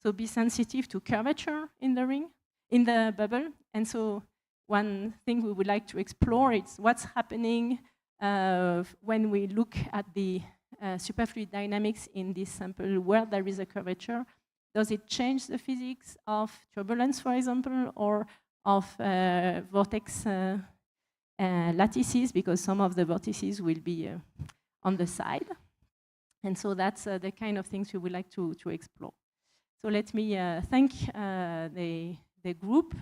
So be sensitive to curvature in the ring, in the bubble. And so one thing we would like to explore is what's happening when we look at the superfluid dynamics in this sample where there is a curvature. Does it change the physics of turbulence, for example, or of vortex lattices, because some of the vortices will be on the side. And so that's the kind of things we would like to explore. So let me thank the group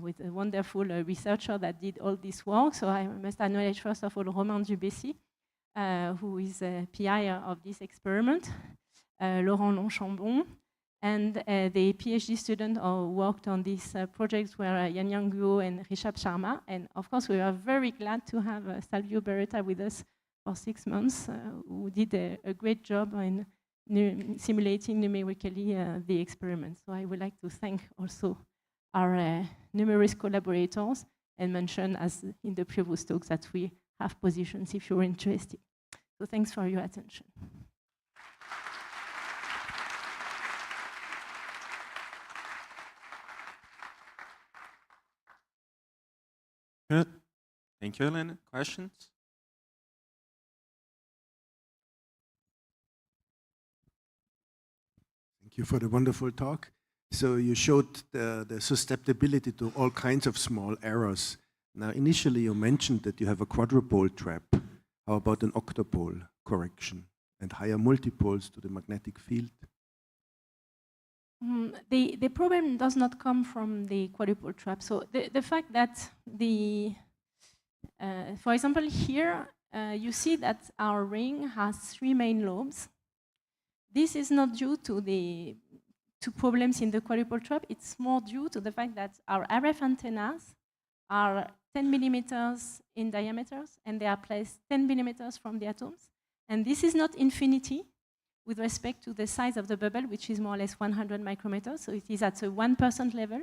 with a wonderful researcher that did all this work. So I must acknowledge first of all Romain Dubessy, who is a PI of this experiment, Laurent Longchambon, and the PhD student who worked on this project were Yan Yang Guo and Rishabh Sharma. And of course, we are very glad to have Salvio Beretta with us for 6 months, who did a great job in simulating numerically the experiment. So I would like to thank also our numerous collaborators and mention, as in the previous talks, that we have positions if you're interested. So thanks for your attention. Good. Thank you, Elena. Questions? Thank you for the wonderful talk. So you showed the susceptibility to all kinds of small errors. Now, initially you mentioned that you have a quadrupole trap. How about an octopole correction and higher multipoles to the magnetic field? The problem does not come from the quadrupole trap. So the fact that for example, here you see that our ring has 3 main lobes. This is not due to problems in the quadrupole trap. It's more due to the fact that our RF antennas are 10 millimeters in diameter, and they are placed 10 millimeters from the atoms. And this is not infinity with respect to the size of the bubble, which is more or less 100 micrometers. So it is at a 1% level.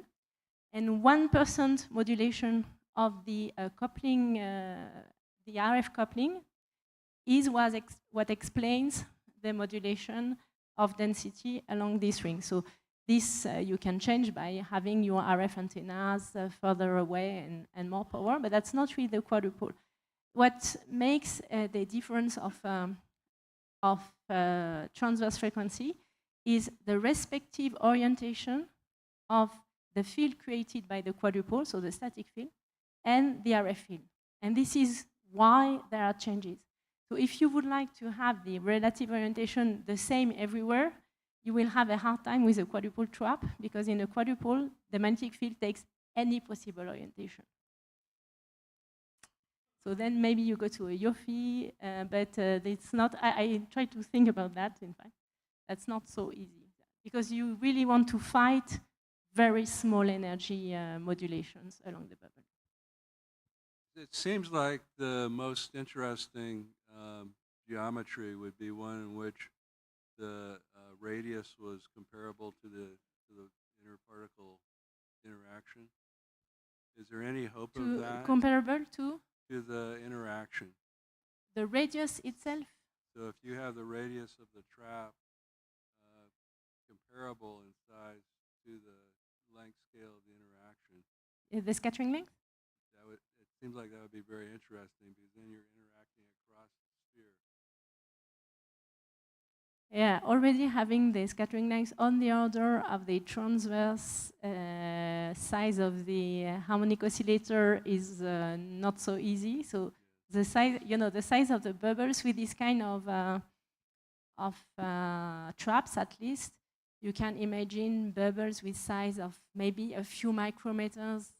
And 1% modulation of the coupling, the RF coupling, is what explains the modulation of density along this ring. So this you can change by having your RF antennas further away and more power, but that's not really the quadrupole. What makes the difference of transverse frequency is the respective orientation of the field created by the quadrupole, so the static field, and the RF field. And this is why there are changes. So if you would like to have the relative orientation the same everywhere, you will have a hard time with a quadrupole trap, because in a quadrupole, the magnetic field takes any possible orientation. So then maybe you go to a YOFI, but it's not, I try to think about that, in fact. That's not so easy, because you really want to fight very small energy modulations along the bubble. It seems like the most interesting geometry would be one in which the radius was comparable to the interparticle interaction. Is there any hope of that? Comparable to? To the interaction. The radius itself? So if you have the radius of the trap comparable in size to the length scale of the interaction. The scattering length? It seems like that would be very interesting, because then you're interacting across the sphere. Yeah, already having the scattering length on the order of the transverse size of the harmonic oscillator is not so easy. So the size, the size of the bubbles with this kind of traps, at least, you can imagine bubbles with size of maybe a few micrometers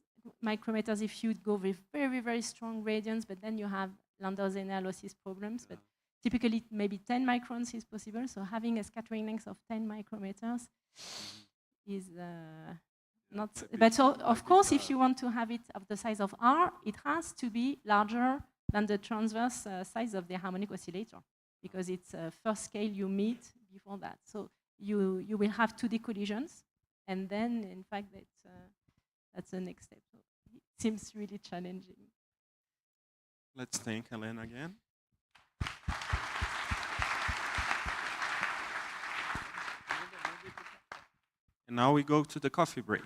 if you go with very, very strong gradients, but then you have Landau-Zener losses problems. But typically, maybe 10 microns is possible. So having a scattering length of 10 micrometers is not. But so, of course, if you want to have it of the size of R, it has to be larger than the transverse size of the harmonic oscillator, because it's a first scale you meet before that. So you will have 2D collisions, and then in fact that's the next step. So it seems really challenging. Let's thank Helena again. And now we go to the coffee break.